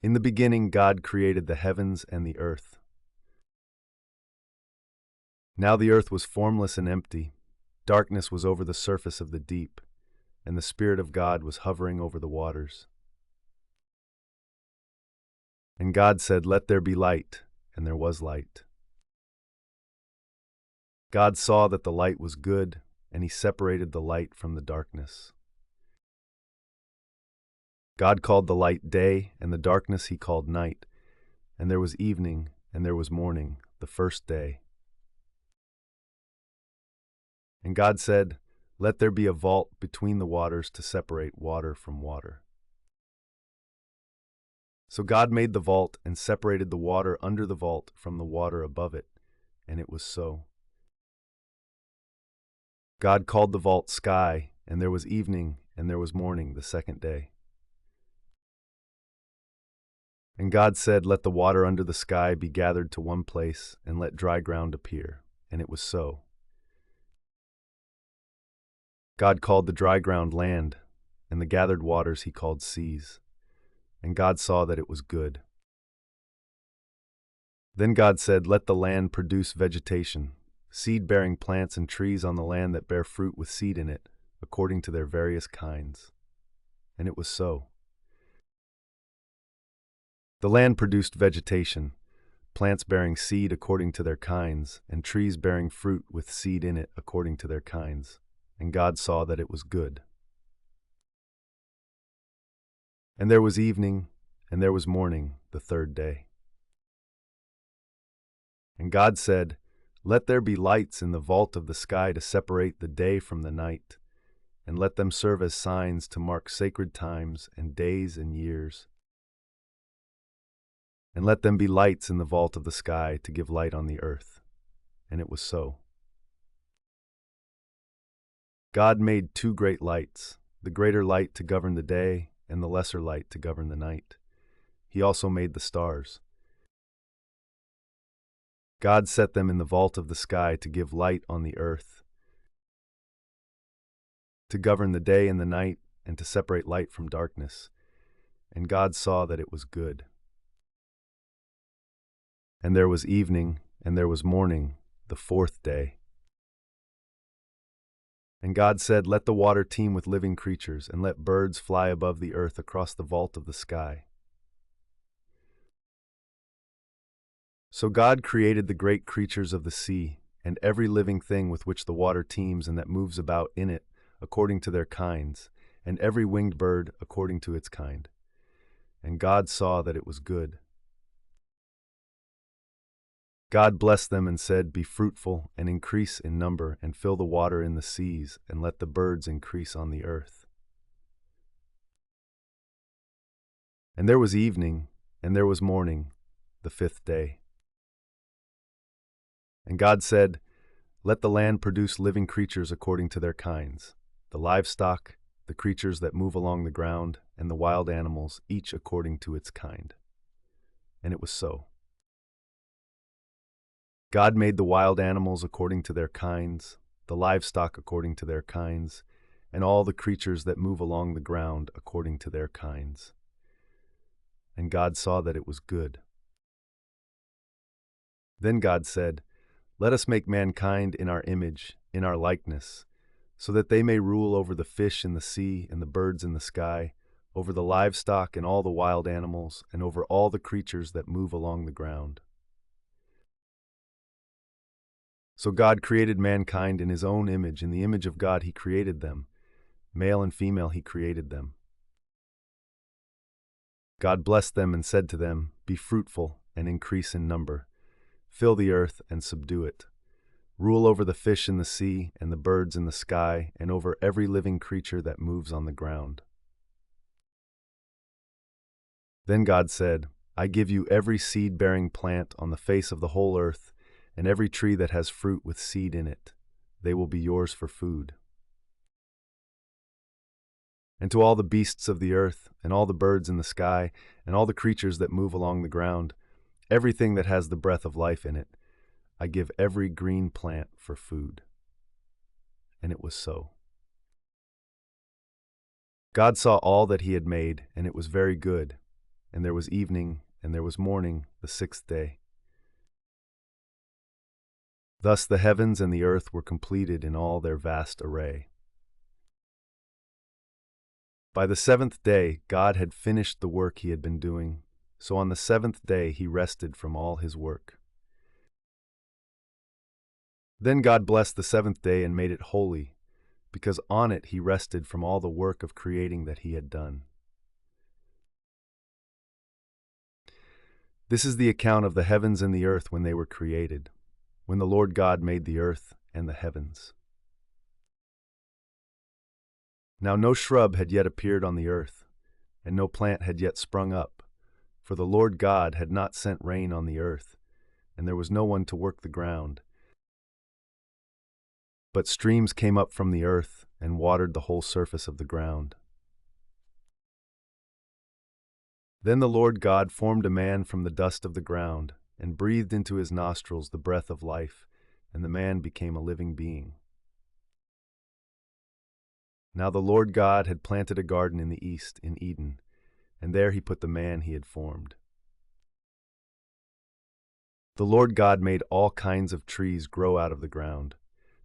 In the beginning, God created the heavens and the earth. Now the earth was formless and empty. Darkness was over the surface of the deep, and the Spirit of God was hovering over the waters. And God said, "Let there be light," and there was light. God saw that the light was good, and he separated the light from the darkness. God called the light day, and the darkness he called night. And there was evening, and there was morning, the first day. And God said, "Let there be a vault between the waters to separate water from water." So God made the vault and separated the water under the vault from the water above it, and it was so. God called the vault sky, and there was evening, and there was morning, the second day. And God said, "Let the water under the sky be gathered to one place, and let dry ground appear." And it was so. God called the dry ground land, and the gathered waters he called seas. And God saw that it was good. Then God said, "Let the land produce vegetation, seed-bearing plants and trees on the land that bear fruit with seed in it, according to their various kinds." And it was so. The land produced vegetation, plants bearing seed according to their kinds, and trees bearing fruit with seed in it according to their kinds. And God saw that it was good. And there was evening, and there was morning, the third day. And God said, "Let there be lights in the vault of the sky to separate the day from the night, and let them serve as signs to mark sacred times and days and years. And let them be lights in the vault of the sky to give light on the earth." And it was so. God made two great lights, the greater light to govern the day, and the lesser light to govern the night. He also made the stars. God set them in the vault of the sky to give light on the earth, to govern the day and the night, and to separate light from darkness. And God saw that it was good. And there was evening, and there was morning, the fourth day. And God said, "Let the water teem with living creatures, and let birds fly above the earth across the vault of the sky." So God created the great creatures of the sea, and every living thing with which the water teems and that moves about in it, according to their kinds, and every winged bird according to its kind. And God saw that it was good. God blessed them and said, "Be fruitful and increase in number, and fill the water in the seas, and let the birds increase on the earth." And there was evening, and there was morning, the fifth day. And God said, "Let the land produce living creatures according to their kinds, the livestock, the creatures that move along the ground, and the wild animals, each according to its kind." And it was so. God made the wild animals according to their kinds, the livestock according to their kinds, and all the creatures that move along the ground according to their kinds. And God saw that it was good. Then God said, "Let us make mankind in our image, in our likeness, so that they may rule over the fish in the sea and the birds in the sky, over the livestock and all the wild animals, and over all the creatures that move along the ground." So God created mankind in his own image. In the image of God he created them. Male and female he created them. God blessed them and said to them, "Be fruitful and increase in number. Fill the earth and subdue it. Rule over the fish in the sea and the birds in the sky, and over every living creature that moves on the ground." Then God said, "I give you every seed-bearing plant on the face of the whole earth, and every tree that has fruit with seed in it. They will be yours for food. And to all the beasts of the earth, and all the birds in the sky, and all the creatures that move along the ground, everything that has the breath of life in it, I give every green plant for food." And it was so. God saw all that he had made, and it was very good. and there was evening, and there was morning, the sixth day. Thus the heavens and the earth were completed in all their vast array. By the seventh day, God had finished the work he had been doing, so on the seventh day he rested from all his work. Then God blessed the seventh day and made it holy, because on it he rested from all the work of creating that he had done. This is the account of the heavens and the earth when they were created, when the Lord God made the earth and the heavens. Now no shrub had yet appeared on the earth, and no plant had yet sprung up, for the Lord God had not sent rain on the earth, and there was no one to work the ground. But streams came up from the earth and watered the whole surface of the ground. Then the Lord God formed a man from the dust of the ground, and breathed into his nostrils the breath of life, and the man became a living being. Now the Lord God had planted a garden in the east, in Eden, and there he put the man he had formed. The Lord God made all kinds of trees grow out of the ground,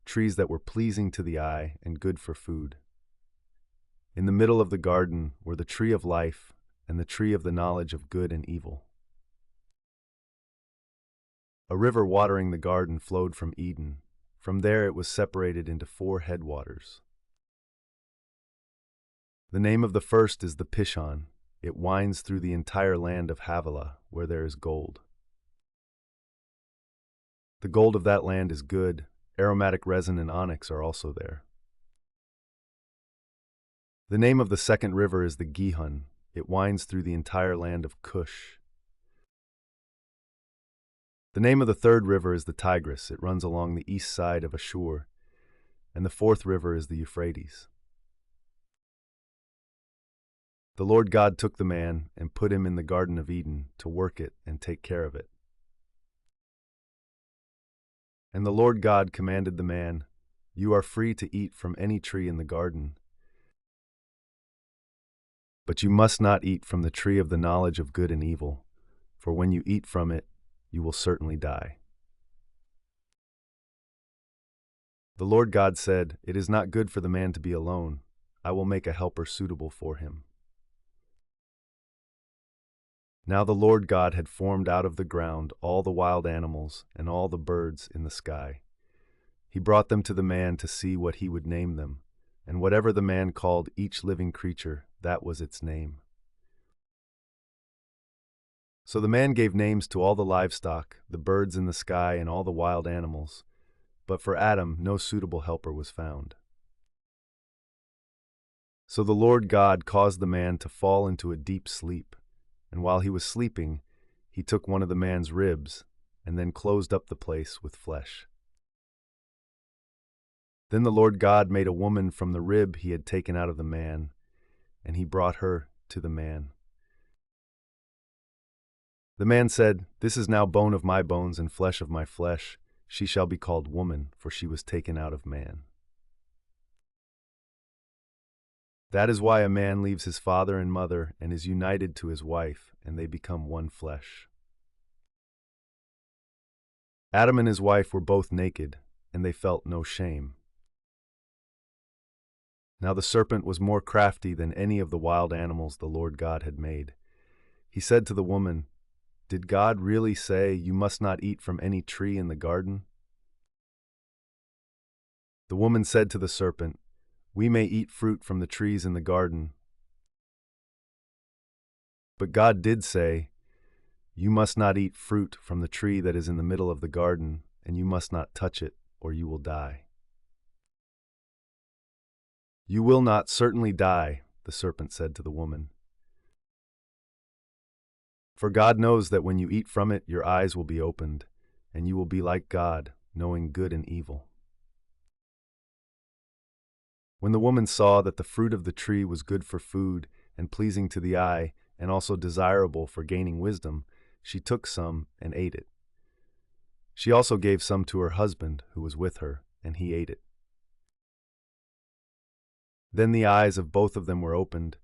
trees that were pleasing to the eye and good for food. In the middle of the garden were the tree of life and the tree of the knowledge of good and evil. A river watering the garden flowed from Eden. From there it was separated into 4 headwaters. The name of the first is the Pishon. It winds through the entire land of Havilah, where there is gold. The gold of that land is good. Aromatic resin and onyx are also there. The name of the second river is the Gihon. It winds through the entire land of Cush. The name of the third river is the Tigris. It runs along the east side of Ashur. And the fourth river is the Euphrates. The Lord God took the man and put him in the Garden of Eden to work it and take care of it. And the Lord God commanded the man, "You are free to eat from any tree in the garden, but you must not eat from the tree of the knowledge of good and evil, for when you eat from it, you will certainly die." The Lord God said, "It is not good for the man to be alone. I will make a helper suitable for him." Now the Lord God had formed out of the ground all the wild animals and all the birds in the sky. He brought them to the man to see what he would name them, and whatever the man called each living creature, that was its name. So the man gave names to all the livestock, the birds in the sky, and all the wild animals. But for Adam no suitable helper was found. So the Lord God caused the man to fall into a deep sleep, and while he was sleeping, he took one of the man's ribs, and then closed up the place with flesh. Then the Lord God made a woman from the rib he had taken out of the man, and he brought her to the man. The man said, "This is now bone of my bones and flesh of my flesh. She shall be called woman, for she was taken out of man." That is why a man leaves his father and mother and is united to his wife, and they become one flesh. Adam and his wife were both naked, and they felt no shame. Now the serpent was more crafty than any of the wild animals the Lord God had made. He said to the woman, "Did God really say, 'You must not eat from any tree in the garden'?" The woman said to the serpent, "We may eat fruit from the trees in the garden. But God did say, 'You must not eat fruit from the tree that is in the middle of the garden, and you must not touch it, or you will die.'" "You will not certainly die," the serpent said to the woman. "For God knows that when you eat from it, your eyes will be opened, and you will be like God, knowing good and evil." When the woman saw that the fruit of the tree was good for food and pleasing to the eye, and also desirable for gaining wisdom, she took some and ate it. She also gave some to her husband, who was with her, and he ate it. Then the eyes of both of them were opened,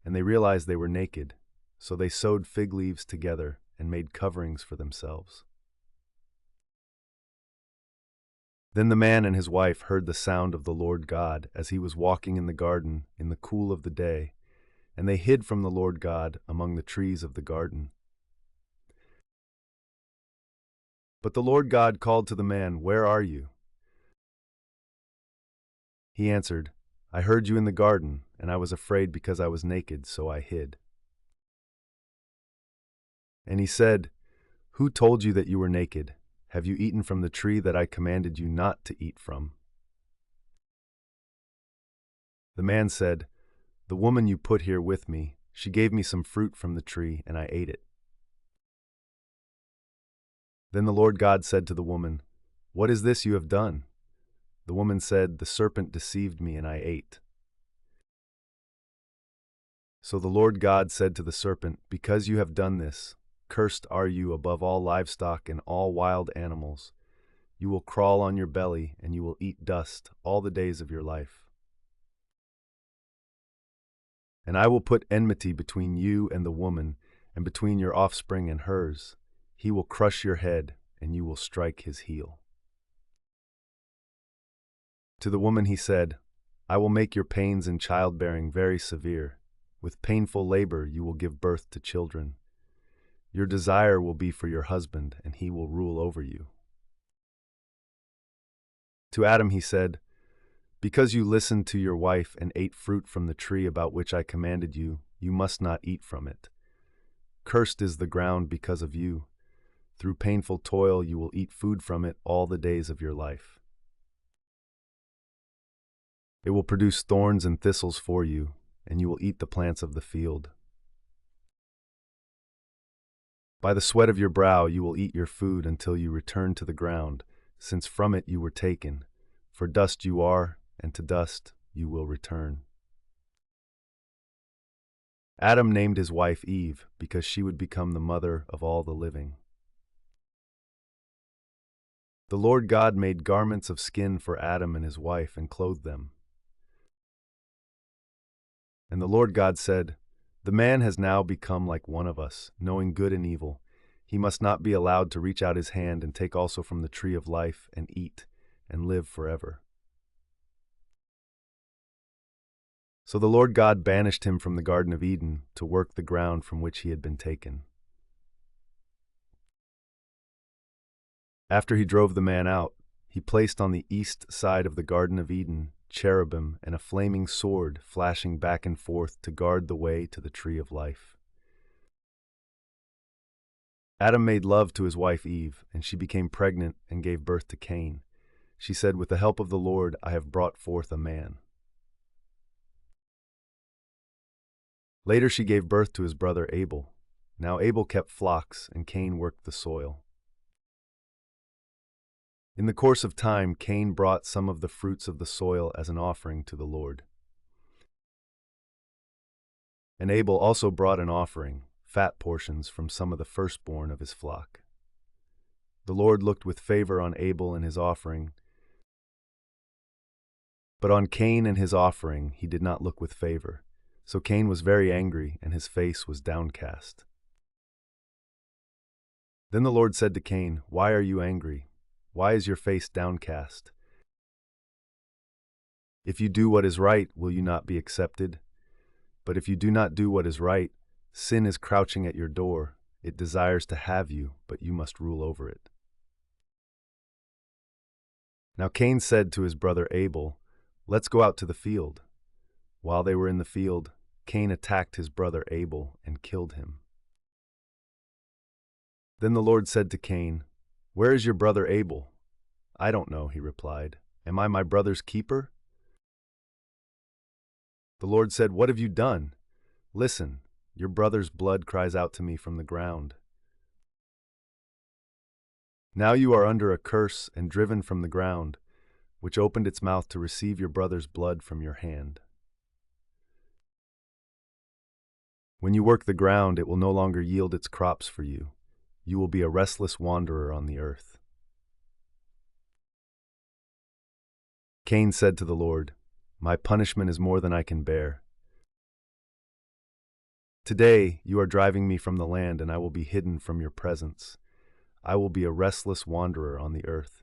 and they realized they were naked. So they sewed fig leaves together and made coverings for themselves. Then the man and his wife heard the sound of the Lord God as he was walking in the garden in the cool of the day, and they hid from the Lord God among the trees of the garden. But the Lord God called to the man, "Where are you?" He answered, "I heard you in the garden, and I was afraid because I was naked, so I hid." And he said, "Who told you that you were naked? Have you eaten from the tree that I commanded you not to eat from?" The man said, "The woman you put here with me, she gave me some fruit from the tree, and I ate it." Then the Lord God said to the woman, "What is this you have done?" The woman said, "The serpent deceived me, and I ate." So the Lord God said to the serpent, "Because you have done this, cursed are you above all livestock and all wild animals. You will crawl on your belly, and you will eat dust all the days of your life. And I will put enmity between you and the woman, and between your offspring and hers. He will crush your head, and you will strike his heel." To the woman he said, "I will make your pains in childbearing very severe. With painful labor you will give birth to children. Your desire will be for your husband, and he will rule over you." To Adam he said, "Because you listened to your wife and ate fruit from the tree about which I commanded you, you must not eat from it. Cursed is the ground because of you. Through painful toil you will eat food from it all the days of your life. It will produce thorns and thistles for you, and you will eat the plants of the field. By the sweat of your brow you will eat your food until you return to the ground, since from it you were taken. For dust you are, and to dust you will return." Adam named his wife Eve because she would become the mother of all the living. The Lord God made garments of skin for Adam and his wife and clothed them. And the Lord God said, "The man has now become like one of us, knowing good and evil. He must not be allowed to reach out his hand and take also from the tree of life and eat and live forever." So the Lord God banished him from the Garden of Eden to work the ground from which he had been taken. After he drove the man out, he placed on the east side of the Garden of Eden cherubim and a flaming sword flashing back and forth to guard the way to the tree of life. Adam made love to his wife Eve, and she became pregnant and gave birth to Cain. She said, "With the help of the Lord, I have brought forth a man." Later she gave birth to his brother Abel. Now Abel kept flocks, and Cain worked the soil. In the course of time, Cain brought some of the fruits of the soil as an offering to the Lord. And Abel also brought an offering, fat portions from some of the firstborn of his flock. The Lord looked with favor on Abel and his offering, but on Cain and his offering he did not look with favor. So Cain was very angry, and his face was downcast. Then the Lord said to Cain, "Why are you angry? Why is your face downcast? If you do what is right, will you not be accepted? But if you do not do what is right, sin is crouching at your door. It desires to have you, but you must rule over it." Now Cain said to his brother Abel, "Let's go out to the field." While they were in the field, Cain attacked his brother Abel and killed him. Then the Lord said to Cain, "Where is your brother Abel?" "I don't know," he replied. "Am I my brother's keeper?" The Lord said, "What have you done? Listen, your brother's blood cries out to me from the ground. Now you are under a curse and driven from the ground, which opened its mouth to receive your brother's blood from your hand. When you work the ground, it will no longer yield its crops for you. You will be a restless wanderer on the earth." Cain said to the Lord, "My punishment is more than I can bear. Today you are driving me from the land, and I will be hidden from your presence. I will be a restless wanderer on the earth,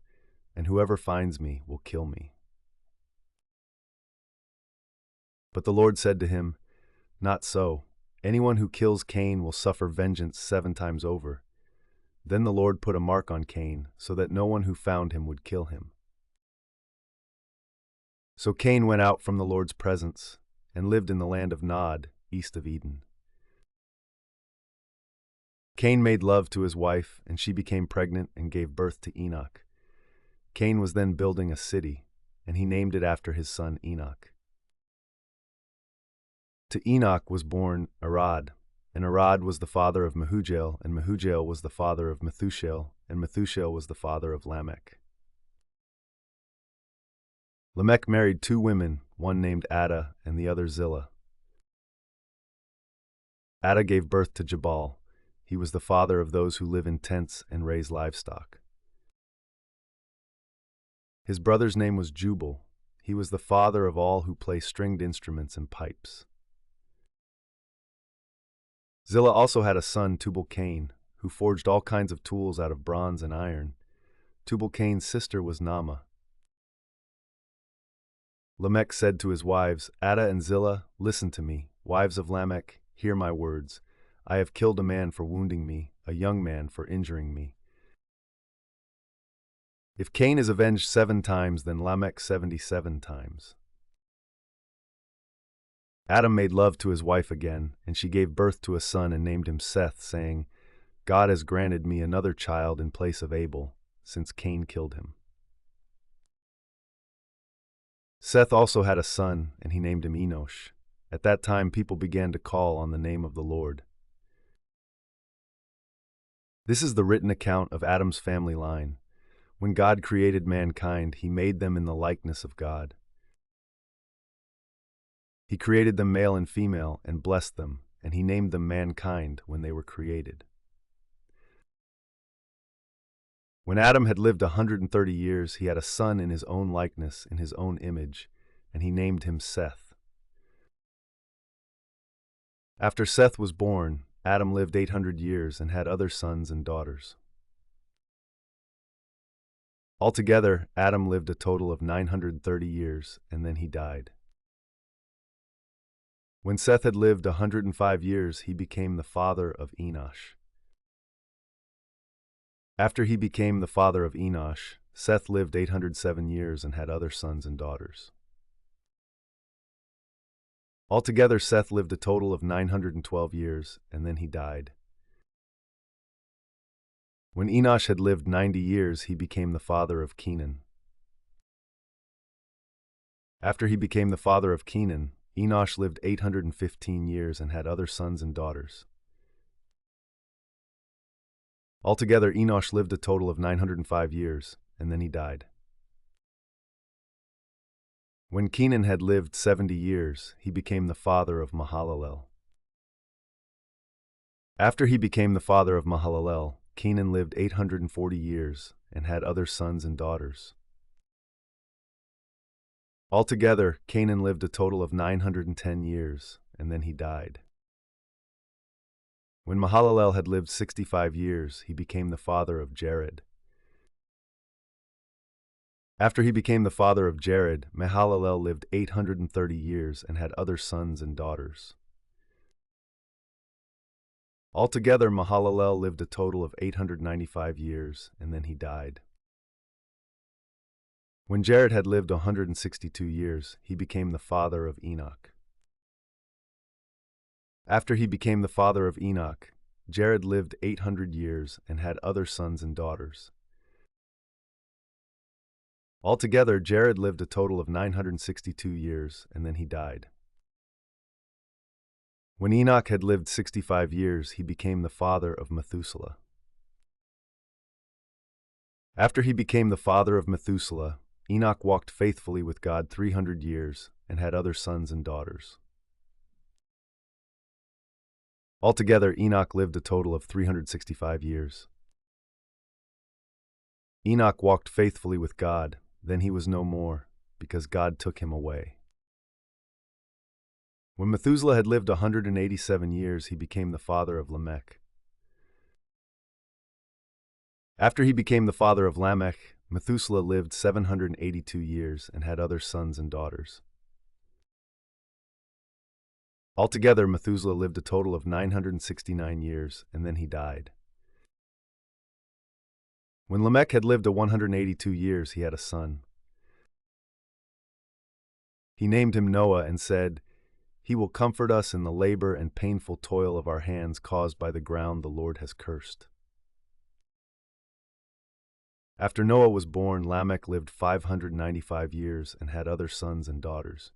and whoever finds me will kill me." But the Lord said to him, "Not so. Anyone who kills Cain will suffer vengeance 7 times over." Then the Lord put a mark on Cain, so that no one who found him would kill him. So Cain went out from the Lord's presence and lived in the land of Nod, east of Eden. Cain made love to his wife, and she became pregnant and gave birth to Enoch. Cain was then building a city, and he named it after his son Enoch. To Enoch was born Arad, and Arad was the father of Mehujael, and Mehujael was the father of Methushael, and Methushael was the father of Lamech. Lamech married 2 women, one named Ada and the other Zillah. Ada gave birth to Jabal. He was the father of those who live in tents and raise livestock. His brother's name was Jubal. He was the father of all who play stringed instruments and pipes. Zillah also had a son, Tubal-Cain, who forged all kinds of tools out of bronze and iron. Tubal-Cain's sister was Naamah. Lamech said to his wives, "Ada and Zillah, listen to me. Wives of Lamech, hear my words. I have killed a man for wounding me, a young man for injuring me. If Cain is avenged 7 times, then Lamech 77 times." Adam made love to his wife again, and she gave birth to a son and named him Seth, saying, "God has granted me another child in place of Abel, since Cain killed him." Seth also had a son, and he named him Enosh. At that time people began to call on the name of the Lord. This is the written account of Adam's family line. When God created mankind, he made them in the likeness of God. He created them male and female and blessed them, and he named them mankind when they were created. When Adam had lived 130 years, he had a son in his own likeness, in his own image, and he named him Seth. After Seth was born, Adam lived 800 years and had other sons and daughters. Altogether, Adam lived a total of 930 years, and then he died. When Seth had lived 105 years, he became the father of Enosh. After he became the father of Enosh, Seth lived 807 years and had other sons and daughters. Altogether, Seth lived a total of 912 years, and then he died. When Enosh had lived 90 years, he became the father of Kenan. After he became the father of Kenan, Enosh lived 815 years and had other sons and daughters. Altogether, Enosh lived a total of 905 years, and then he died. When Kenan had lived 70 years, he became the father of Mahalalel. After he became the father of Mahalalel, Kenan lived 840 years and had other sons and daughters. Altogether, Canaan lived a total of 910 years, and then he died. When Mahalalel had lived 65 years, he became the father of Jared. After he became the father of Jared, Mahalalel lived 830 years and had other sons and daughters. Altogether, Mahalalel lived a total of 895 years, and then he died. When Jared had lived 162 years, he became the father of Enoch. After he became the father of Enoch, Jared lived 800 years and had other sons and daughters. Altogether, Jared lived a total of 962 years, and then he died. When Enoch had lived 65 years, he became the father of Methuselah. After he became the father of Methuselah, Enoch walked faithfully with God 300 years and had other sons and daughters. Altogether, Enoch lived a total of 365 years. Enoch walked faithfully with God, then he was no more, because God took him away. When Methuselah had lived 187 years, he became the father of Lamech. After he became the father of Lamech, Methuselah lived 782 years and had other sons and daughters. Altogether, Methuselah lived a total of 969 years, and then he died. When Lamech had lived 182 years, he had a son. He named him Noah and said, "He will comfort us in the labor and painful toil of our hands caused by the ground the Lord has cursed." After Noah was born, Lamech lived 595 years and had other sons and daughters.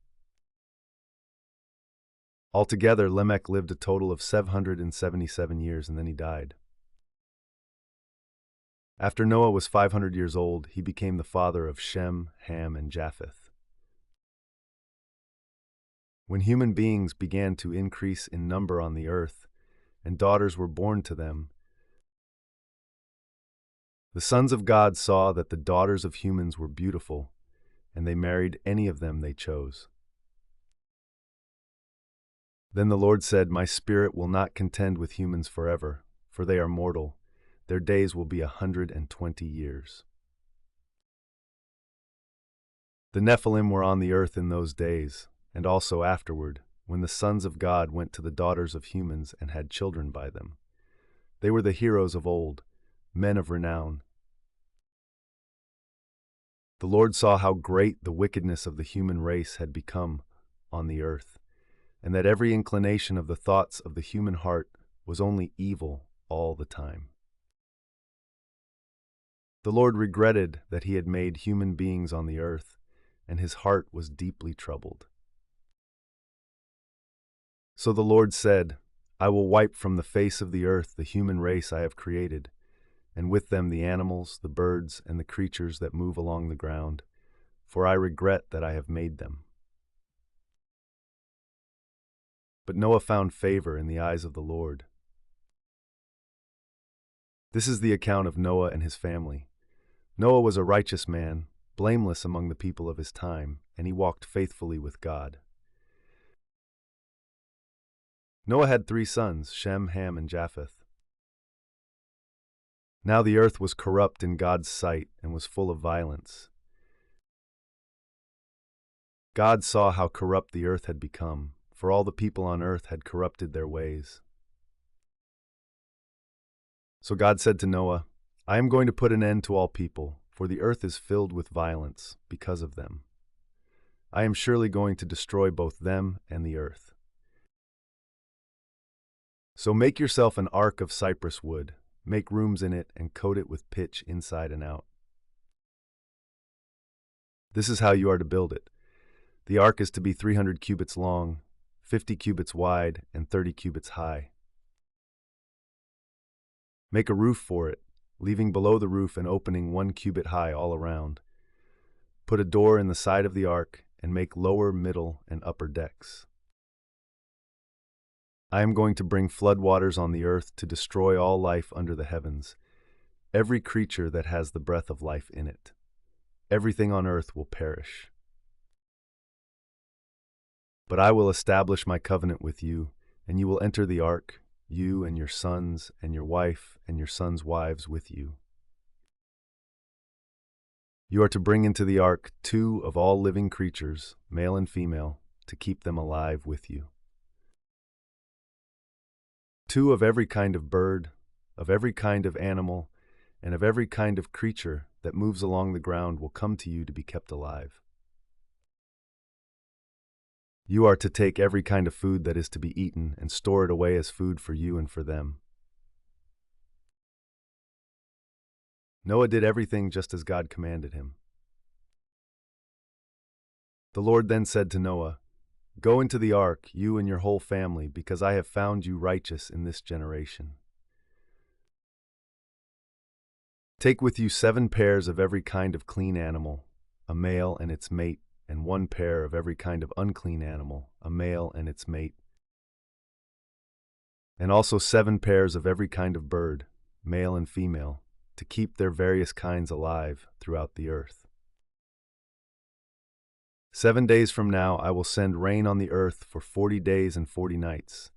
Altogether, Lamech lived a total of 777 years, and then he died. After Noah was 500 years old, he became the father of Shem, Ham, and Japheth. When human beings began to increase in number on the earth, and daughters were born to them, the sons of God saw that the daughters of humans were beautiful, and they married any of them they chose. Then the Lord said, "My spirit will not contend with humans forever, for they are mortal. Their days will be 120 years." The Nephilim were on the earth in those days, and also afterward, when the sons of God went to the daughters of humans and had children by them. They were the heroes of old, men of renown. The Lord saw how great the wickedness of the human race had become on the earth, and that every inclination of the thoughts of the human heart was only evil all the time. The Lord regretted that he had made human beings on the earth, and his heart was deeply troubled. So the Lord said, "I will wipe from the face of the earth the human race I have created, and with them the animals, the birds, and the creatures that move along the ground, for I regret that I have made them." But Noah found favor in the eyes of the Lord. This is the account of Noah and his family. Noah was a righteous man, blameless among the people of his time, and he walked faithfully with God. Noah had 3 sons, Shem, Ham, and Japheth. Now the earth was corrupt in God's sight and was full of violence. God saw how corrupt the earth had become, for all the people on earth had corrupted their ways. So God said to Noah, "I am going to put an end to all people, for the earth is filled with violence because of them. I am surely going to destroy both them and the earth. So make yourself an ark of cypress wood, make rooms in it, and coat it with pitch inside and out. This is how you are to build it. The ark is to be 300 cubits long, 50 cubits wide, and 30 cubits high. Make a roof for it, leaving below the roof an opening 1 cubit high all around. Put a door in the side of the ark, and make lower, middle, and upper decks. I am going to bring floodwaters on the earth to destroy all life under the heavens, every creature that has the breath of life in it. Everything on earth will perish. But I will establish my covenant with you, and you will enter the ark, you and your sons and your wife and your sons' wives with you. You are to bring into the ark 2 of all living creatures, male and female, to keep them alive with you. 2 of every kind of bird, of every kind of animal, and of every kind of creature that moves along the ground will come to you to be kept alive. You are to take every kind of food that is to be eaten and store it away as food for you and for them. Noah did everything just as God commanded him. The Lord then said to Noah, "Go into the ark, you and your whole family, because I have found you righteous in this generation. Take with you 7 pairs of every kind of clean animal, a male and its mate, and 1 pair of every kind of unclean animal, a male and its mate, and also 7 pairs of every kind of bird, male and female, to keep their various kinds alive throughout the earth. 7 days from now I will send rain on the earth for 40 days and 40 nights,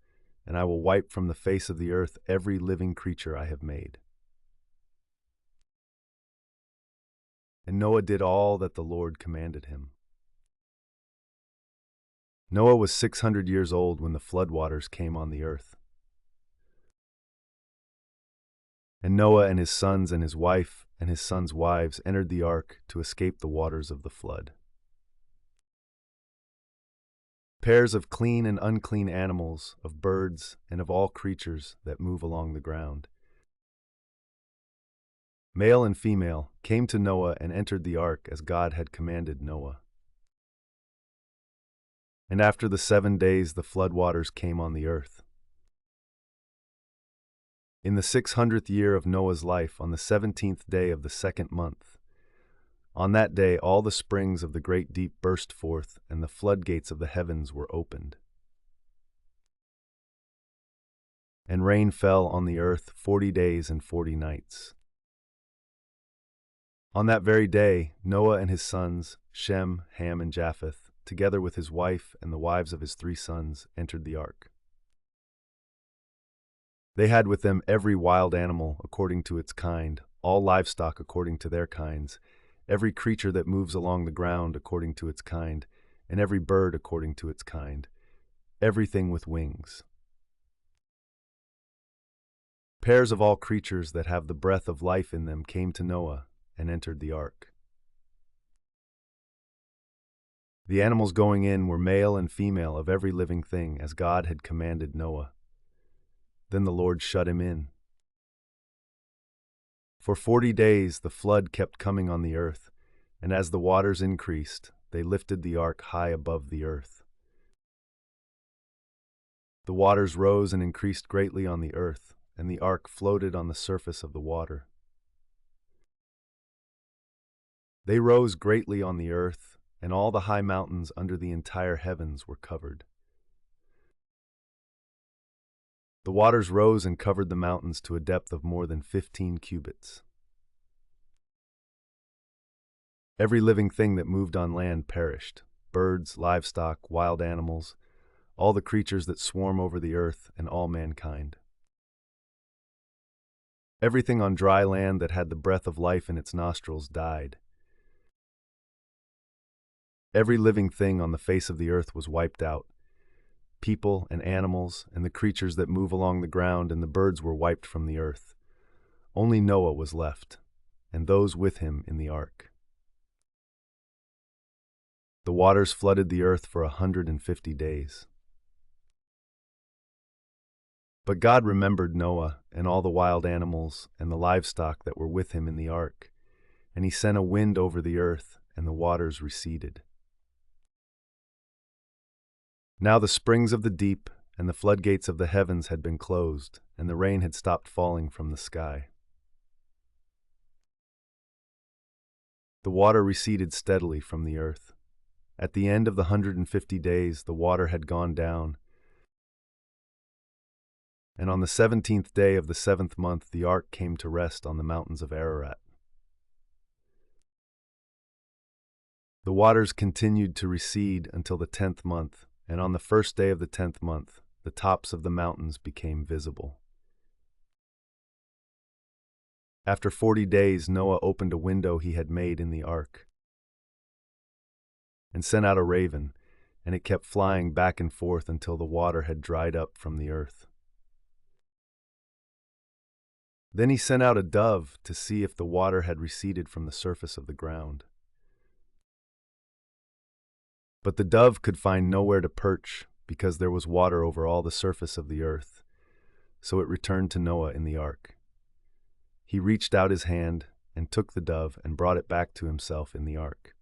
and I will wipe from the face of the earth every living creature I have made." And Noah did all that the Lord commanded him. Noah was 600 years old when the floodwaters came on the earth. And Noah and his sons and his wife and his sons' wives entered the ark to escape the waters of the flood. Pairs of clean and unclean animals, of birds, and of all creatures that move along the ground, male and female, came to Noah and entered the ark as God had commanded Noah. And after the 7 days the floodwaters came on the earth. In the 600th year of Noah's life, on the 17th day of the 2nd month, on that day all the springs of the great deep burst forth, and the floodgates of the heavens were opened. And rain fell on the earth 40 days and 40 nights. On that very day, Noah and his sons, Shem, Ham, and Japheth, together with his wife and the wives of his 3 sons, entered the ark. They had with them every wild animal according to its kind, all livestock according to their kinds, every creature that moves along the ground according to its kind, and every bird according to its kind, everything with wings. Pairs of all creatures that have the breath of life in them came to Noah and entered the ark. The animals going in were male and female of every living thing, as God had commanded Noah. Then the Lord shut him in. For 40 days the flood kept coming on the earth, and as the waters increased, they lifted the ark high above the earth. The waters rose and increased greatly on the earth, and the ark floated on the surface of the water. They rose greatly on the earth, and all the high mountains under the entire heavens were covered. The waters rose and covered the mountains to a depth of more than 15 cubits. Every living thing that moved on land perished: birds, livestock, wild animals, all the creatures that swarm over the earth, and all mankind. Everything on dry land that had the breath of life in its nostrils died. Every living thing on the face of the earth was wiped out. People and animals and the creatures that move along the ground and the birds were wiped from the earth. Only Noah was left, and those with him in the ark. The waters flooded the earth for 150 days. But God remembered Noah and all the wild animals and the livestock that were with him in the ark, and he sent a wind over the earth, and the waters receded. Now the springs of the deep and the floodgates of the heavens had been closed, and the rain had stopped falling from the sky. The water receded steadily from the earth. At the end of the 150 days, the water had gone down, and on the 17th day of the 7th month, the ark came to rest on the mountains of Ararat. The waters continued to recede until the 10th month, and on the first day of the 10th month, the tops of the mountains became visible. After 40 days, Noah opened a window he had made in the ark and sent out a raven, and it kept flying back and forth until the water had dried up from the earth. Then he sent out a dove to see if the water had receded from the surface of the ground. But the dove could find nowhere to perch because there was water over all the surface of the earth, so it returned to Noah in the ark. He reached out his hand and took the dove and brought it back to himself in the ark.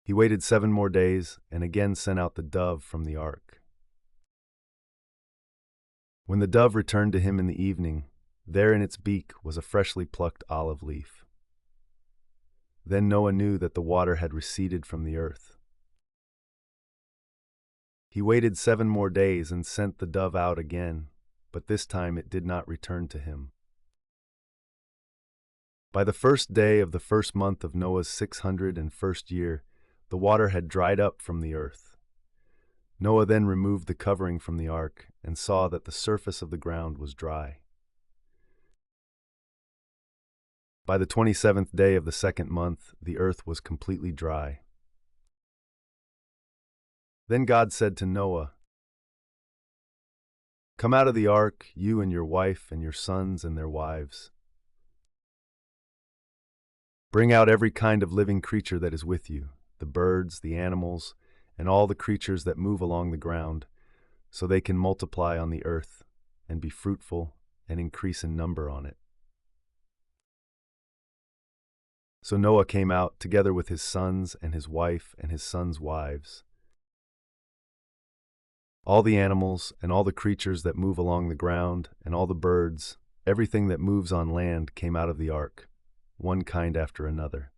He waited 7 more days and again sent out the dove from the ark. When the dove returned to him in the evening, there in its beak was a freshly plucked olive leaf. Then Noah knew that the water had receded from the earth. He waited 7 more days and sent the dove out again, but this time it did not return to him. By the first day of the first month of Noah's 601st year, the water had dried up from the earth. Noah then removed the covering from the ark and saw that the surface of the ground was dry. By the 27th day of the second month, the earth was completely dry. Then God said to Noah, "Come out of the ark, you and your wife and your sons and their wives. Bring out every kind of living creature that is with you, the birds, the animals, and all the creatures that move along the ground, so they can multiply on the earth and be fruitful and increase in number on it." So Noah came out together with his sons and his wife and his sons' wives. All the animals and all the creatures that move along the ground and all the birds, everything that moves on land came out of the ark, one kind after another.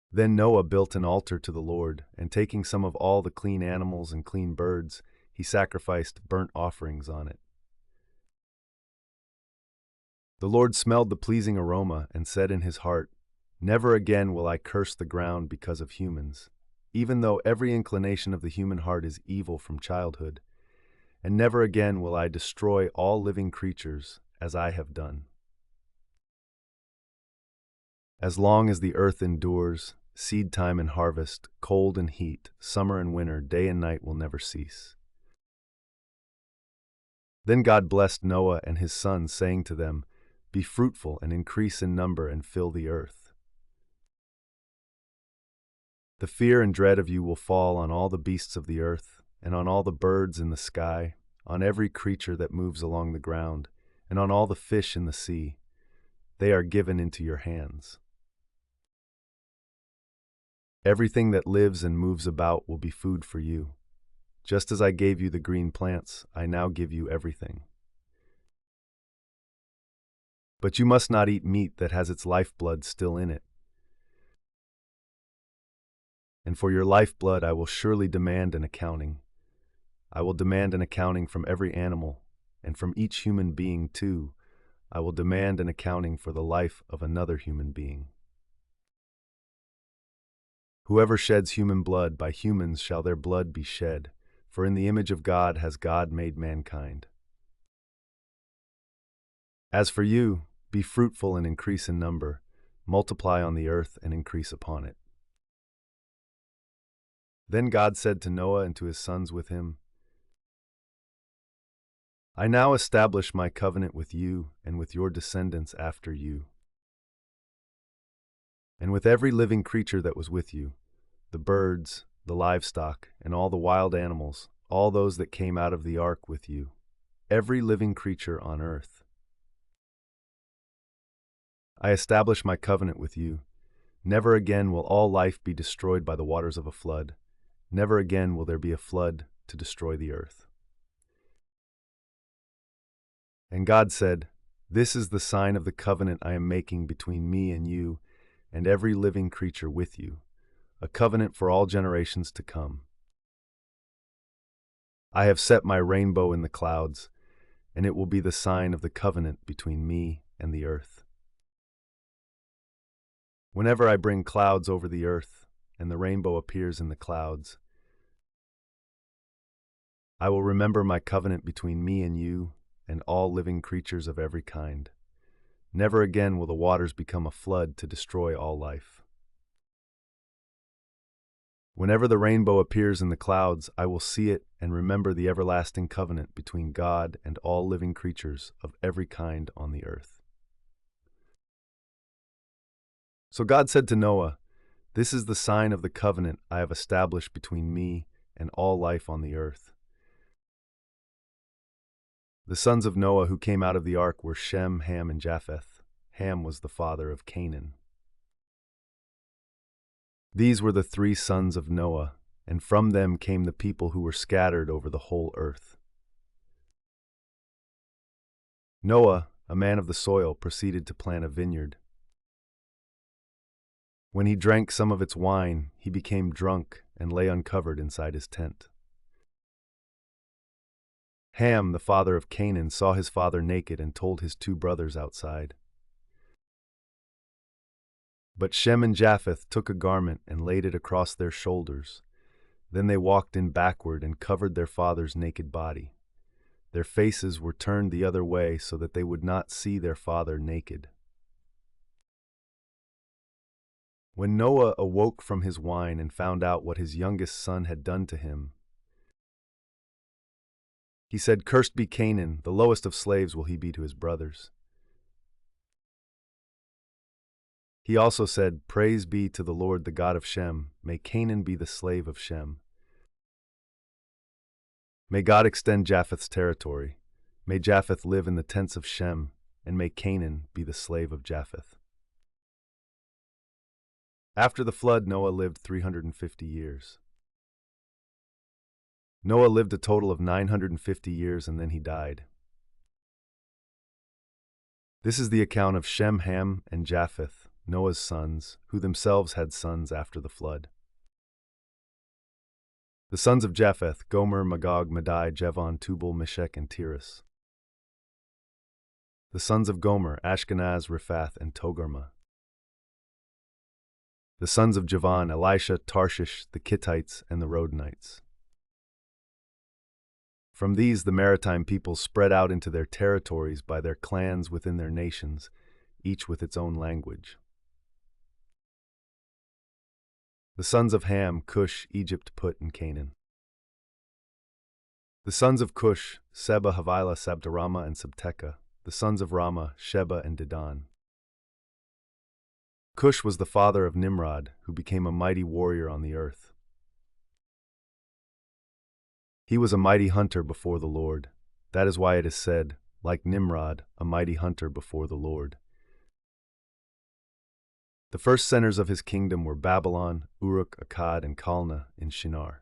Then Noah built an altar to the Lord, and taking some of all the clean animals and clean birds, he sacrificed burnt offerings on it. The Lord smelled the pleasing aroma and said in his heart, "Never again will I curse the ground because of humans, even though every inclination of the human heart is evil from childhood, and never again will I destroy all living creatures as I have done. As long as the earth endures, seed time and harvest, cold and heat, summer and winter, day and night will never cease." Then God blessed Noah and his sons, saying to them, "Be fruitful and increase in number and fill the earth. The fear and dread of you will fall on all the beasts of the earth, and on all the birds in the sky, on every creature that moves along the ground, and on all the fish in the sea. They are given into your hands. Everything that lives and moves about will be food for you. Just as I gave you the green plants, I now give you everything. But you must not eat meat that has its lifeblood still in it. And for your lifeblood I will surely demand an accounting. I will demand an accounting from every animal, and from each human being too. I will demand an accounting for the life of another human being. Whoever sheds human blood, by humans shall their blood be shed, for in the image of God has God made mankind. As for you, be fruitful and increase in number, multiply on the earth and increase upon it." Then God said to Noah and to his sons with him, "I now establish my covenant with you and with your descendants after you, and with every living creature that was with you, the birds, the livestock, and all the wild animals, all those that came out of the ark with you, every living creature on earth. I establish my covenant with you. Never again will all life be destroyed by the waters of a flood. Never again will there be a flood to destroy the earth." And God said, "This is the sign of the covenant I am making between me and you and every living creature with you, a covenant for all generations to come. I have set my rainbow in the clouds, and it will be the sign of the covenant between me and the earth. Whenever I bring clouds over the earth, and the rainbow appears in the clouds, I will remember my covenant between me and you and all living creatures of every kind. Never again will the waters become a flood to destroy all life. Whenever the rainbow appears in the clouds, I will see it and remember the everlasting covenant between God and all living creatures of every kind on the earth." So God said to Noah, "This is the sign of the covenant I have established between me and all life on the earth." The sons of Noah who came out of the ark were Shem, Ham, and Japheth. Ham was the father of Canaan. These were the 3 sons of Noah, and from them came the people who were scattered over the whole earth. Noah, a man of the soil, proceeded to plant a vineyard. When he drank some of its wine, he became drunk and lay uncovered inside his tent. Ham, the father of Canaan, saw his father naked and told his two brothers outside. But Shem and Japheth took a garment and laid it across their shoulders. Then they walked in backward and covered their father's naked body. Their faces were turned the other way so that they would not see their father naked. When Noah awoke from his wine and found out what his youngest son had done to him, he said, "Cursed be Canaan, the lowest of slaves will he be to his brothers." He also said, "Praise be to the Lord, the God of Shem. May Canaan be the slave of Shem. May God extend Japheth's territory. May Japheth live in the tents of Shem, and may Canaan be the slave of Japheth." After the flood, Noah lived 350 years. Noah lived a total of 950 years and then he died. This is the account of Shem, Ham, and Japheth, Noah's sons, who themselves had sons after the flood. The sons of Japheth: Gomer, Magog, Madai, Javan, Tubal, Meshech, and Tiras. The sons of Gomer: Ashkenaz, Riphath, and Togarmah. The sons of Javan: Elisha, Tarshish, the Kittites, and the Rodanites. From these the maritime peoples spread out into their territories by their clans within their nations, each with its own language. The sons of Ham: Cush, Egypt, Put, and Canaan. The sons of Cush: Seba, Havilah, Sabterama, and Sabteka. The sons of Rama: Sheba and Dedan. Cush was the father of Nimrod, who became a mighty warrior on the earth. He was a mighty hunter before the Lord. That is why it is said, like Nimrod, a mighty hunter before the Lord. The first centers of his kingdom were Babylon, Uruk, Akkad, and Calneh in Shinar.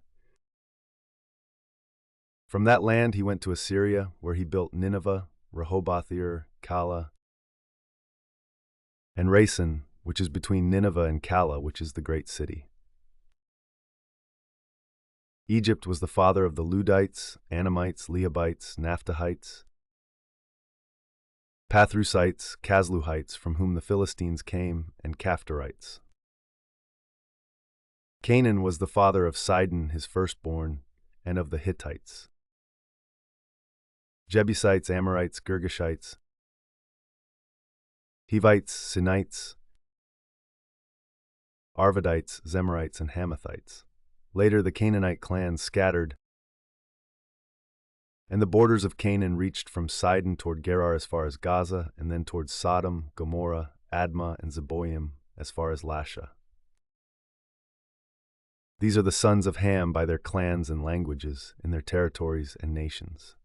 From that land he went to Assyria, where he built Nineveh, Rehoboth-ir, Calah, and Resen, which is between Nineveh and Calah, which is the great city. Egypt was the father of the Ludites, Anamites, Lehabites, Naphtuhites, Pathrusites, Casluhites, from whom the Philistines came, and Caphtorites. Canaan was the father of Sidon, his firstborn, and of the Hittites, Jebusites, Amorites, Girgashites, Hivites, Sinites, Arvadites, Zemarites, and Hamathites. Later the Canaanite clans scattered, and the borders of Canaan reached from Sidon toward Gerar as far as Gaza, and then towards Sodom, Gomorrah, Admah, and Zeboim as far as Lasha. These are the sons of Ham by their clans and languages, in their territories and nations.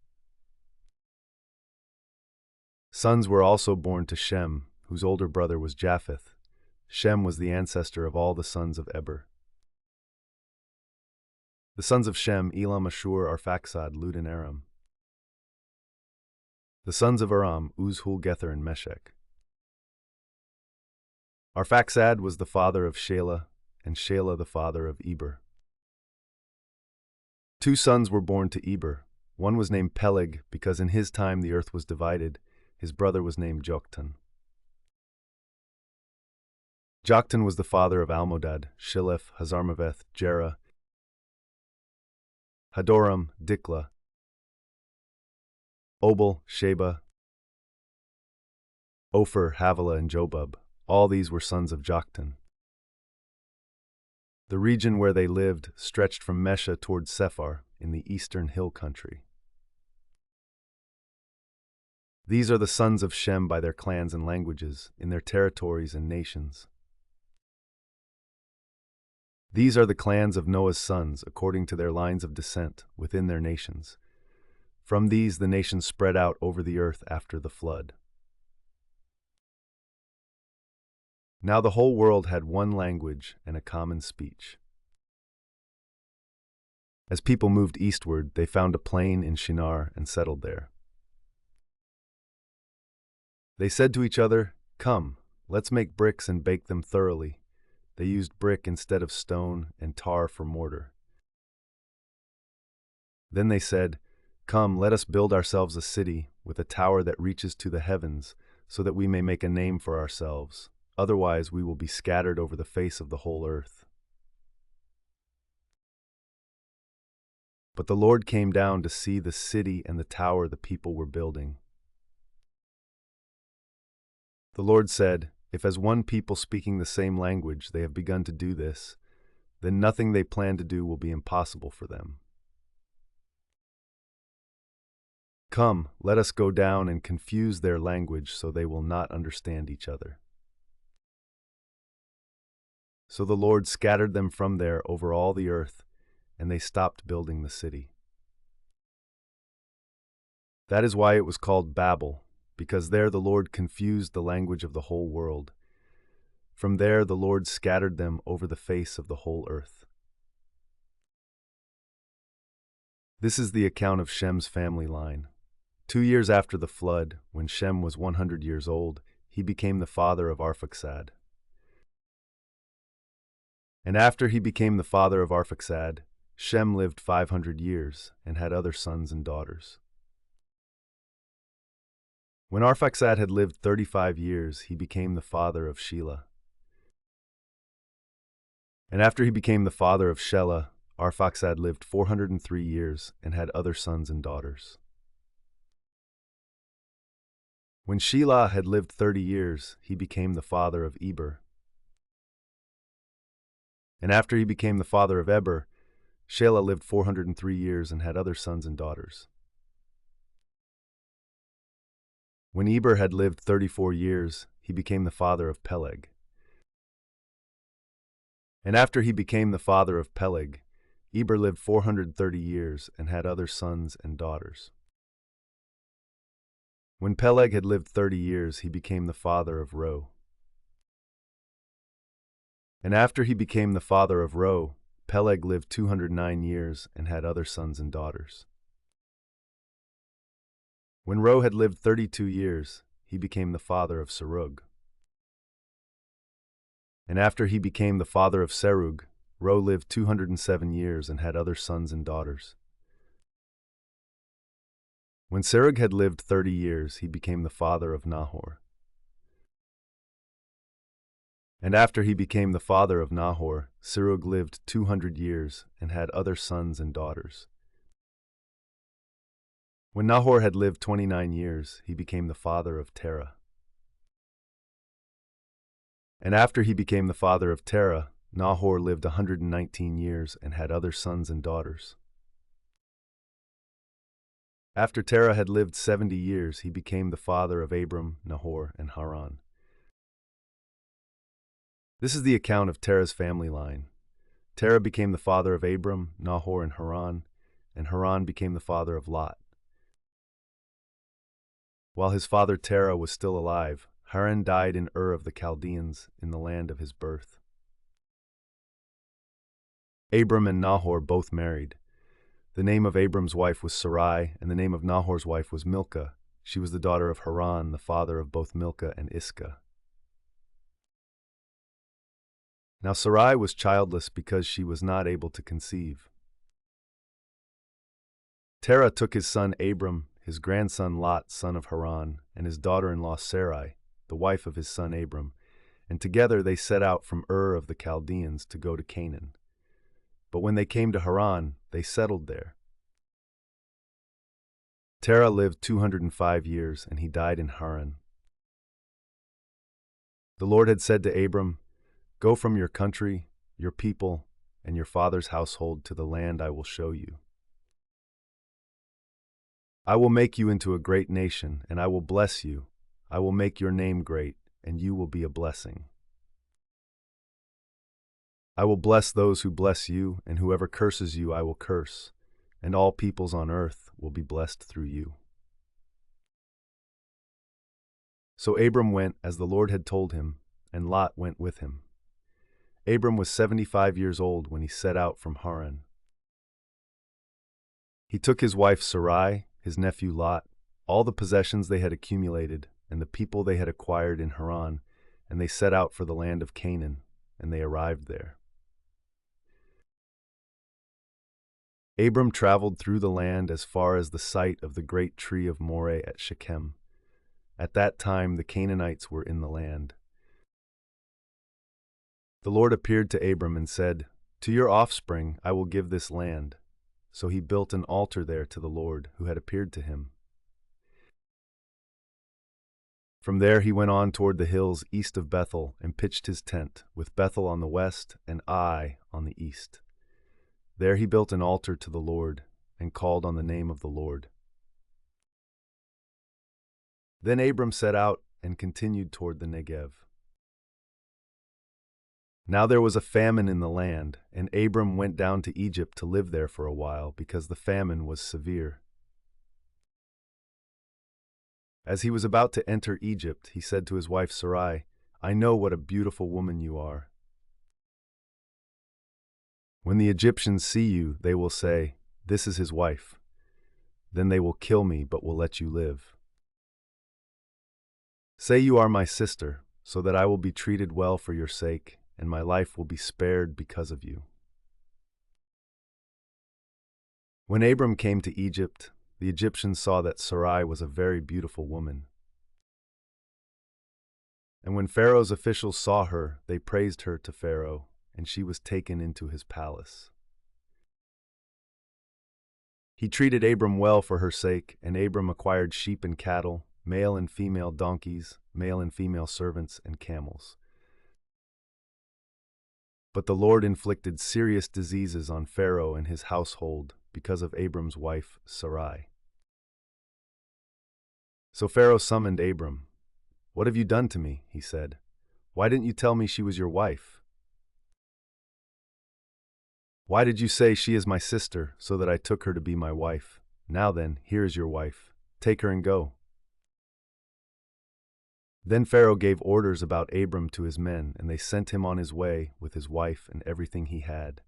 Sons were also born to Shem, whose older brother was Japheth. Shem was the ancestor of all the sons of Eber. The sons of Shem: Elam, Ashur, Arphaxad, Lud, and Aram. The sons of Aram: Uz, Hul, Gether, and Meshech. Arphaxad was the father of Shelah, and Shelah the father of Eber. Two sons were born to Eber. One was named Peleg, because in his time the earth was divided. His brother was named Joktan. Joktan was the father of Almodad, Shilef, Hazarmaveth, Jerah, Hadoram, Diklah, Obal, Sheba, Ophir, Havilah, and Jobab. All these were sons of Joktan. The region where they lived stretched from Mesha toward Sephar in the eastern hill country. These are the sons of Shem by their clans and languages, in their territories and nations. These are the clans of Noah's sons, according to their lines of descent, within their nations. From these the nations spread out over the earth after the flood. Now the whole world had one language and a common speech. As people moved eastward, they found a plain in Shinar and settled there. They said to each other, "Come, let's make bricks and bake them thoroughly." They used brick instead of stone and tar for mortar. Then they said, Come, let us build ourselves a city with a tower that reaches to the heavens, so that we may make a name for ourselves. Otherwise, we will be scattered over the face of the whole earth. But the Lord came down to see the city and the tower the people were building. The Lord said, "If as one people speaking the same language they have begun to do this, then nothing they plan to do will be impossible for them. Come, let us go down and confuse their language so they will not understand each other." So the Lord scattered them from there over all the earth, and they stopped building the city. That is why it was called Babel, because there the Lord confused the language of the whole world. From there the Lord scattered them over the face of the whole earth. This is the account of Shem's family line. 2 years after the flood, when Shem was 100 years old, he became the father of Arphaxad. And after he became the father of Arphaxad, Shem lived 500 years and had other sons and daughters. When Arphaxad had lived 35 years, he became the father of Shelah. And after he became the father of Shelah, Arphaxad lived 403 years and had other sons and daughters. When Shelah had lived 30 years, he became the father of Eber. And after he became the father of Eber, Shelah lived 403 years and had other sons and daughters. When Eber had lived 34 years, he became the father of Peleg. And after he became the father of Peleg, Eber lived 430 years and had other sons and daughters. When Peleg had lived 30 years, he became the father of Reu. And after he became the father of Reu, Peleg lived 209 years and had other sons and daughters. When Reu had lived 32 years, he became the father of Serug. And after he became the father of Serug, Reu lived 207 years and had other sons and daughters. When Serug had lived 30 years, he became the father of Nahor. And after he became the father of Nahor, Serug lived 200 years and had other sons and daughters. When Nahor had lived 29 years, he became the father of Terah. And after he became the father of Terah, Nahor lived 119 years and had other sons and daughters. After Terah had lived 70 years, he became the father of Abram, Nahor, and Haran. This is the account of Terah's family line. Terah became the father of Abram, Nahor, and Haran became the father of Lot. While his father Terah was still alive, Haran died in Ur of the Chaldeans, in the land of his birth. Abram and Nahor both married. The name of Abram's wife was Sarai, and the name of Nahor's wife was Milcah. She was the daughter of Haran, the father of both Milcah and Iscah. Now Sarai was childless because she was not able to conceive. Terah took his son Abram, his grandson Lot, son of Haran, and his daughter-in-law Sarai, the wife of his son Abram, and together they set out from Ur of the Chaldeans to go to Canaan. But when they came to Haran, they settled there. Terah lived 205 years, and he died in Haran. The Lord had said to Abram, "Go from your country, your people, and your father's household to the land I will show you. I will make you into a great nation, and I will bless you. I will make your name great, and you will be a blessing. I will bless those who bless you, and whoever curses you I will curse, and all peoples on earth will be blessed through you." So Abram went as the Lord had told him, and Lot went with him. Abram was 75 years old when he set out from Haran. He took his wife Sarai, his nephew Lot, all the possessions they had accumulated, and the people they had acquired in Haran, and they set out for the land of Canaan, and they arrived there. Abram traveled through the land as far as the site of the great tree of Moreh at Shechem. At that time the Canaanites were in the land. The Lord appeared to Abram and said, "To your offspring I will give this land." So he built an altar there to the Lord, who had appeared to him. From there he went on toward the hills east of Bethel and pitched his tent, with Bethel on the west and Ai on the east. There he built an altar to the Lord and called on the name of the Lord. Then Abram set out and continued toward the Negev. Now there was a famine in the land, and Abram went down to Egypt to live there for a while, because the famine was severe. As he was about to enter Egypt, he said to his wife Sarai, "I know what a beautiful woman you are. When the Egyptians see you, they will say, 'This is his wife.' Then they will kill me, but will let you live. Say you are my sister, so that I will be treated well for your sake, and my life will be spared because of you." When Abram came to Egypt, the Egyptians saw that Sarai was a very beautiful woman. And when Pharaoh's officials saw her, they praised her to Pharaoh, and she was taken into his palace. He treated Abram well for her sake, and Abram acquired sheep and cattle, male and female donkeys, male and female servants, and camels. But the Lord inflicted serious diseases on Pharaoh and his household because of Abram's wife, Sarai. So Pharaoh summoned Abram. "What have you done to me?" he said. "Why didn't you tell me she was your wife? Why did you say she is my sister, so that I took her to be my wife? Now then, here is your wife. Take her and go." Then Pharaoh gave orders about Abram to his men, and they sent him on his way with his wife and everything he had.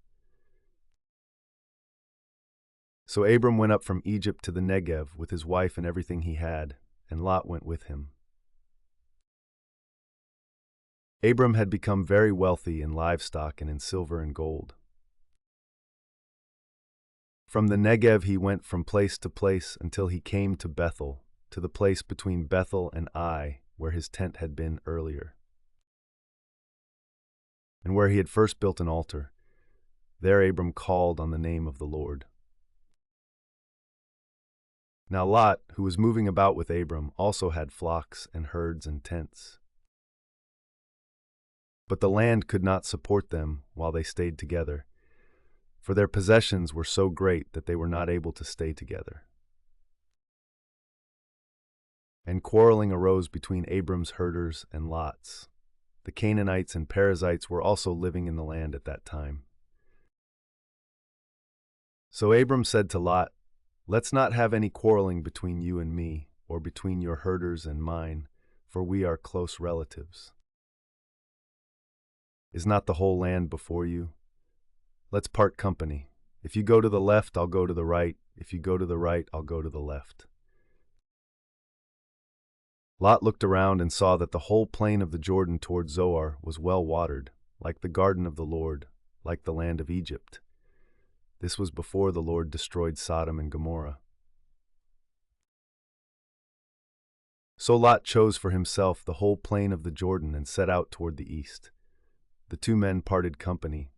So Abram went up from Egypt to the Negev with his wife and everything he had, and Lot went with him. Abram had become very wealthy in livestock and in silver and gold. From the Negev he went from place to place until he came to Bethel, to the place between Bethel and Ai, where his tent had been earlier, and where he had first built an altar. There Abram called on the name of the Lord. Now Lot, who was moving about with Abram, also had flocks and herds and tents. But the land could not support them while they stayed together, for their possessions were so great that they were not able to stay together. And quarreling arose between Abram's herders and Lot's. The Canaanites and Perizzites were also living in the land at that time. So Abram said to Lot, "Let's not have any quarreling between you and me, or between your herders and mine, for we are close relatives. Is not the whole land before you? Let's part company. If you go to the left, I'll go to the right. If you go to the right, I'll go to the left." Lot looked around and saw that the whole plain of the Jordan toward Zoar was well watered, like the garden of the Lord, like the land of Egypt. This was before the Lord destroyed Sodom and Gomorrah. So Lot chose for himself the whole plain of the Jordan and set out toward the east. The two men parted company.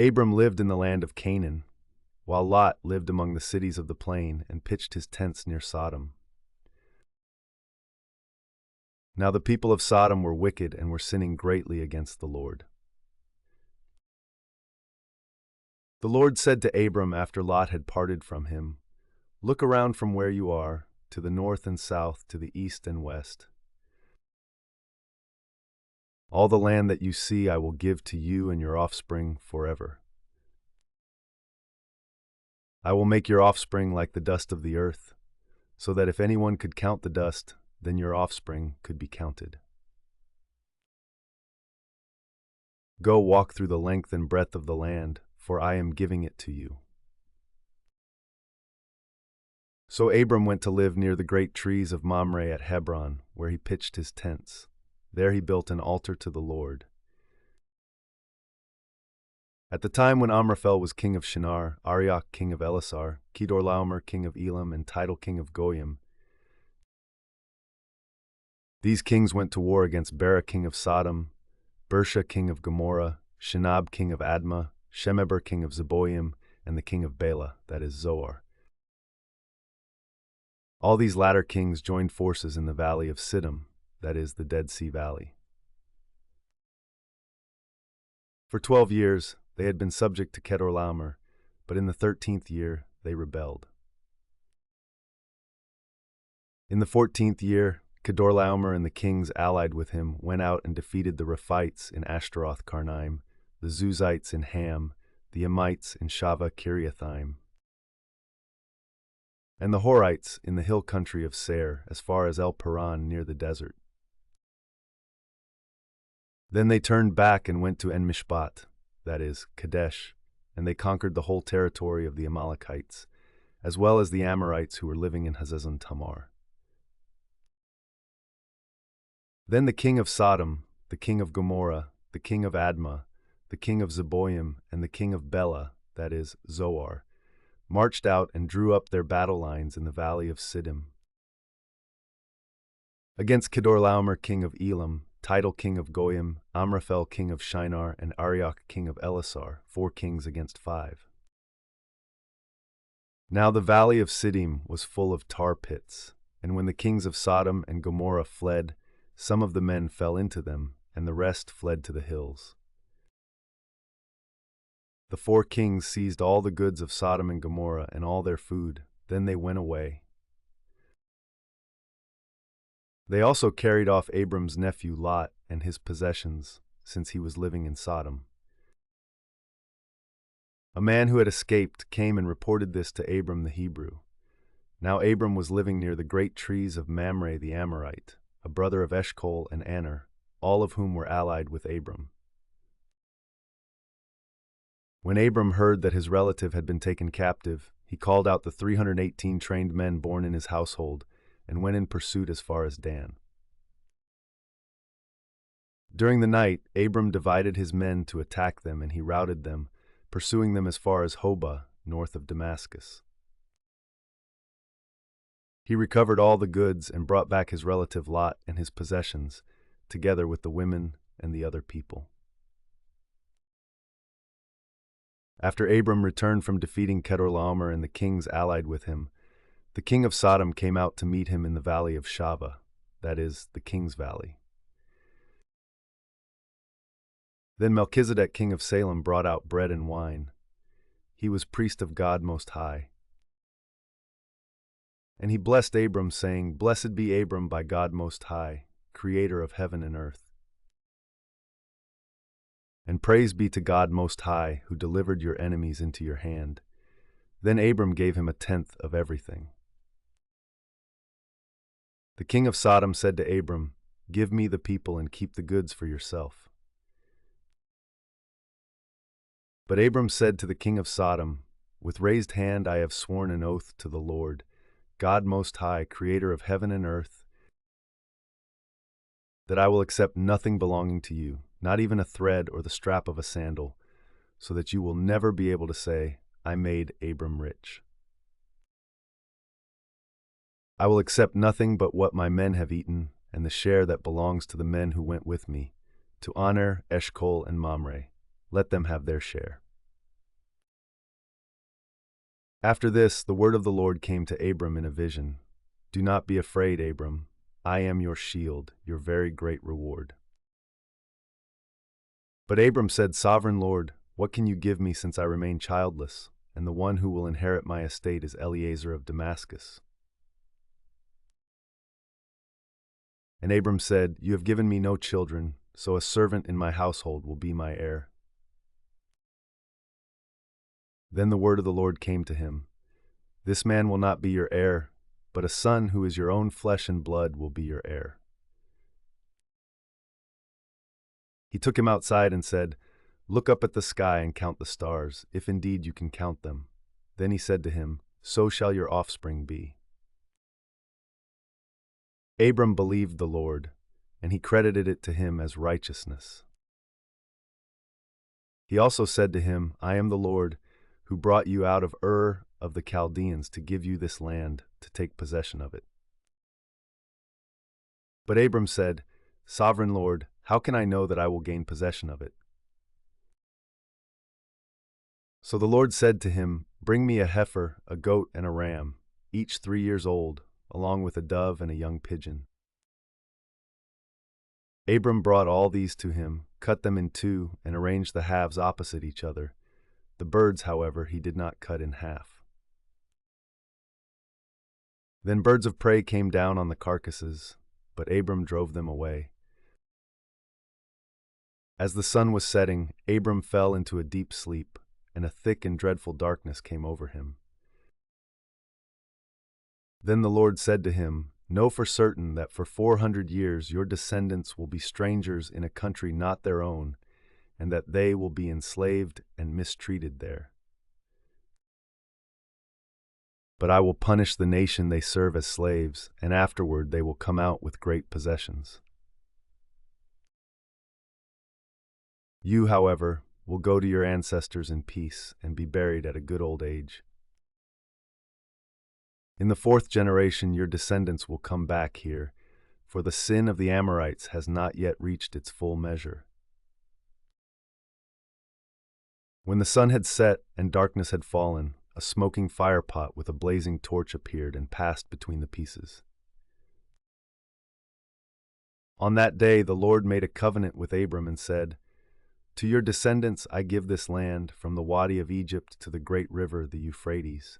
Abram lived in the land of Canaan, while Lot lived among the cities of the plain and pitched his tents near Sodom. Now the people of Sodom were wicked and were sinning greatly against the Lord. The Lord said to Abram after Lot had parted from him, "Look around from where you are, to the north and south, to the east and west. All the land that you see I will give to you and your offspring forever. I will make your offspring like the dust of the earth, so that if anyone could count the dust, then your offspring could be counted. Go walk through the length and breadth of the land, for I am giving it to you." So Abram went to live near the great trees of Mamre at Hebron, where he pitched his tents. There he built an altar to the Lord. At the time when Amraphel was king of Shinar, Arioch king of Elasar, Kedorlaomer king of Elam, and Tidal king of Goyim, these kings went to war against Bera king of Sodom, Bersha king of Gomorrah, Shinab king of Admah, Shemeber king of Zeboim, and the king of Bela, that is Zoar. All these latter kings joined forces in the valley of Siddim, that is the Dead Sea Valley. For 12 years, they had been subject to Kedorlaomer, but in the 13th year, they rebelled. In the 14th year, Kedorlaomer and the kings allied with him went out and defeated the Rephites in Ashtaroth Karnaim, the Zuzites in Ham, the Amites in Shava Kiriathaim, and the Horites in the hill country of Seir, as far as El Paran near the desert. Then they turned back and went to En-Mishpat, that is, Kadesh, and they conquered the whole territory of the Amalekites, as well as the Amorites who were living in Hazezon Tamar. Then the king of Sodom, the king of Gomorrah, the king of Admah, the king of Zeboim, and the king of Bela, that is, Zoar, marched out and drew up their battle lines in the valley of Siddim. Against Kedorlaomer king of Elam, Tidal king of Goyim, Amraphel king of Shinar, and Arioch king of Elasar, 4 kings against 5. Now the valley of Siddim was full of tar pits, and when the kings of Sodom and Gomorrah fled, some of the men fell into them, and the rest fled to the hills. The 4 kings seized all the goods of Sodom and Gomorrah and all their food, then they went away. They also carried off Abram's nephew Lot and his possessions, since he was living in Sodom. A man who had escaped came and reported this to Abram the Hebrew. Now Abram was living near the great trees of Mamre the Amorite, a brother of Eshcol and Aner, all of whom were allied with Abram. When Abram heard that his relative had been taken captive, he called out the 318 trained men born in his household and went in pursuit as far as Dan. During the night, Abram divided his men to attack them, and he routed them, pursuing them as far as Hobah, north of Damascus. He recovered all the goods and brought back his relative Lot and his possessions, together with the women and the other people. After Abram returned from defeating Kedorlaomer and the kings allied with him, the king of Sodom came out to meet him in the valley of Shava, that is, the king's valley. Then Melchizedek king of Salem brought out bread and wine. He was priest of God Most High. And he blessed Abram, saying, "Blessed be Abram by God Most High, creator of heaven and earth. And praise be to God Most High, who delivered your enemies into your hand." Then Abram gave him 1/10 of everything. The king of Sodom said to Abram, "Give me the people and keep the goods for yourself." But Abram said to the king of Sodom, "With raised hand I have sworn an oath to the Lord, God Most High, creator of heaven and earth, that I will accept nothing belonging to you, not even a thread or the strap of a sandal, so that you will never be able to say, 'I made Abram rich.' I will accept nothing but what my men have eaten, and the share that belongs to the men who went with me, to Aner, Eshcol, and Mamre. Let them have their share." After this, the word of the Lord came to Abram in a vision. "Do not be afraid, Abram. I am your shield, your very great reward." But Abram said, "Sovereign Lord, what can you give me since I remain childless, and the one who will inherit my estate is Eliezer of Damascus?" And Abram said, "You have given me no children, so a servant in my household will be my heir." Then the word of the Lord came to him, "This man will not be your heir, but a son who is your own flesh and blood will be your heir." He took him outside and said, "Look up at the sky and count the stars, if indeed you can count them." Then he said to him, "So shall your offspring be." Abram believed the Lord, and he credited it to him as righteousness. He also said to him, I am the Lord, who brought you out of Ur of the Chaldeans to give you this land, to take possession of it. But Abram said, Sovereign Lord, how can I know that I will gain possession of it? So the Lord said to him, Bring me a heifer, a goat, and a ram, each 3 years old, along with a dove and a young pigeon. Abram brought all these to him, cut them in two, and arranged the halves opposite each other. The birds, however, he did not cut in half. Then birds of prey came down on the carcasses, but Abram drove them away. As the sun was setting, Abram fell into a deep sleep, and a thick and dreadful darkness came over him. Then the Lord said to him, Know for certain that for 400 years your descendants will be strangers in a country not their own, and that they will be enslaved and mistreated there. But I will punish the nation they serve as slaves, and afterward they will come out with great possessions. You, however, will go to your ancestors in peace and be buried at a good old age. In the 4th generation your descendants will come back here, for the sin of the Amorites has not yet reached its full measure. When the sun had set and darkness had fallen, a smoking firepot with a blazing torch appeared and passed between the pieces. On that day the Lord made a covenant with Abram and said, To your descendants I give this land, from the Wadi of Egypt to the great river, the Euphrates,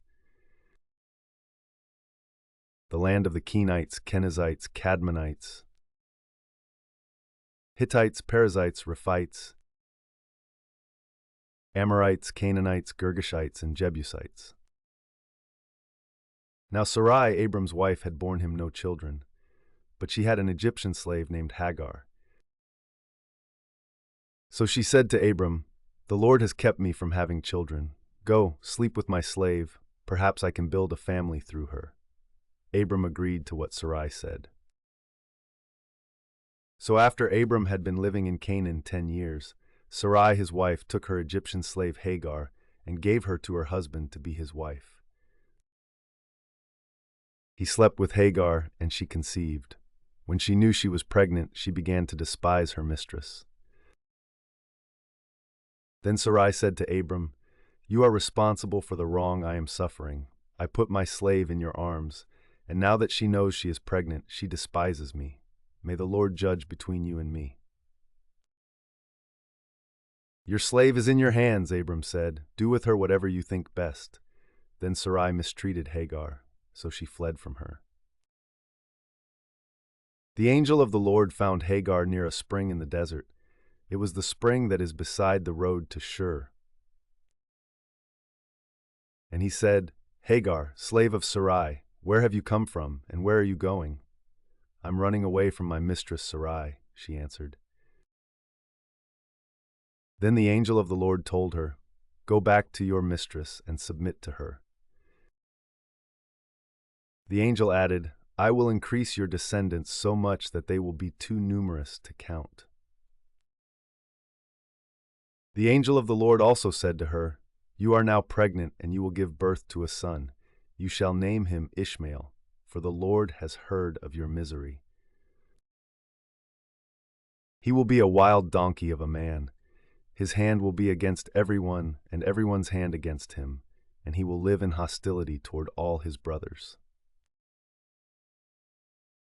the land of the Kenites, Kenizzites, Cadmonites, Hittites, Perizzites, Rephites, Amorites, Canaanites, Girgashites, and Jebusites. Now Sarai, Abram's wife, had borne him no children, but she had an Egyptian slave named Hagar. So she said to Abram, The Lord has kept me from having children. Go, sleep with my slave. Perhaps I can build a family through her. Abram agreed to what Sarai said. So after Abram had been living in Canaan 10 years, Sarai his wife took her Egyptian slave Hagar and gave her to her husband to be his wife. He slept with Hagar, and she conceived. When she knew she was pregnant, she began to despise her mistress. Then Sarai said to Abram, You are responsible for the wrong I am suffering. I put my slave in your arms, and now that she knows she is pregnant, she despises me. May the Lord judge between you and me. Your slave is in your hands, Abram said. Do with her whatever you think best. Then Sarai mistreated Hagar, so she fled from her. The angel of the Lord found Hagar near a spring in the desert. It was the spring that is beside the road to Shur. And he said, Hagar, slave of Sarai, where have you come from, and where are you going? I'm running away from my mistress Sarai, she answered. Then the angel of the Lord told her, Go back to your mistress and submit to her. The angel added, I will increase your descendants so much that they will be too numerous to count. The angel of the Lord also said to her, You are now pregnant, and you will give birth to a son. You shall name him Ishmael, for the Lord has heard of your misery. He will be a wild donkey of a man. His hand will be against everyone, and everyone's hand against him, and he will live in hostility toward all his brothers.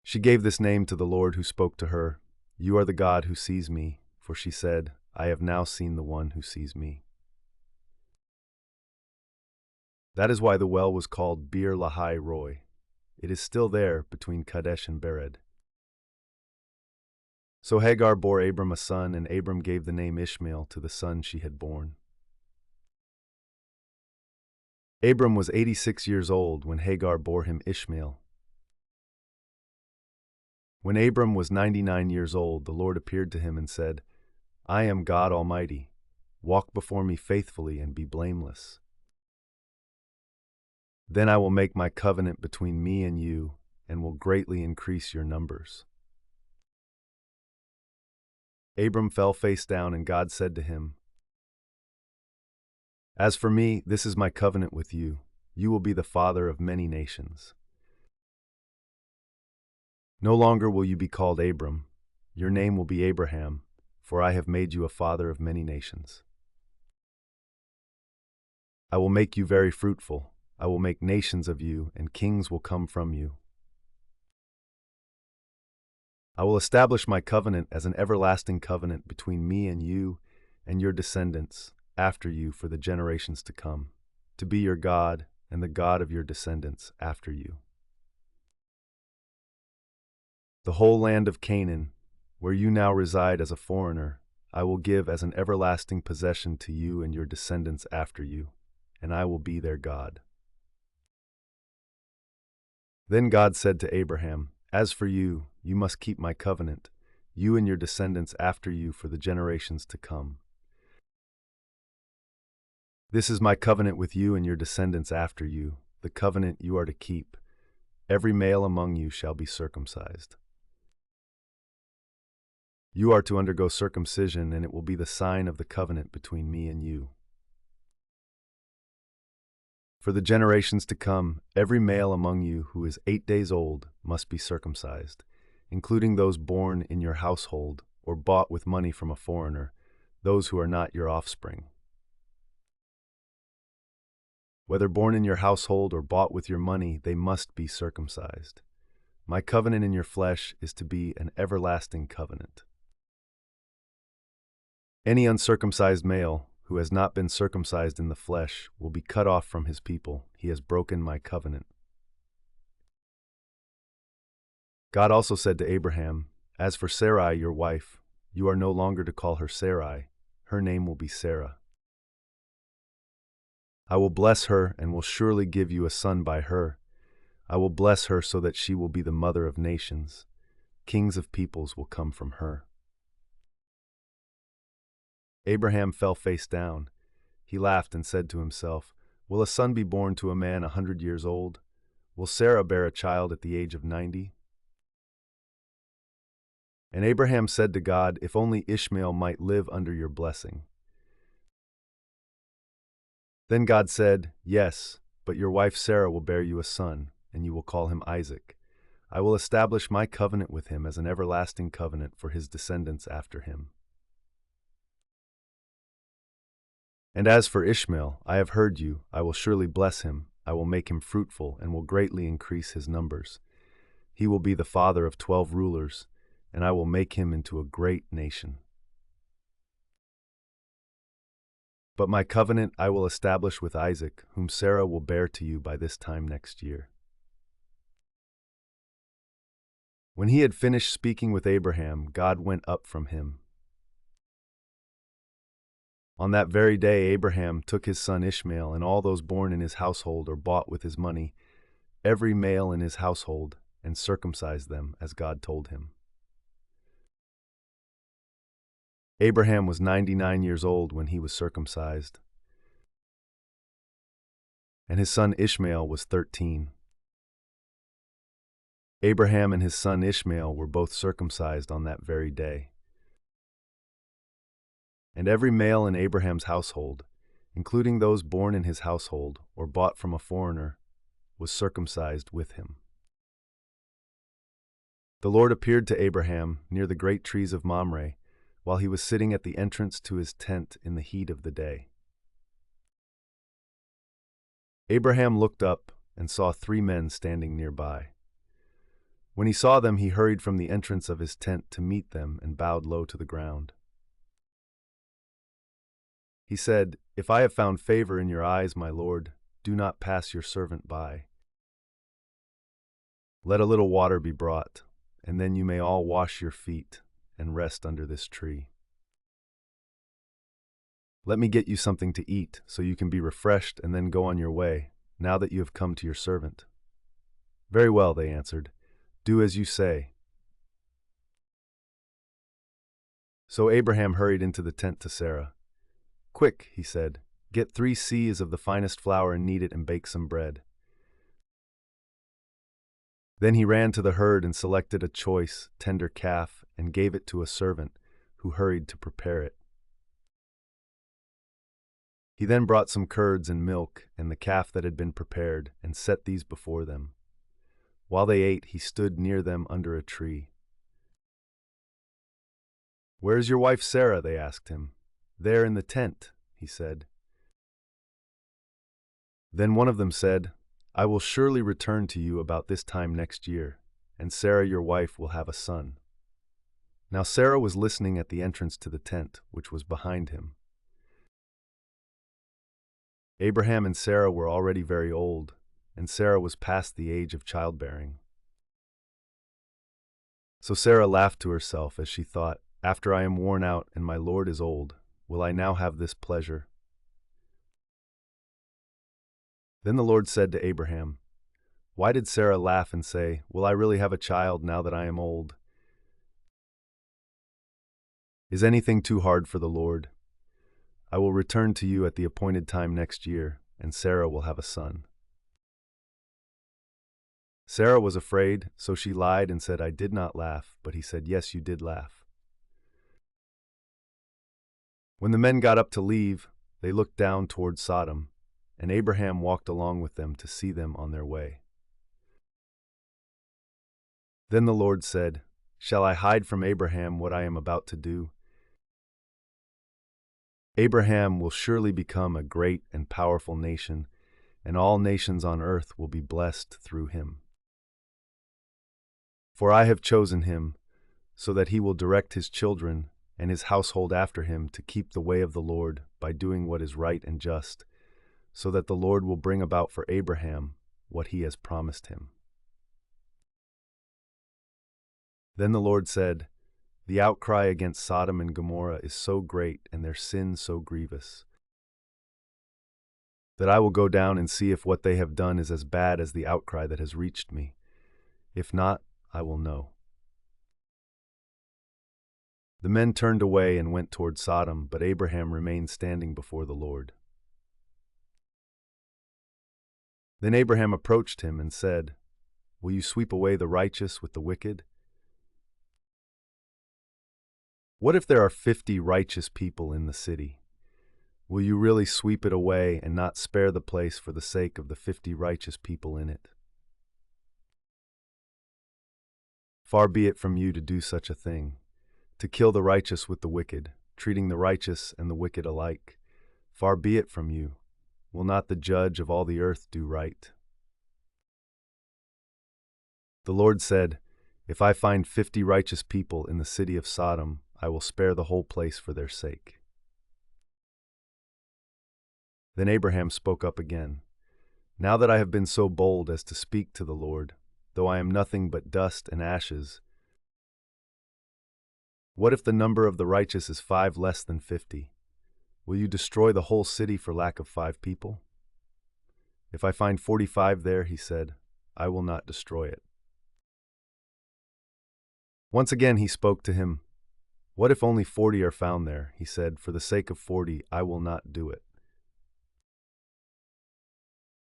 She gave this name to the Lord who spoke to her, You are the God who sees me, for she said, I have now seen the one who sees me. That is why the well was called Bir Lahai Roi. It is still there between Kadesh and Bered. So Hagar bore Abram a son, and Abram gave the name Ishmael to the son she had born. Abram was 86 years old when Hagar bore him Ishmael. When Abram was 99 years old, the Lord appeared to him and said, I am God Almighty. Walk before me faithfully and be blameless. Then I will make my covenant between me and you, and will greatly increase your numbers. Abram fell face down, and God said to him, As for me, this is my covenant with you. You will be the father of many nations. No longer will you be called Abram. Your name will be Abraham, for I have made you a father of many nations. I will make you very fruitful. I will make nations of you, and kings will come from you. I will establish my covenant as an everlasting covenant between me and you and your descendants after you for the generations to come, to be your God and the God of your descendants after you. The whole land of Canaan, where you now reside as a foreigner, I will give as an everlasting possession to you and your descendants after you, and I will be their God. Then God said to Abraham, As for you, you must keep my covenant, you and your descendants after you for the generations to come. This is my covenant with you and your descendants after you, the covenant you are to keep. Every male among you shall be circumcised. You are to undergo circumcision, and it will be the sign of the covenant between me and you. For the generations to come, every male among you who is 8 days old must be circumcised, including those born in your household or bought with money from a foreigner, those who are not your offspring. Whether born in your household or bought with your money, they must be circumcised. My covenant in your flesh is to be an everlasting covenant. Any uncircumcised male who has not been circumcised in the flesh will be cut off from his people. He has broken my covenant. God also said to Abraham, As for Sarai, your wife, you are no longer to call her Sarai. Her name will be Sarah. I will bless her and will surely give you a son by her. I will bless her so that she will be the mother of nations. Kings of peoples will come from her. Abraham fell face down. He laughed and said to himself, Will a son be born to a man 100 years old? Will Sarah bear a child at the age of 90? And Abraham said to God, If only Ishmael might live under your blessing. Then God said, Yes, but your wife Sarah will bear you a son, and you will call him Isaac. I will establish my covenant with him as an everlasting covenant for his descendants after him. And as for Ishmael, I have heard you. I will surely bless him. I will make him fruitful and will greatly increase his numbers. He will be the father of 12 rulers, and I will make him into a great nation. But my covenant I will establish with Isaac, whom Sarah will bear to you by this time next year. When he had finished speaking with Abraham, God went up from him. On that very day Abraham took his son Ishmael and all those born in his household or bought with his money, every male in his household, and circumcised them as God told him. Abraham was 99 years old when he was circumcised, and his son Ishmael was 13. Abraham and his son Ishmael were both circumcised on that very day. And every male in Abraham's household, including those born in his household or bought from a foreigner, was circumcised with him. The Lord appeared to Abraham near the great trees of Mamre, while he was sitting at the entrance to his tent in the heat of the day. Abraham looked up and saw 3 men standing nearby. When he saw them, he hurried from the entrance of his tent to meet them and bowed low to the ground. He said, If I have found favor in your eyes, my Lord, do not pass your servant by. Let a little water be brought, and then you may all wash your feet and rest under this tree. Let me get you something to eat, so you can be refreshed and then go on your way, now that you have come to your servant. Very well, they answered. Do as you say. So Abraham hurried into the tent to Sarah. Quick, he said, get 3 seahs of the finest flour and knead it and bake some bread. Then he ran to the herd and selected a choice, tender calf and gave it to a servant, who hurried to prepare it. He then brought some curds and milk and the calf that had been prepared and set these before them. While they ate, he stood near them under a tree. "Where is your wife Sarah?" they asked him. "There in the tent," he said. Then one of them said, "I will surely return to you about this time next year, and Sarah your wife will have a son." Now Sarah was listening at the entrance to the tent, which was behind him. Abraham and Sarah were already very old, and Sarah was past the age of childbearing. So Sarah laughed to herself as she thought, "After I am worn out and my Lord is old, will I now have this pleasure?" Then the Lord said to Abraham, "Why did Sarah laugh and say, 'Will I really have a child now that I am old?' Is anything too hard for the Lord? I will return to you at the appointed time next year, and Sarah will have a son." Sarah was afraid, so she lied and said, "I did not laugh," but he said, "Yes, you did laugh." When the men got up to leave, they looked down toward Sodom, and Abraham walked along with them to see them on their way. Then the Lord said, "Shall I hide from Abraham what I am about to do? Abraham will surely become a great and powerful nation, and all nations on earth will be blessed through him. For I have chosen him, so that he will direct his children and his household after him to keep the way of the Lord by doing what is right and just, so that the Lord will bring about for Abraham what he has promised him." Then the Lord said, "The outcry against Sodom and Gomorrah is so great and their sin so grievous, that I will go down and see if what they have done is as bad as the outcry that has reached me. If not, I will know." The men turned away and went toward Sodom, but Abraham remained standing before the Lord. Then Abraham approached him and said, "Will you sweep away the righteous with the wicked? What if there are 50 righteous people in the city? Will you really sweep it away and not spare the place for the sake of the 50 righteous people in it? Far be it from you to do such a thing, to kill the righteous with the wicked, treating the righteous and the wicked alike. Far be it from you. Will not the judge of all the earth do right?" The Lord said, "If I find 50 righteous people in the city of Sodom, I will spare the whole place for their sake." Then Abraham spoke up again. "Now that I have been so bold as to speak to the Lord, though I am nothing but dust and ashes, what if the number of the righteous is 5 less than 50? Will you destroy the whole city for lack of 5 people? If I find 45 there," he said, "I will not destroy it." Once again he spoke to him. "What if only 40 are found there?" he said, "For the sake of 40, I will not do it."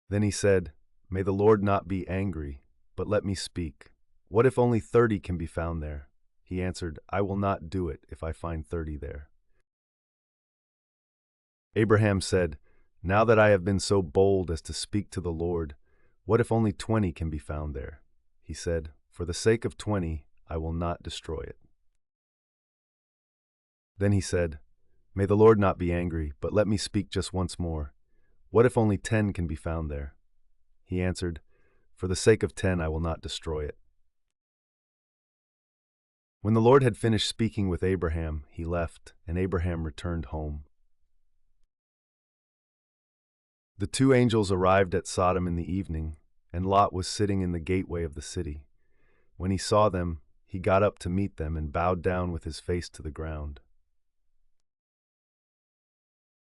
Then he said, "May the Lord not be angry, but let me speak. What if only 30 can be found there?" He answered, "I will not do it if I find 30 there." Abraham said, "Now that I have been so bold as to speak to the Lord, what if only 20 can be found there?" He said, "For the sake of 20, I will not destroy it." Then he said, "May the Lord not be angry, but let me speak just once more. What if only 10 can be found there?" He answered, "For the sake of 10, I will not destroy it." When the Lord had finished speaking with Abraham, he left, and Abraham returned home. The 2 angels arrived at Sodom in the evening, and Lot was sitting in the gateway of the city. When he saw them, he got up to meet them and bowed down with his face to the ground.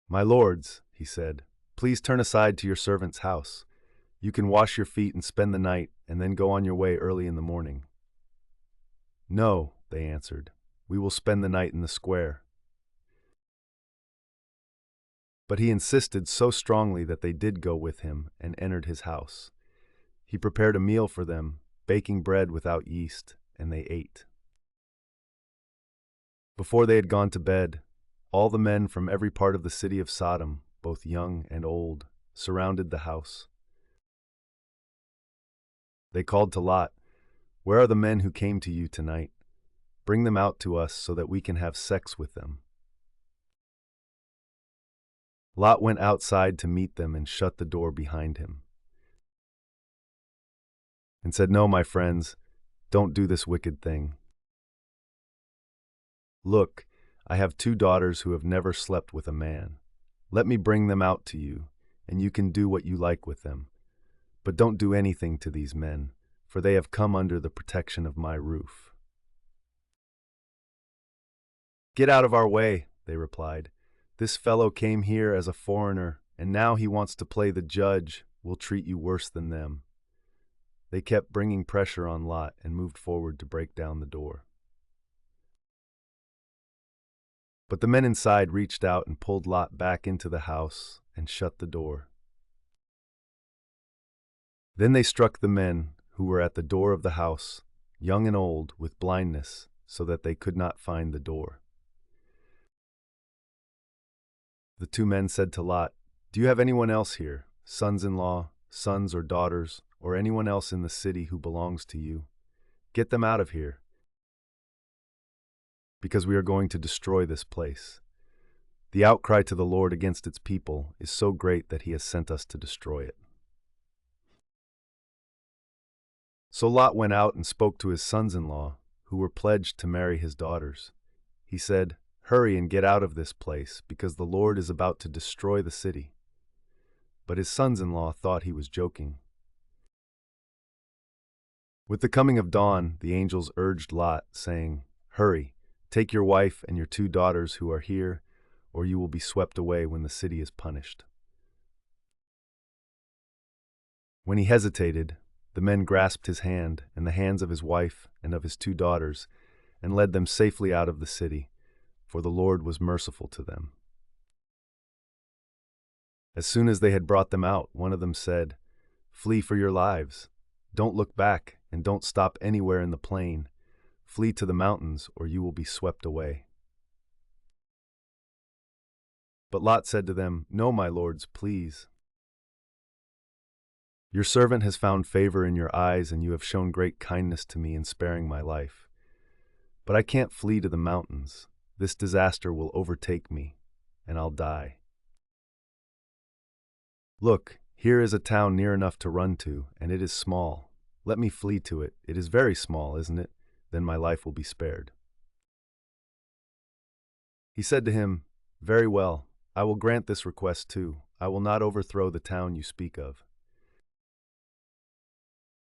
"My lords," he said, "please turn aside to your servant's house. You can wash your feet and spend the night, and then go on your way early in the morning." "No," they answered, "we will spend the night in the square." But he insisted so strongly that they did go with him and entered his house. He prepared a meal for them, baking bread without yeast, and they ate. Before they had gone to bed, all the men from every part of the city of Sodom, both young and old, surrounded the house. They called to Lot, "Where are the men who came to you tonight? Bring them out to us so that we can have sex with them." Lot went outside to meet them and shut the door behind him, and said, "No, my friends, don't do this wicked thing. Look, I have 2 daughters who have never slept with a man. Let me bring them out to you, and you can do what you like with them. But don't do anything to these men, for they have come under the protection of my roof." "Get out of our way," they replied. "This fellow came here as a foreigner, and now he wants to play the judge. We'll treat you worse than them." They kept bringing pressure on Lot and moved forward to break down the door. But the men inside reached out and pulled Lot back into the house and shut the door. Then they struck the men who were at the door of the house, young and old, with blindness, so that they could not find the door. The 2 men said to Lot, "Do you have anyone else here, sons-in-law, sons or daughters, or anyone else in the city who belongs to you? Get them out of here, because we are going to destroy this place. The outcry to the Lord against its people is so great that he has sent us to destroy it." So Lot went out and spoke to his sons-in-law, who were pledged to marry his daughters. He said, "Hurry and get out of this place, because the Lord is about to destroy the city." But his sons-in-law thought he was joking. With the coming of dawn, the angels urged Lot, saying, "Hurry, take your wife and your 2 daughters who are here, or you will be swept away when the city is punished." When he hesitated, the men grasped his hand and the hands of his wife and of his 2 daughters, and led them safely out of the city, for the Lord was merciful to them. As soon as they had brought them out, one of them said, "Flee for your lives. Don't look back, and don't stop anywhere in the plain. Flee to the mountains, or you will be swept away." But Lot said to them, "No, my lords, please. Your servant has found favor in your eyes, and you have shown great kindness to me in sparing my life. But I can't flee to the mountains. This disaster will overtake me, and I'll die. Look, here is a town near enough to run to, and it is small. Let me flee to it. It is very small, isn't it? Then my life will be spared." He said to him, "Very well, I will grant this request too. I will not overthrow the town you speak of.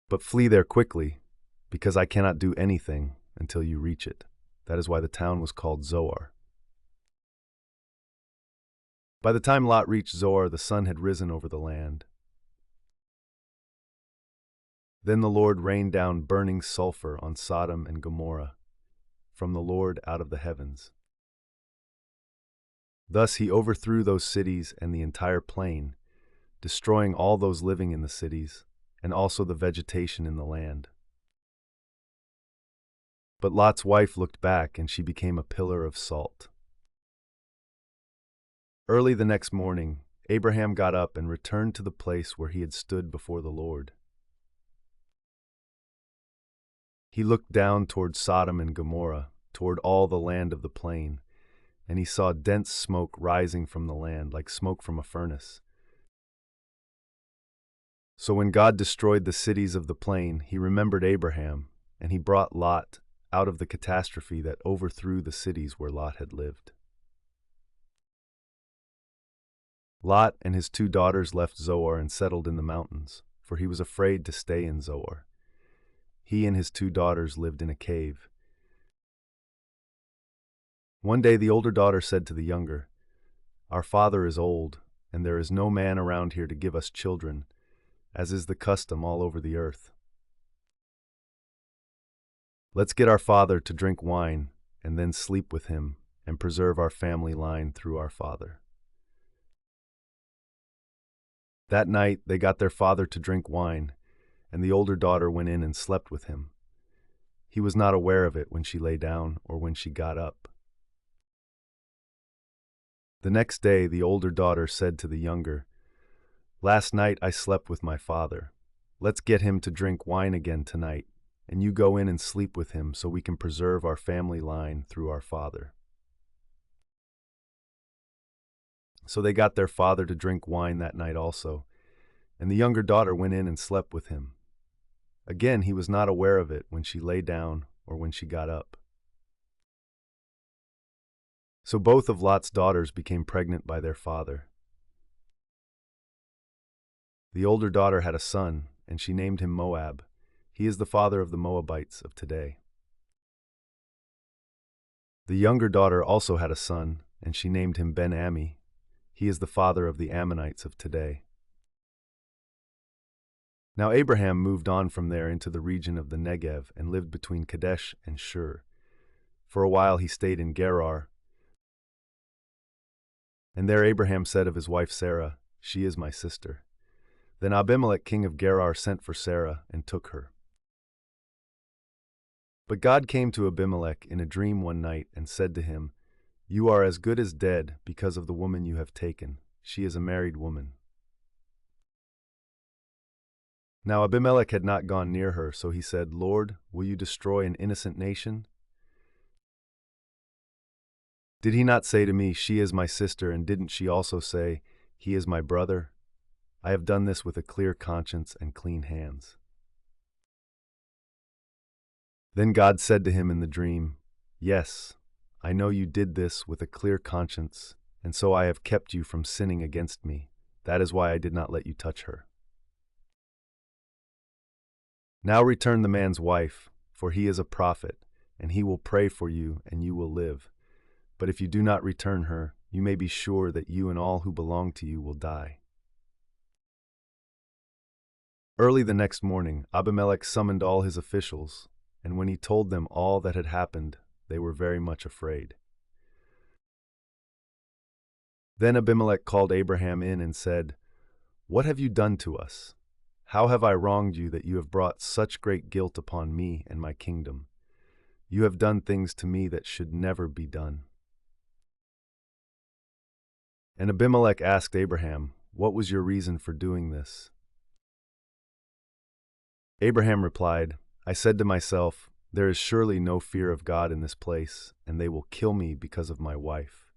But flee there quickly, because I cannot do anything until you reach it." That is why the town was called Zoar. By the time Lot reached Zoar, the sun had risen over the land. Then the Lord rained down burning sulfur on Sodom and Gomorrah, from the Lord out of the heavens. Thus he overthrew those cities and the entire plain, destroying all those living in the cities, and also the vegetation in the land. But Lot's wife looked back, and she became a pillar of salt. Early the next morning, Abraham got up and returned to the place where he had stood before the Lord. He looked down toward Sodom and Gomorrah, toward all the land of the plain, and he saw dense smoke rising from the land, like smoke from a furnace. So when God destroyed the cities of the plain, he remembered Abraham, and he brought Lot out of the catastrophe that overthrew the cities where Lot had lived. Lot and his 2 daughters left Zoar and settled in the mountains, for he was afraid to stay in Zoar. He and his 2 daughters lived in a cave. One day the older daughter said to the younger, "Our father is old, and there is no man around here to give us children, as is the custom all over the earth. Let's get our father to drink wine, and then sleep with him, and preserve our family line through our father." That night they got their father to drink wine, and the older daughter went in and slept with him. He was not aware of it when she lay down or when she got up. The next day the older daughter said to the younger, "Last night I slept with my father. Let's get him to drink wine again tonight, and you go in and sleep with him so we can preserve our family line through our father." So they got their father to drink wine that night also, and the younger daughter went in and slept with him. Again, he was not aware of it when she lay down or when she got up. So both of Lot's daughters became pregnant by their father. The older daughter had a son, and she named him Moab. He is the father of the Moabites of today. The younger daughter also had a son, and she named him Ben-Ammi. He is the father of the Ammonites of today. Now Abraham moved on from there into the region of the Negev and lived between Kadesh and Shur. For a while he stayed in Gerar. And there Abraham said of his wife Sarah, "She is my sister." Then Abimelech king of Gerar sent for Sarah and took her. But God came to Abimelech in a dream one night and said to him, "You are as good as dead because of the woman you have taken. She is a married woman." Now Abimelech had not gone near her, so he said, "Lord, will you destroy an innocent nation? Did he not say to me, 'She is my sister,' and didn't she also say, 'He is my brother'? I have done this with a clear conscience and clean hands." Then God said to him in the dream, "Yes, I know you did this with a clear conscience, and so I have kept you from sinning against me. That is why I did not let you touch her. Now return the man's wife, for he is a prophet, and he will pray for you, and you will live. But if you do not return her, you may be sure that you and all who belong to you will die." Early the next morning, Abimelech summoned all his officials, and when he told them all that had happened, they were very much afraid. Then Abimelech called Abraham in and said, "What have you done to us? How have I wronged you that you have brought such great guilt upon me and my kingdom? You have done things to me that should never be done." And Abimelech asked Abraham, "What was your reason for doing this?" Abraham replied, "I said to myself, 'There is surely no fear of God in this place, and they will kill me because of my wife.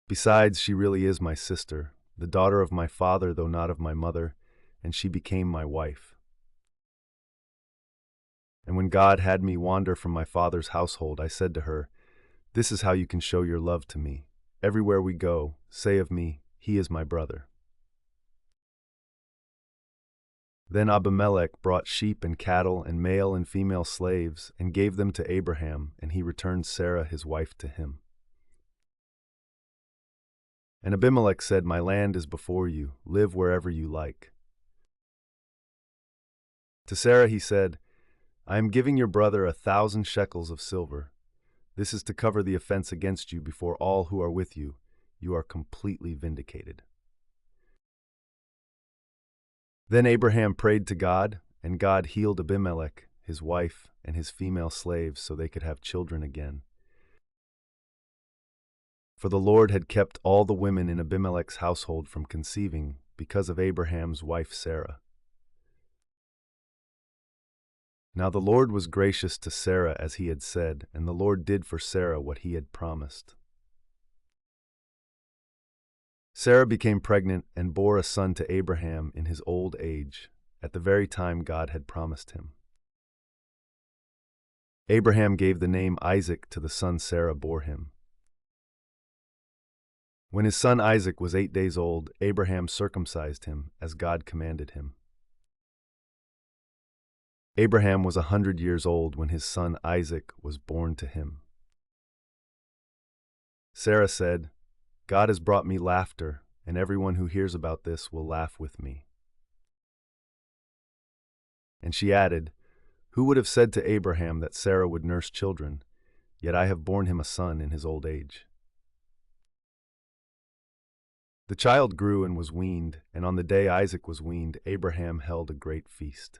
Besides, she really is my sister, the daughter of my father though not of my mother, and she became my wife.' And when God had me wander from my father's household, I said to her, 'This is how you can show your love to me. Everywhere we go, say of me, he is my brother.'" Then Abimelech brought sheep and cattle and male and female slaves and gave them to Abraham, and he returned Sarah his wife to him. And Abimelech said, "My land is before you, live wherever you like." To Sarah he said, "I am giving your brother 1,000 shekels of silver. This is to cover the offense against you before all who are with you. You are completely vindicated." Then Abraham prayed to God, and God healed Abimelech, his wife, and his female slaves so they could have children again. For the Lord had kept all the women in Abimelech's household from conceiving because of Abraham's wife Sarah. Now the Lord was gracious to Sarah as he had said, and the Lord did for Sarah what he had promised. Sarah became pregnant and bore a son to Abraham in his old age, at the very time God had promised him. Abraham gave the name Isaac to the son Sarah bore him. When his son Isaac was 8 days old, Abraham circumcised him, as God commanded him. Abraham was 100 years old when his son Isaac was born to him. Sarah said, "God has brought me laughter, and everyone who hears about this will laugh with me." And she added, "Who would have said to Abraham that Sarah would nurse children? Yet I have borne him a son in his old age." The child grew and was weaned, and on the day Isaac was weaned, Abraham held a great feast.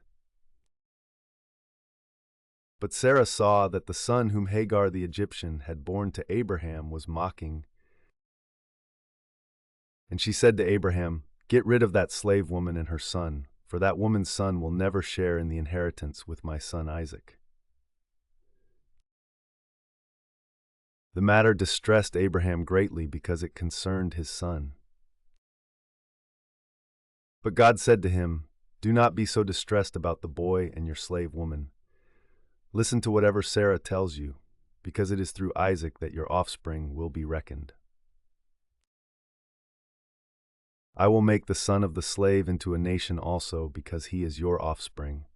But Sarah saw that the son whom Hagar the Egyptian had borne to Abraham was mocking, and she said to Abraham, "Get rid of that slave woman and her son, for that woman's son will never share in the inheritance with my son Isaac." The matter distressed Abraham greatly because it concerned his son. But God said to him, "Do not be so distressed about the boy and your slave woman. Listen to whatever Sarah tells you, because it is through Isaac that your offspring will be reckoned. I will make the son of the slave into a nation also, because he is your offspring."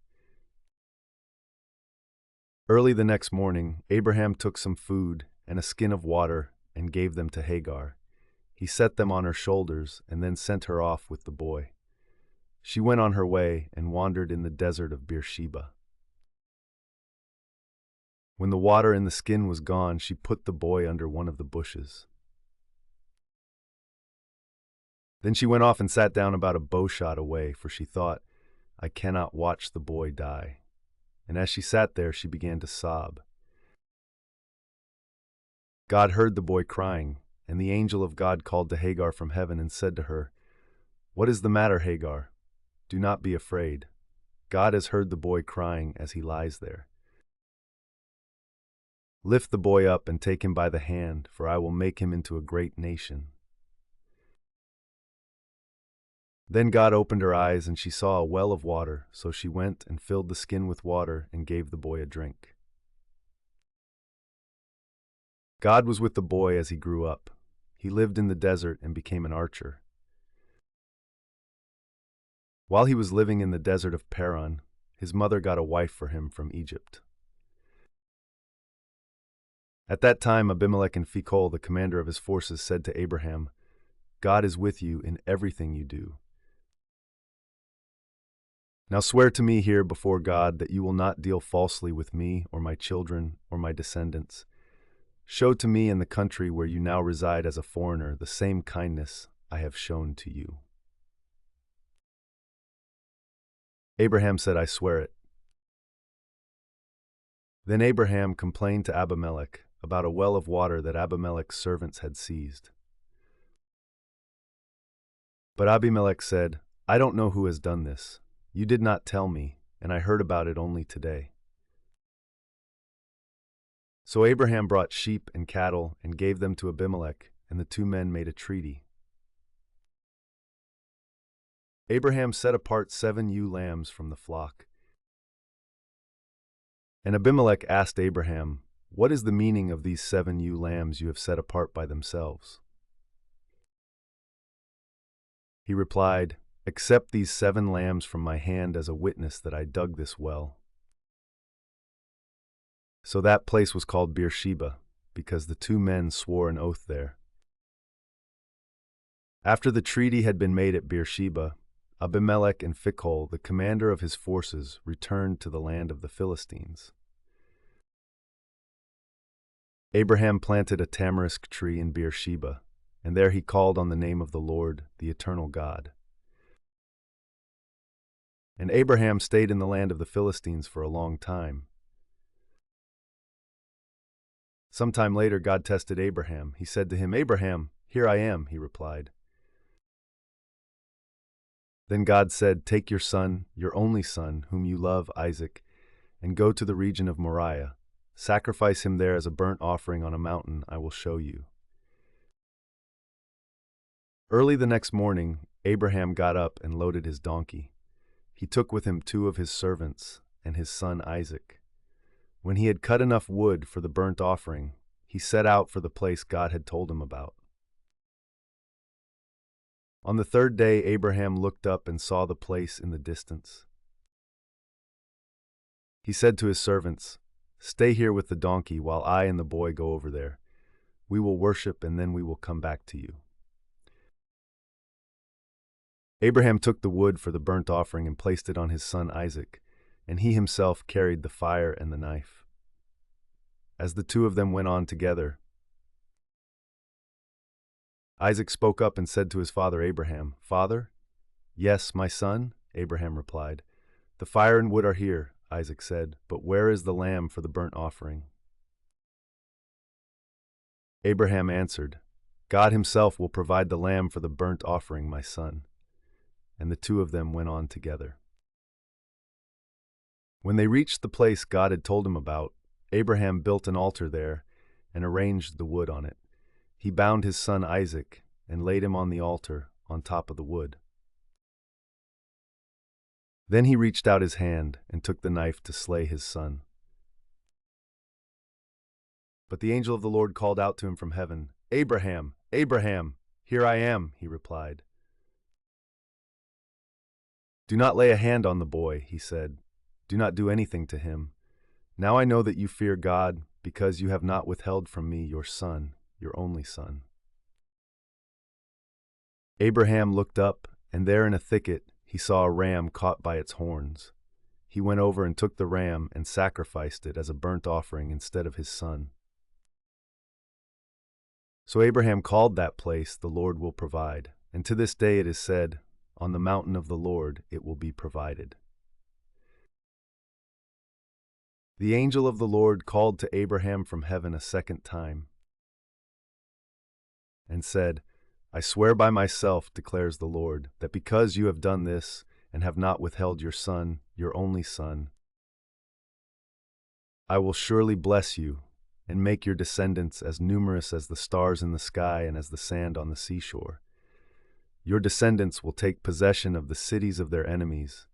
Early the next morning, Abraham took some food and a skin of water and gave them to Hagar. He set them on her shoulders and then sent her off with the boy. She went on her way and wandered in the desert of Beersheba. When the water in the skin was gone, she put the boy under one of the bushes. Then she went off and sat down about a bowshot away, for she thought, "I cannot watch the boy die." And as she sat there, she began to sob. God heard the boy crying, and the angel of God called to Hagar from heaven and said to her, "What is the matter, Hagar? Do not be afraid. God has heard the boy crying as he lies there. Lift the boy up and take him by the hand, for I will make him into a great nation." Then God opened her eyes, and she saw a well of water, so she went and filled the skin with water and gave the boy a drink. God was with the boy as he grew up. He lived in the desert and became an archer. While he was living in the desert of Paran, his mother got a wife for him from Egypt. At that time Abimelech and Phicol, the commander of his forces, said to Abraham, "God is with you in everything you do. Now swear to me here before God that you will not deal falsely with me or my children or my descendants. Show to me in the country where you now reside as a foreigner the same kindness I have shown to you." Abraham said, "I swear it." Then Abraham complained to Abimelech about a well of water that Abimelech's servants had seized. But Abimelech said, "I don't know who has done this. You did not tell me, and I heard about it only today." So Abraham brought sheep and cattle and gave them to Abimelech, and the two men made a treaty. Abraham set apart 7 ewe lambs from the flock. And Abimelech asked Abraham, "What is the meaning of these 7 ewe lambs you have set apart by themselves?" He replied, "Accept these 7 lambs from my hand as a witness that I dug this well." So that place was called Beersheba, because the 2 men swore an oath there. After the treaty had been made at Beersheba, Abimelech and Phicol, the commander of his forces, returned to the land of the Philistines. Abraham planted a tamarisk tree in Beersheba, and there he called on the name of the Lord, the eternal God. And Abraham stayed in the land of the Philistines for a long time. Sometime later God tested Abraham. He said to him, "Abraham, here I am," he replied. Then God said, "Take your son, your only son, whom you love, Isaac, and go to the region of Moriah. Sacrifice him there as a burnt offering on a mountain I will show you." Early the next morning, Abraham got up and loaded his donkey. He took with him 2 of his servants and his son Isaac. When he had cut enough wood for the burnt offering, he set out for the place God had told him about. On the 3rd day, Abraham looked up and saw the place in the distance. He said to his servants, "Stay here with the donkey while I and the boy go over there. We will worship and then we will come back to you." Abraham took the wood for the burnt offering and placed it on his son Isaac, and he himself carried the fire and the knife. As the 2 of them went on together, Isaac spoke up and said to his father Abraham, "Father?" "Yes, my son," Abraham replied. "The fire and wood are here. Isaac said, "but where is the lamb for the burnt offering?" Abraham answered, "God himself will provide the lamb for the burnt offering, my son." And the two of them went on together. When they reached the place God had told him about, Abraham built an altar there and arranged the wood on it. He bound his son Isaac and laid him on the altar on top of the wood. Then he reached out his hand and took the knife to slay his son. But the angel of the Lord called out to him from heaven, "Abraham, Abraham, here I am," he replied. "Do not lay a hand on the boy," he said. "Do not do anything to him. Now I know that you fear God, because you have not withheld from me your son, your only son." Abraham looked up, and there in a thicket he saw a ram caught by its horns. He went over and took the ram and sacrificed it as a burnt offering instead of his son. So Abraham called that place, "The Lord will provide," and to this day it is said, "On the mountain of the Lord it will be provided." The angel of the Lord called to Abraham from heaven a second time and said, "I swear by myself, declares the Lord, that because you have done this and have not withheld your son, your only son, I will surely bless you and make your descendants as numerous as the stars in the sky and as the sand on the seashore. Your descendants will take possession of the cities of their enemies,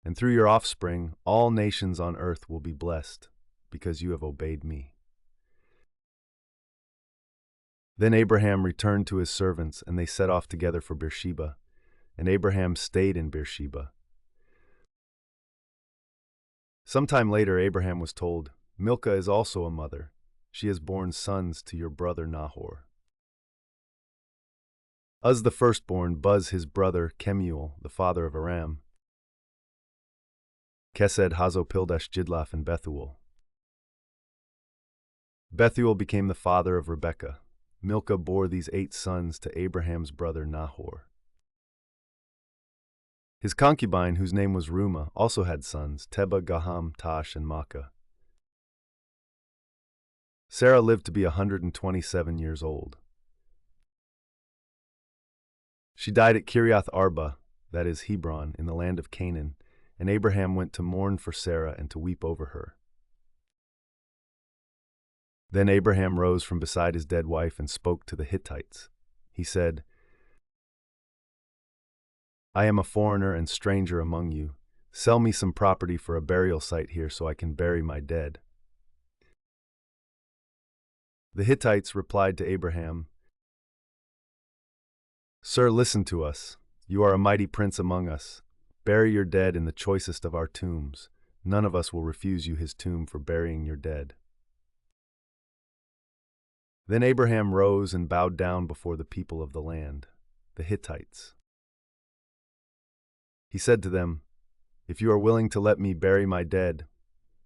and through your offspring all nations on earth will be blessed, because you have obeyed me." Then Abraham returned to his servants, and they set off together for Beersheba, and Abraham stayed in Beersheba. Sometime later Abraham was told, "Milcah is also a mother. She has borne sons to your brother Nahor." Uz the firstborn, Buz his brother, Kemuel, the father of Aram, Kesed, Hazo, Pildash, Jidlaph, and Bethuel. Bethuel became the father of Rebekah. Milcah bore these 8 sons to Abraham's brother Nahor. His concubine, whose name was Reumah, also had sons, Tebah, Gaham, Tash, and Maacah. Sarah lived to be 127 years old. She died at Kiriath Arba, that is Hebron, in the land of Canaan, and Abraham went to mourn for Sarah and to weep over her. Then Abraham rose from beside his dead wife and spoke to the Hittites. He said, "I am a foreigner and stranger among you. Sell me some property for a burial site here so I can bury my dead." The Hittites replied to Abraham, "Sir, listen to us. You are a mighty prince among us. Bury your dead in the choicest of our tombs. None of us will refuse you his tomb for burying your dead." Then Abraham rose and bowed down before the people of the land, the Hittites. He said to them, "If you are willing to let me bury my dead,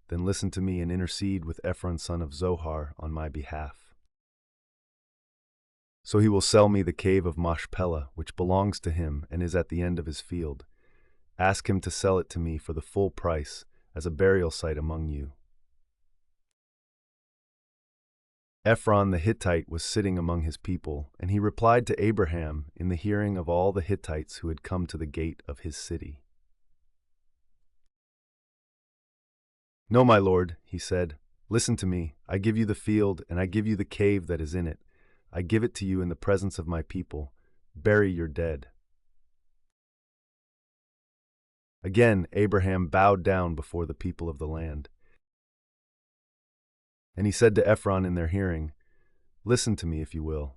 then listen to me and intercede with Ephron son of Zohar on my behalf. So he will sell me the cave of Machpelah, which belongs to him and is at the end of his field. Ask him to sell it to me for the full price as a burial site among you." Ephron the Hittite was sitting among his people, and he replied to Abraham in the hearing of all the Hittites who had come to the gate of his city. "No, my lord," he said, "listen to me. I give you the field, and I give you the cave that is in it. I give it to you in the presence of my people. Bury your dead." Again, Abraham bowed down before the people of the land. And he said to Ephron in their hearing, "Listen to me if you will.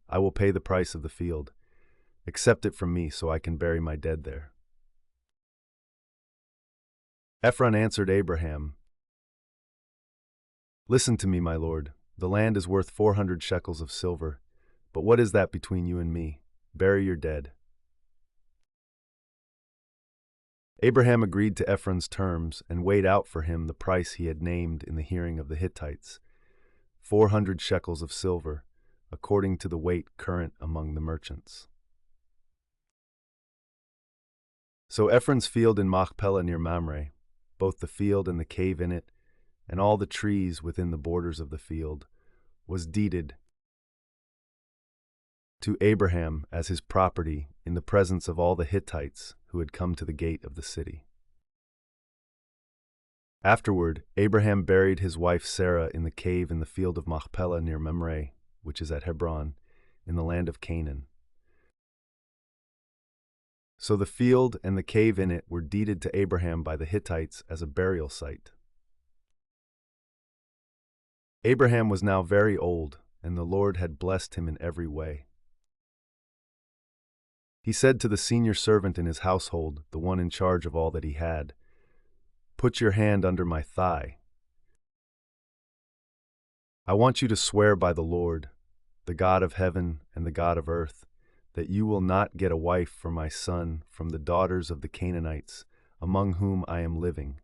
I will pay the price of the field. Accept it from me so I can bury my dead there." Ephron answered Abraham, "Listen to me, my lord. The land is worth 400 shekels of silver. But what is that between you and me? Bury your dead." Abraham agreed to Ephron's terms and weighed out for him the price he had named in the hearing of the Hittites, 400 shekels of silver, according to the weight current among the merchants. So Ephron's field in Machpelah near Mamre, both the field and the cave in it, and all the trees within the borders of the field, was deeded to Abraham as his property in the presence of all the Hittites who had come to the gate of the city. Afterward, Abraham buried his wife Sarah in the cave in the field of Machpelah near Mamre, which is at Hebron, in the land of Canaan. So the field and the cave in it were deeded to Abraham by the Hittites as a burial site. Abraham was now very old, and the Lord had blessed him in every way. He said to the senior servant in his household, the one in charge of all that he had, "Put your hand under my thigh. I want you to swear by the Lord, the God of heaven and the God of earth, that you will not get a wife for my son from the daughters of the Canaanites, among whom I am living,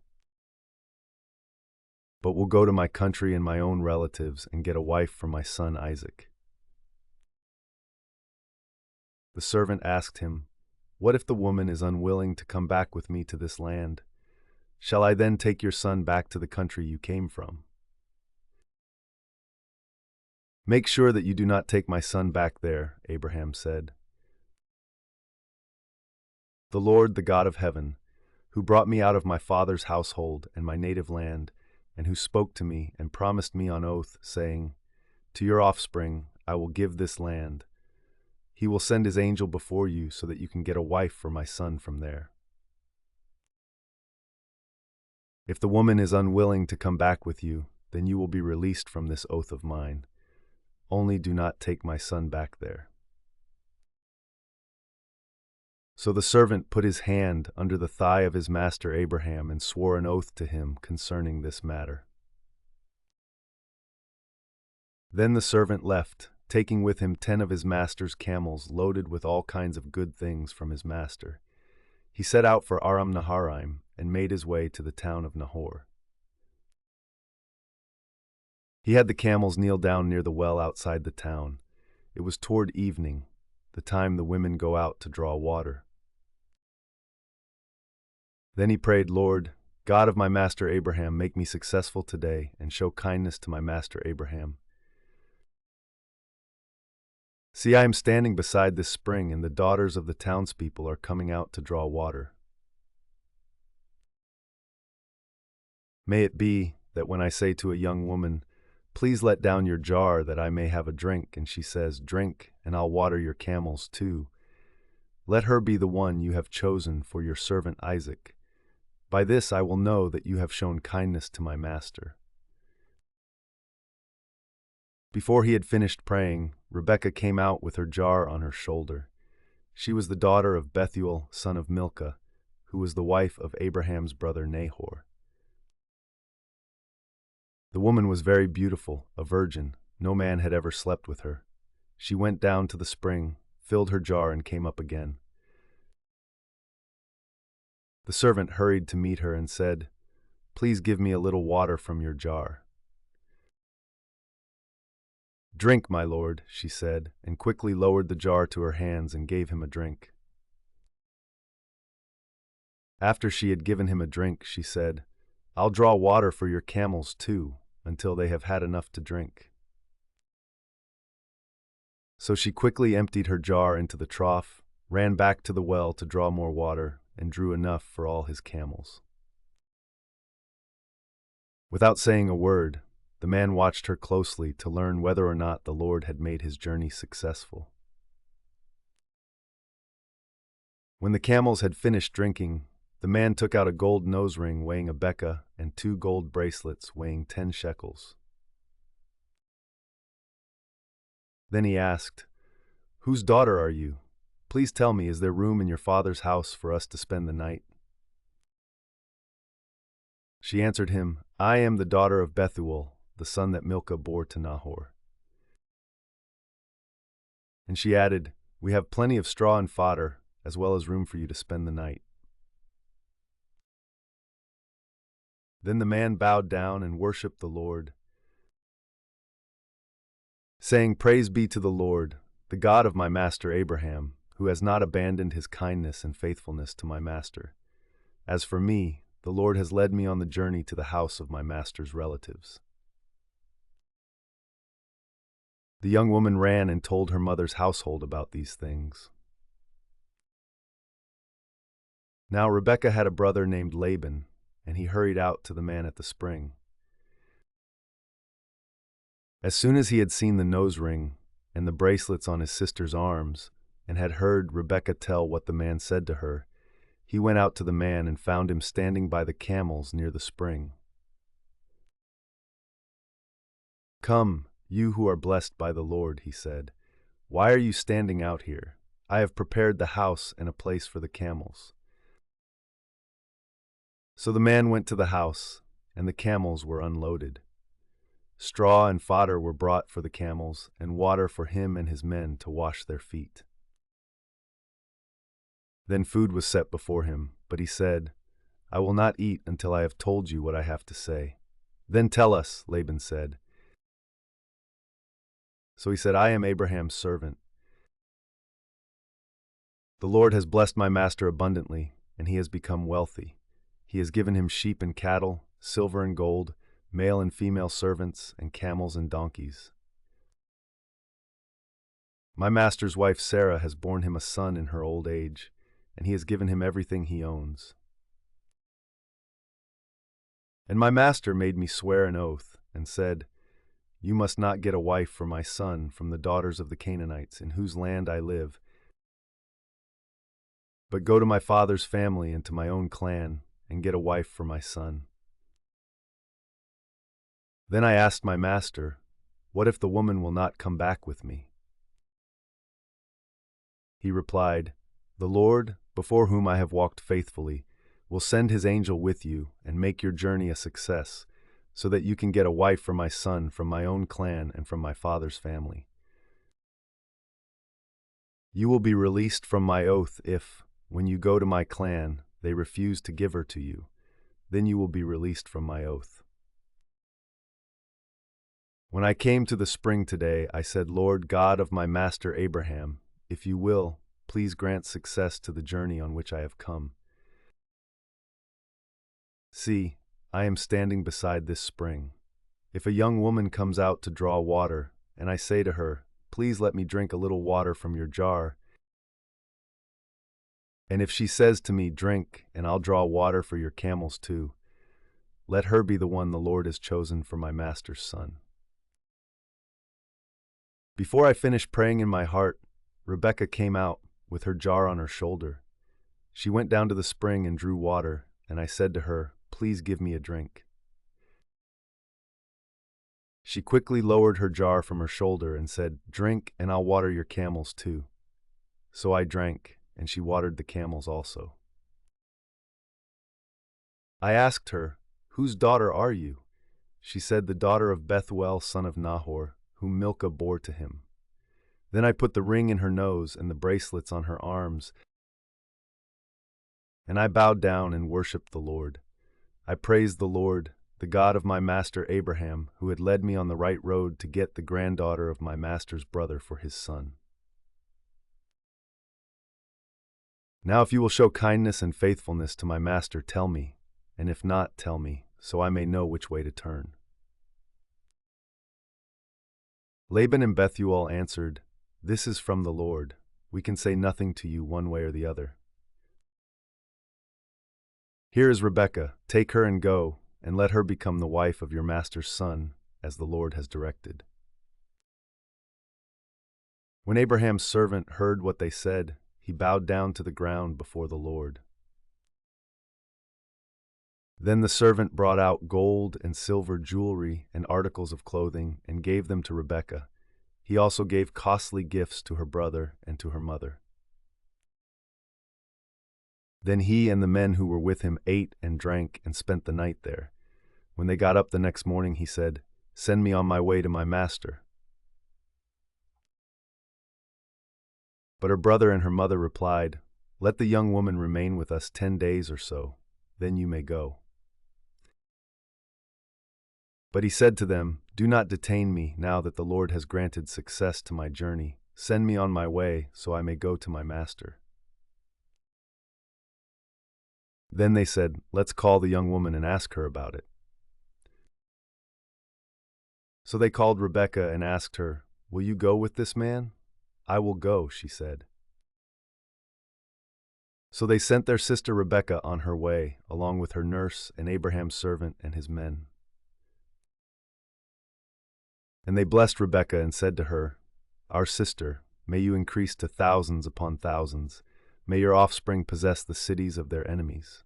but will go to my country and my own relatives and get a wife for my son Isaac." The servant asked him, "What if the woman is unwilling to come back with me to this land? Shall I then take your son back to the country you came from?" "Make sure that you do not take my son back there," Abraham said. "The Lord, the God of heaven, who brought me out of my father's household and my native land, and who spoke to me and promised me on oath, saying, 'To your offspring I will give this land,' he will send his angel before you so that you can get a wife for my son from there. If the woman is unwilling to come back with you, then you will be released from this oath of mine. Only do not take my son back there." So the servant put his hand under the thigh of his master Abraham and swore an oath to him concerning this matter. Then the servant left, taking with him 10 of his master's camels loaded with all kinds of good things from his master. He set out for Aram Naharaim and made his way to the town of Nahor. He had the camels kneel down near the well outside the town. It was toward evening, the time the women go out to draw water. Then he prayed, "Lord, God of my master Abraham, make me successful today and show kindness to my master Abraham. See, I am standing beside this spring, and the daughters of the townspeople are coming out to draw water. May it be that when I say to a young woman, 'Please let down your jar that I may have a drink,' and she says, 'Drink, and I'll water your camels too,' let her be the one you have chosen for your servant Isaac. By this I will know that you have shown kindness to my master." Before he had finished praying, Rebekah came out with her jar on her shoulder. She was the daughter of Bethuel, son of Milcah, who was the wife of Abraham's brother Nahor. The woman was very beautiful, a virgin. No man had ever slept with her. She went down to the spring, filled her jar, and came up again. The servant hurried to meet her and said, "Please give me a little water from your jar." "Drink, my lord," she said, and quickly lowered the jar to her hands and gave him a drink. After she had given him a drink, she said, "I'll draw water for your camels too, until they have had enough to drink." So she quickly emptied her jar into the trough, ran back to the well to draw more water, and drew enough for all his camels. Without saying a word, the man watched her closely to learn whether or not the Lord had made his journey successful. When the camels had finished drinking, the man took out a gold nose ring weighing a beka and 2 gold bracelets weighing 10 shekels. Then he asked, "Whose daughter are you? Please tell me, is there room in your father's house for us to spend the night?" She answered him, "I am the daughter of Bethuel, the son that Milcah bore to Nahor." And she added, "We have plenty of straw and fodder, as well as room for you to spend the night." Then the man bowed down and worshipped the Lord, saying, "Praise be to the Lord, the God of my master Abraham, who has not abandoned his kindness and faithfulness to my master. As for me, the Lord has led me on the journey to the house of my master's relatives." The young woman ran and told her mother's household about these things. Now Rebekah had a brother named Laban, and he hurried out to the man at the spring. As soon as he had seen the nose ring and the bracelets on his sister's arms, and had heard Rebekah tell what the man said to her, he went out to the man and found him standing by the camels near the spring. "Come, you who are blessed by the Lord," he said. "Why are you standing out here? I have prepared the house and a place for the camels." So the man went to the house, and the camels were unloaded. Straw and fodder were brought for the camels, and water for him and his men to wash their feet. Then food was set before him, but he said, "I will not eat until I have told you what I have to say." "Then tell us," Laban said. So he said, "I am Abraham's servant. The Lord has blessed my master abundantly, and he has become wealthy. He has given him sheep and cattle, silver and gold, male and female servants, and camels and donkeys. My master's wife Sarah has borne him a son in her old age, and he has given him everything he owns. And my master made me swear an oath, and said, 'You must not get a wife for my son from the daughters of the Canaanites, in whose land I live, but go to my father's family and to my own clan, and get a wife for my son.' Then I asked my master, 'What if the woman will not come back with me?' He replied, 'The Lord, before whom I have walked faithfully, will send his angel with you and make your journey a success, so that you can get a wife for my son from my own clan and from my father's family. You will be released from my oath if, when you go to my clan, they refuse to give her to you. Then you will be released from my oath.' When I came to the spring today, I said, 'Lord God of my master Abraham, if you will, please grant success to the journey on which I have come. See, I am standing beside this spring. If a young woman comes out to draw water, and I say to her, "Please let me drink a little water from your jar," and if she says to me, "Drink, and I'll draw water for your camels too," let her be the one the Lord has chosen for my master's son." Before I finished praying in my heart, Rebekah came out with her jar on her shoulder. She went down to the spring and drew water, and I said to her, "Please give me a drink." She quickly lowered her jar from her shoulder and said, "Drink, and I'll water your camels too." So I drank, and she watered the camels also. I asked her, "Whose daughter are you?" She said, "The daughter of Bethuel, son of Nahor, whom Milcah bore to him." Then I put the ring in her nose and the bracelets on her arms, and I bowed down and worshipped the Lord. I praised the Lord, the God of my master Abraham, who had led me on the right road to get the granddaughter of my master's brother for his son. Now if you will show kindness and faithfulness to my master, tell me, and if not, tell me, so I may know which way to turn." Laban and Bethuel answered, "This is from the Lord. We can say nothing to you one way or the other. Here is Rebekah. Take her and go, and let her become the wife of your master's son, as the Lord has directed." When Abraham's servant heard what they said, he bowed down to the ground before the Lord. Then the servant brought out gold and silver jewelry and articles of clothing and gave them to Rebekah. He also gave costly gifts to her brother and to her mother. Then he and the men who were with him ate and drank and spent the night there. When they got up the next morning, he said, "Send me on my way to my master." But her brother and her mother replied, "Let the young woman remain with us 10 days or so, then you may go." But he said to them, "Do not detain me now that the Lord has granted success to my journey, Send me on my way, so I may go to my master." Then they said, "Let's call the young woman and ask her about it." So they called Rebekah and asked her, "Will you go with this man?" "I will go," she said. So they sent their sister Rebekah on her way, along with her nurse and Abraham's servant and his men. And they blessed Rebekah and said to her, "Our sister, may you increase to thousands upon thousands. May your offspring possess the cities of their enemies."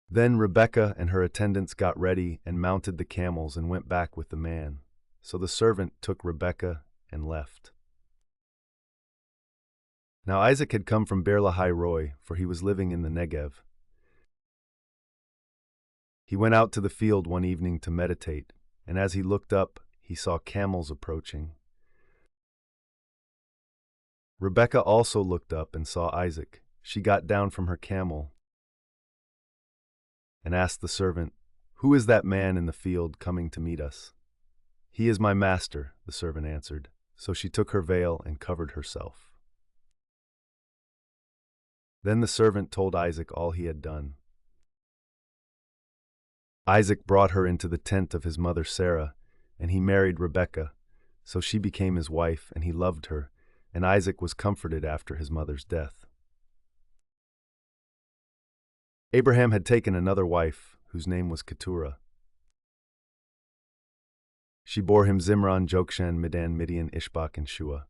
Then Rebekah and her attendants got ready and mounted the camels and went back with the man. So the servant took Rebekah and left. Now Isaac had come from Beer Lahai Roi, for he was living in the Negev. He went out to the field one evening to meditate, and as he looked up, he saw camels approaching. Rebekah also looked up and saw Isaac. She got down from her camel and asked the servant, "Who is that man in the field coming to meet us?" "He is my master," the servant answered. So she took her veil and covered herself. Then the servant told Isaac all he had done. Isaac brought her into the tent of his mother Sarah, and he married Rebekah. So she became his wife, and he loved her, and Isaac was comforted after his mother's death. Abraham had taken another wife, whose name was Keturah. She bore him Zimran, Jokshan, Midan, Midian, Ishbak, and Shua.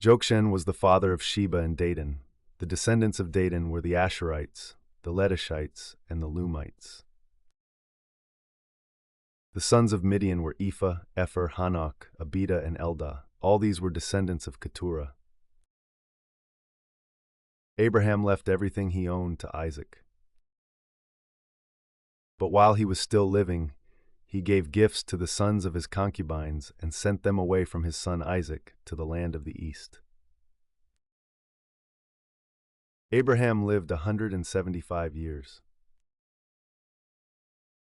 Jokshan was the father of Sheba and Dedan. The descendants of Dedan were the Asherites, the Letishites, and the Lumites. The sons of Midian were Ephah, Epher, Hanok, Abida, and Eldah. All these were descendants of Keturah. Abraham left everything he owned to Isaac. But while he was still living, he gave gifts to the sons of his concubines and sent them away from his son Isaac to the land of the east. Abraham lived 175 years.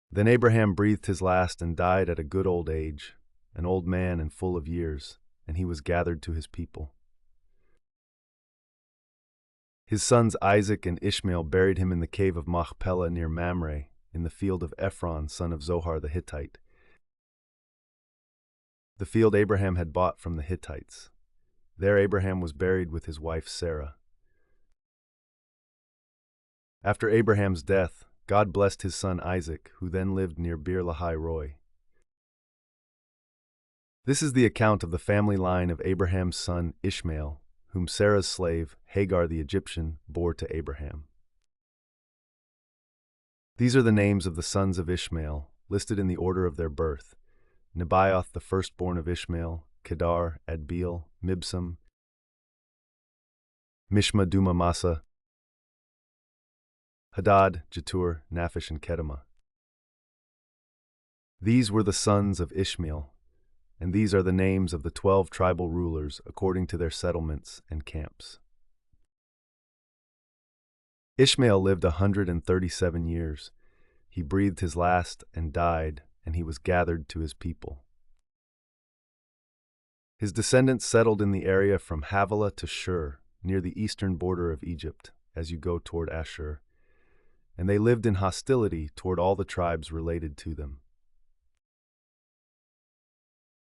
Then Abraham breathed his last and died at a good old age, an old man and full of years, and he was gathered to his people. His sons Isaac and Ishmael buried him in the cave of Machpelah near Mamre, in the field of Ephron, son of Zohar the Hittite, the field Abraham had bought from the Hittites. There Abraham was buried with his wife Sarah. After Abraham's death, God blessed his son Isaac, who then lived near Beer Lahai Roi. This is the account of the family line of Abraham's son Ishmael, whom Sarah's slave, Hagar the Egyptian, bore to Abraham. These are the names of the sons of Ishmael, listed in the order of their birth: Nebaioth, the firstborn of Ishmael, Kedar, Adbeel, Mibsam, Mishma, Duma, Massa, Hadad, Jetur, Naphish, and Kedemah. These were the sons of Ishmael, and these are the names of the 12 tribal rulers according to their settlements and camps. Ishmael lived 137 years. He breathed his last and died, and he was gathered to his people. His descendants settled in the area from Havilah to Shur, near the eastern border of Egypt, as you go toward Ashur, and they lived in hostility toward all the tribes related to them.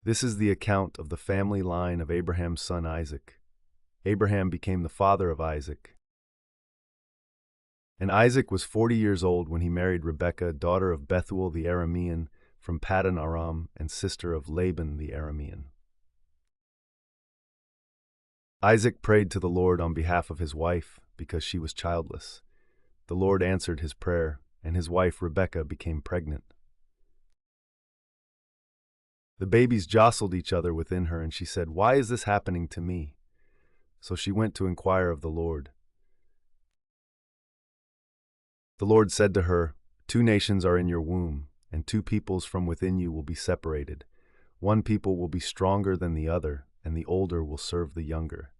This is the account of the family line of Abraham's son Isaac. Abraham became the father of Isaac. And Isaac was 40 years old when he married Rebekah, daughter of Bethuel the Aramean, from Paddan Aram, and sister of Laban the Aramean. Isaac prayed to the Lord on behalf of his wife, because she was childless. The Lord answered his prayer, and his wife Rebekah became pregnant. The babies jostled each other within her, and she said, "Why is this happening to me?" So she went to inquire of the Lord. The Lord said to her, "Two nations are in your womb, and two peoples from within you will be separated. One people will be stronger than the other, and the older will serve the younger."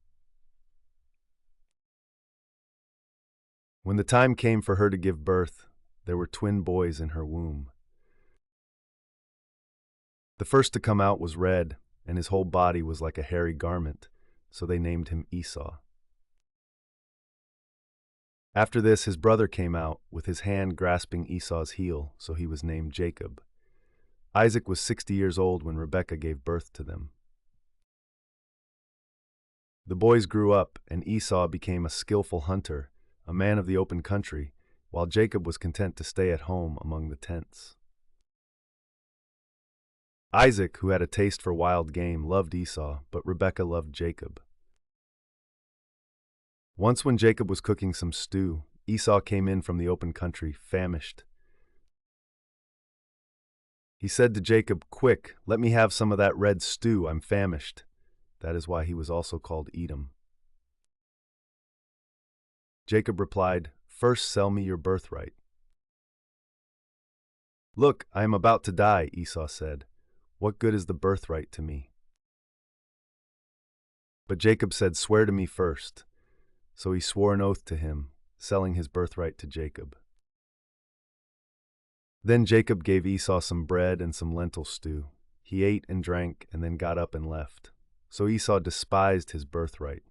When the time came for her to give birth, there were twin boys in her womb. The first to come out was red, and his whole body was like a hairy garment, so they named him Esau. After this, his brother came out, with his hand grasping Esau's heel, so he was named Jacob. Isaac was 60 years old when Rebekah gave birth to them. The boys grew up, and Esau became a skillful hunter, a man of the open country, while Jacob was content to stay at home among the tents. Isaac, who had a taste for wild game, loved Esau, but Rebekah loved Jacob. Once when Jacob was cooking some stew, Esau came in from the open country, famished. He said to Jacob, "Quick, let me have some of that red stew, I'm famished." That is why he was also called Edom. Jacob replied, "First sell me your birthright." "Look, I am about to die," Esau said. "What good is the birthright to me?" But Jacob said, "Swear to me first." So he swore an oath to him, selling his birthright to Jacob. Then Jacob gave Esau some bread and some lentil stew. He ate and drank and then got up and left. So Esau despised his birthright.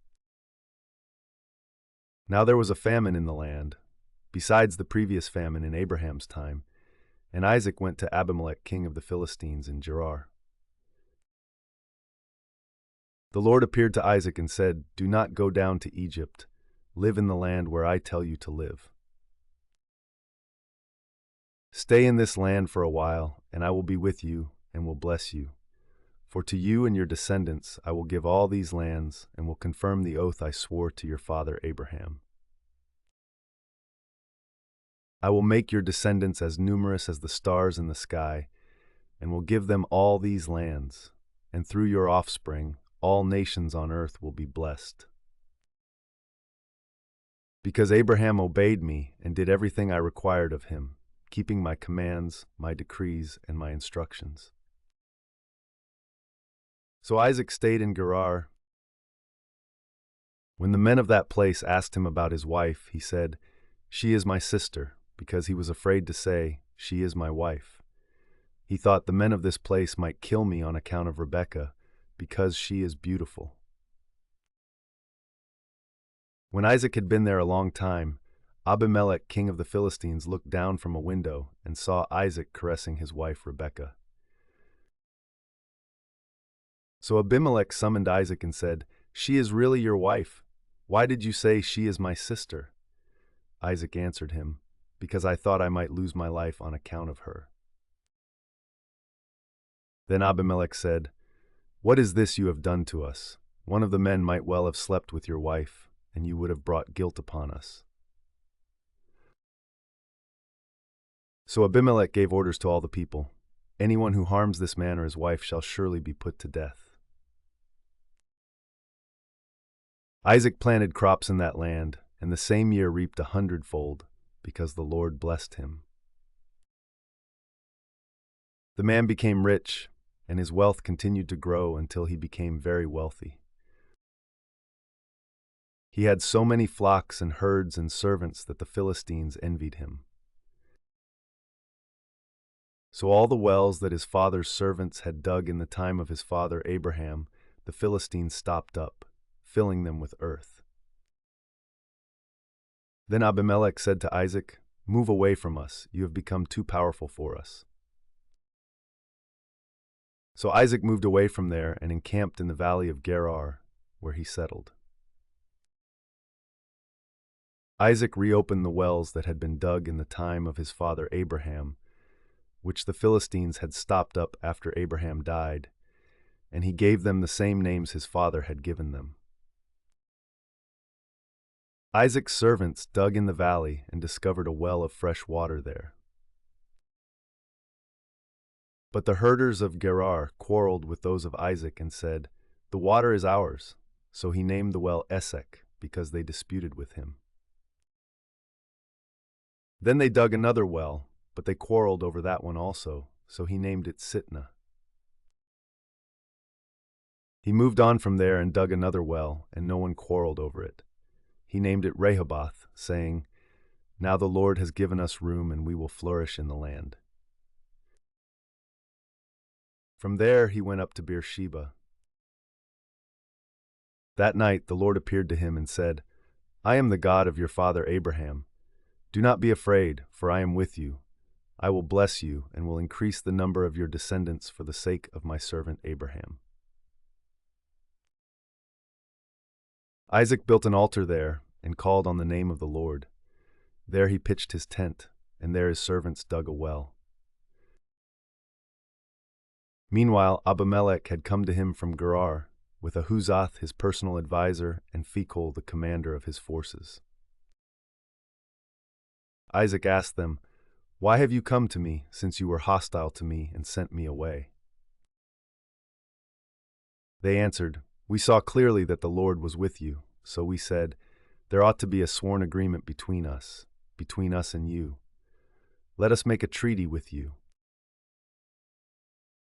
Now there was a famine in the land, besides the previous famine in Abraham's time, and Isaac went to Abimelech, king of the Philistines, in Gerar. The Lord appeared to Isaac and said, "Do not go down to Egypt. Live in the land where I tell you to live. Stay in this land for a while, and I will be with you and will bless you. For to you and your descendants I will give all these lands and will confirm the oath I swore to your father Abraham. I will make your descendants as numerous as the stars in the sky, and will give them all these lands, and through your offspring all nations on earth will be blessed. Because Abraham obeyed me and did everything I required of him, keeping my commands, my decrees, and my instructions." So Isaac stayed in Gerar. When the men of that place asked him about his wife, he said, "She is my sister," because he was afraid to say, "She is my wife." He thought the men of this place might kill me on account of Rebekah, because she is beautiful. When Isaac had been there a long time, Abimelech, king of the Philistines, looked down from a window and saw Isaac caressing his wife Rebekah. So Abimelech summoned Isaac and said, "She is really your wife. Why did you say she is my sister?" Isaac answered him, "Because I thought I might lose my life on account of her." Then Abimelech said, "What is this you have done to us? One of the men might well have slept with your wife, and you would have brought guilt upon us." So Abimelech gave orders to all the people, "Anyone who harms this man or his wife shall surely be put to death." Isaac planted crops in that land, and the same year reaped 100-fold, because the Lord blessed him. The man became rich, and his wealth continued to grow until he became very wealthy. He had so many flocks and herds and servants that the Philistines envied him. So all the wells that his father's servants had dug in the time of his father Abraham, the Philistines stopped up, filling them with earth. Then Abimelech said to Isaac, "Move away from us, you have become too powerful for us." So Isaac moved away from there and encamped in the valley of Gerar, where he settled. Isaac reopened the wells that had been dug in the time of his father Abraham, which the Philistines had stopped up after Abraham died, and he gave them the same names his father had given them. Isaac's servants dug in the valley and discovered a well of fresh water there. But the herders of Gerar quarreled with those of Isaac and said, "The water is ours." So he named the well Esek, because they disputed with him. Then they dug another well, but they quarreled over that one also, so he named it Sitnah. He moved on from there and dug another well, and no one quarreled over it. He named it Rehoboth, saying, "Now the Lord has given us room and we will flourish in the land." From there he went up to Beersheba. That night the Lord appeared to him and said, I am the God of your father Abraham. Do not be afraid, for I am with you. I will bless you and will increase the number of your descendants for the sake of my servant Abraham. Isaac built an altar there and called on the name of the Lord. There he pitched his tent, and there his servants dug a well. Meanwhile, Abimelech had come to him from Gerar, with Ahuzath his personal advisor and Phicol the commander of his forces. Isaac asked them, Why have you come to me, since you were hostile to me and sent me away? They answered, We saw clearly that the Lord was with you, so we said, There ought to be a sworn agreement between us and you. Let us make a treaty with you,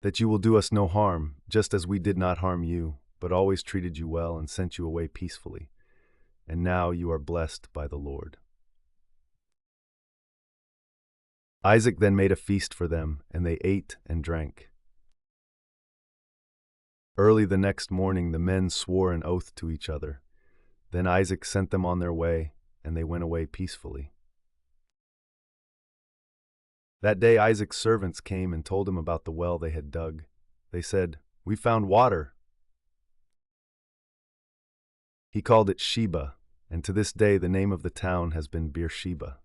that you will do us no harm, just as we did not harm you, but always treated you well and sent you away peacefully. And now you are blessed by the Lord. Isaac then made a feast for them, and they ate and drank. Early the next morning the men swore an oath to each other. Then Isaac sent them on their way, and they went away peacefully. That day Isaac's servants came and told him about the well they had dug. They said, We found water. He called it Sheba, and to this day the name of the town has been Beersheba.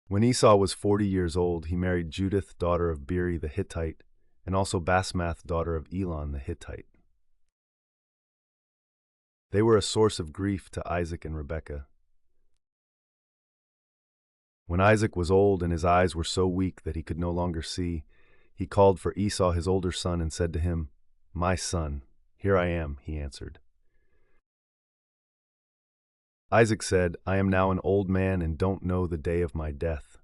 When Esau was 40 years old, he married Judith, daughter of Beeri the Hittite, and also Basmath, daughter of Elon the Hittite. They were a source of grief to Isaac and Rebekah. When Isaac was old and his eyes were so weak that he could no longer see, he called for Esau his older son and said to him, My son, here I am, he answered. Isaac said, I am now an old man and don't know the day of my death.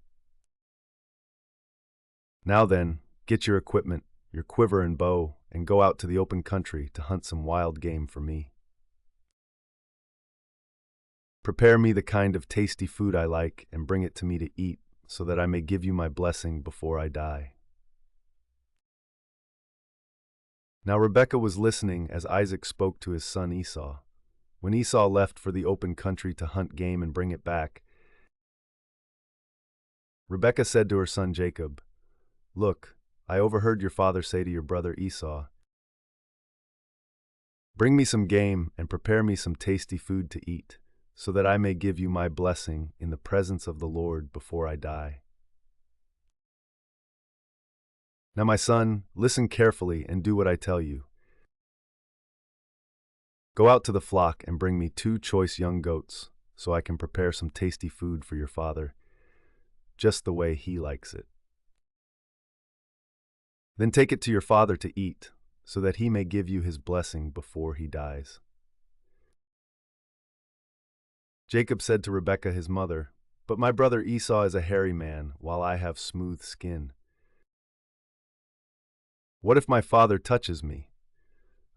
Now then, get your equipment, your quiver and bow, and go out to the open country to hunt some wild game for me. Prepare me the kind of tasty food I like and bring it to me to eat, so that I may give you my blessing before I die. Now Rebekah was listening as Isaac spoke to his son Esau. When Esau left for the open country to hunt game and bring it back, Rebekah said to her son Jacob, Look, I overheard your father say to your brother Esau, Bring me some game and prepare me some tasty food to eat, so that I may give you my blessing in the presence of the Lord before I die. Now my son, listen carefully and do what I tell you. Go out to the flock and bring me 2 choice young goats, so I can prepare some tasty food for your father, just the way he likes it. Then take it to your father to eat, so that he may give you his blessing before he dies. Jacob said to Rebekah his mother, But my brother Esau is a hairy man, while I have smooth skin. What if my father touches me?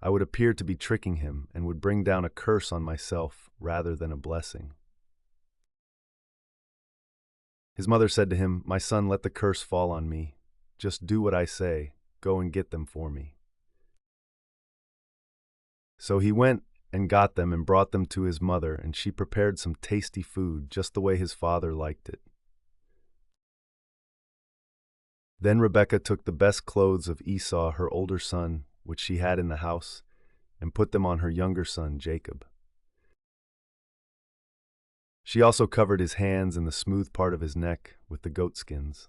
I would appear to be tricking him and would bring down a curse on myself rather than a blessing. His mother said to him, My son, let the curse fall on me. Just do what I say. Go and get them for me. So he went and got them and brought them to his mother, and she prepared some tasty food just the way his father liked it. Then Rebekah took the best clothes of Esau, her older son, which she had in the house, and put them on her younger son, Jacob. She also covered his hands and the smooth part of his neck with the goatskins.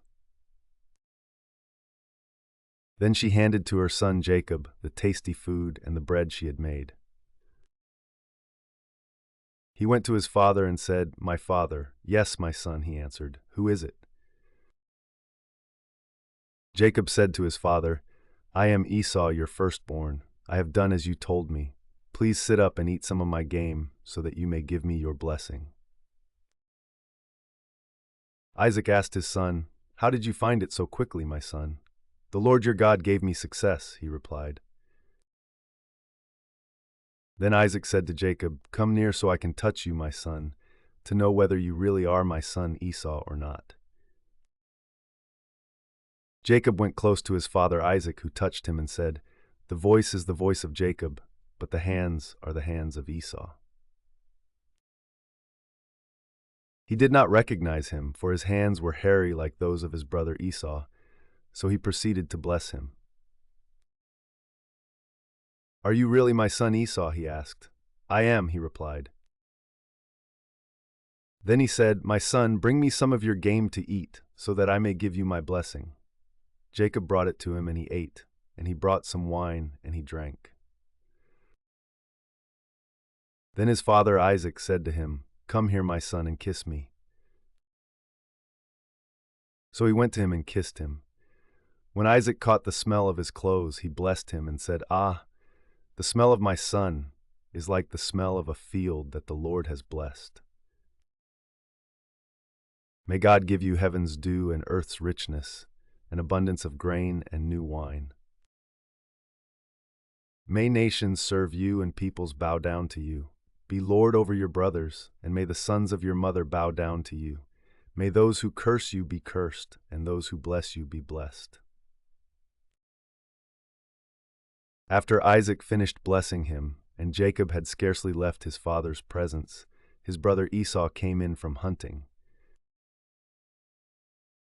Then she handed to her son Jacob the tasty food and the bread she had made. He went to his father and said, My father. Yes, my son, he answered. Who is it? Jacob said to his father, I am Esau, your firstborn. I have done as you told me. Please sit up and eat some of my game, so that you may give me your blessing. Isaac asked his son, How did you find it so quickly, my son? The Lord your God gave me success, he replied. Then Isaac said to Jacob, Come near so I can touch you, my son, to know whether you really are my son Esau or not. Jacob went close to his father Isaac, who touched him and said, "The voice is the voice of Jacob, but the hands are the hands of Esau." He did not recognize him, for his hands were hairy like those of his brother Esau, so he proceeded to bless him. "Are you really my son Esau?" he asked. "I am," he replied. Then he said, "My son, bring me some of your game to eat, so that I may give you my blessing." Jacob brought it to him, and he ate, and he brought some wine, and he drank. Then his father Isaac said to him, "Come here, my son, and kiss me." So he went to him and kissed him. When Isaac caught the smell of his clothes, he blessed him and said, "Ah, the smell of my son is like the smell of a field that the Lord has blessed. May God give you heaven's dew and earth's richness, an abundance of grain and new wine. May nations serve you and peoples bow down to you. Be Lord over your brothers, and may the sons of your mother bow down to you. May those who curse you be cursed, and those who bless you be blessed." After Isaac finished blessing him, and Jacob had scarcely left his father's presence, his brother Esau came in from hunting.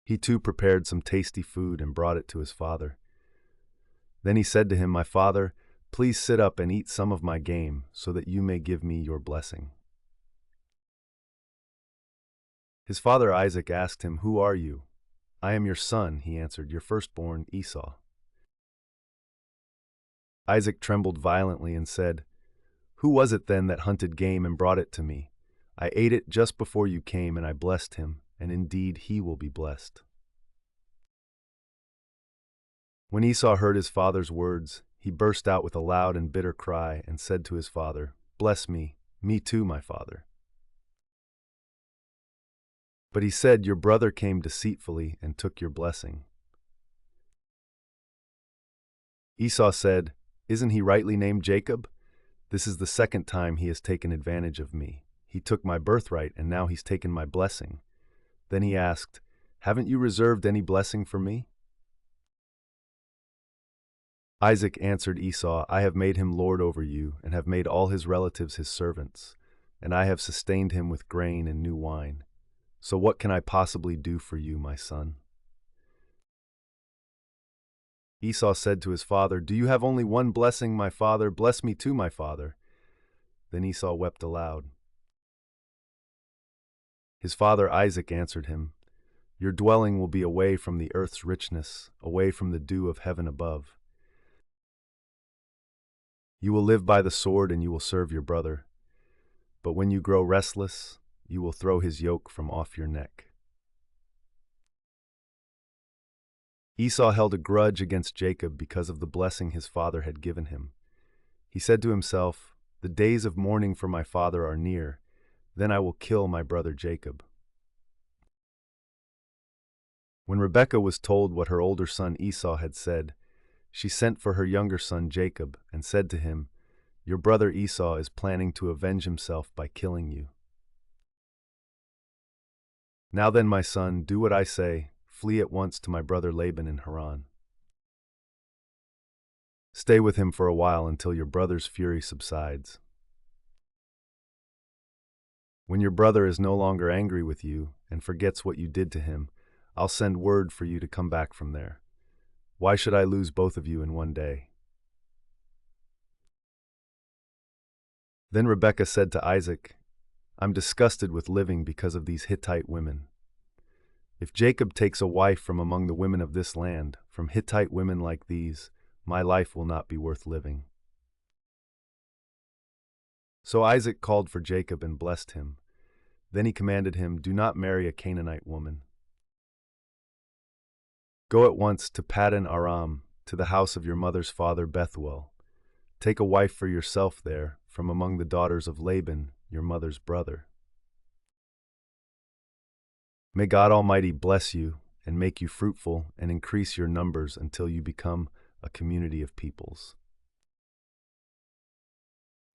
He too prepared some tasty food and brought it to his father. Then he said to him, "My father, please sit up and eat some of my game, so that you may give me your blessing." His father Isaac asked him, "Who are you?" "I am your son," he answered, "your firstborn Esau." Isaac trembled violently and said, "Who was it then that hunted game and brought it to me? I ate it just before you came, and I blessed him, and indeed he will be blessed." When Esau heard his father's words, he burst out with a loud and bitter cry and said to his father, "Bless me too, my father." But he said, "Your brother came deceitfully and took your blessing." Esau said, "Isn't he rightly named Jacob? This is the second time he has taken advantage of me. He took my birthright, and now he's taken my blessing." Then he asked, "Haven't you reserved any blessing for me?" Isaac answered Esau, "I have made him lord over you, and have made all his relatives his servants, and I have sustained him with grain and new wine. So what can I possibly do for you, my son?" Esau said to his father, "Do you have only one blessing, my father? Bless me too, my father." Then Esau wept aloud. His father Isaac answered him, "Your dwelling will be away from the earth's richness, away from the dew of heaven above. You will live by the sword, and you will serve your brother. But when you grow restless, you will throw his yoke from off your neck." Esau held a grudge against Jacob because of the blessing his father had given him. He said to himself, "The days of mourning for my father are near. Then I will kill my brother Jacob." When Rebekah was told what her older son Esau had said, she sent for her younger son Jacob and said to him, "Your brother Esau is planning to avenge himself by killing you. Now then, my son, do what I say. Flee at once to my brother Laban in Haran. Stay with him for a while until your brother's fury subsides. When your brother is no longer angry with you and forgets what you did to him, I'll send word for you to come back from there. Why should I lose both of you in one day?" Then Rebekah said to Isaac, "I'm disgusted with living because of these Hittite women. If Jacob takes a wife from among the women of this land, from Hittite women like these, my life will not be worth living." So Isaac called for Jacob and blessed him. Then he commanded him, "Do not marry a Canaanite woman. Go at once to Paddan Aram, to the house of your mother's father Bethuel. Take a wife for yourself there, from among the daughters of Laban, your mother's brother. May God Almighty bless you and make you fruitful and increase your numbers until you become a community of peoples.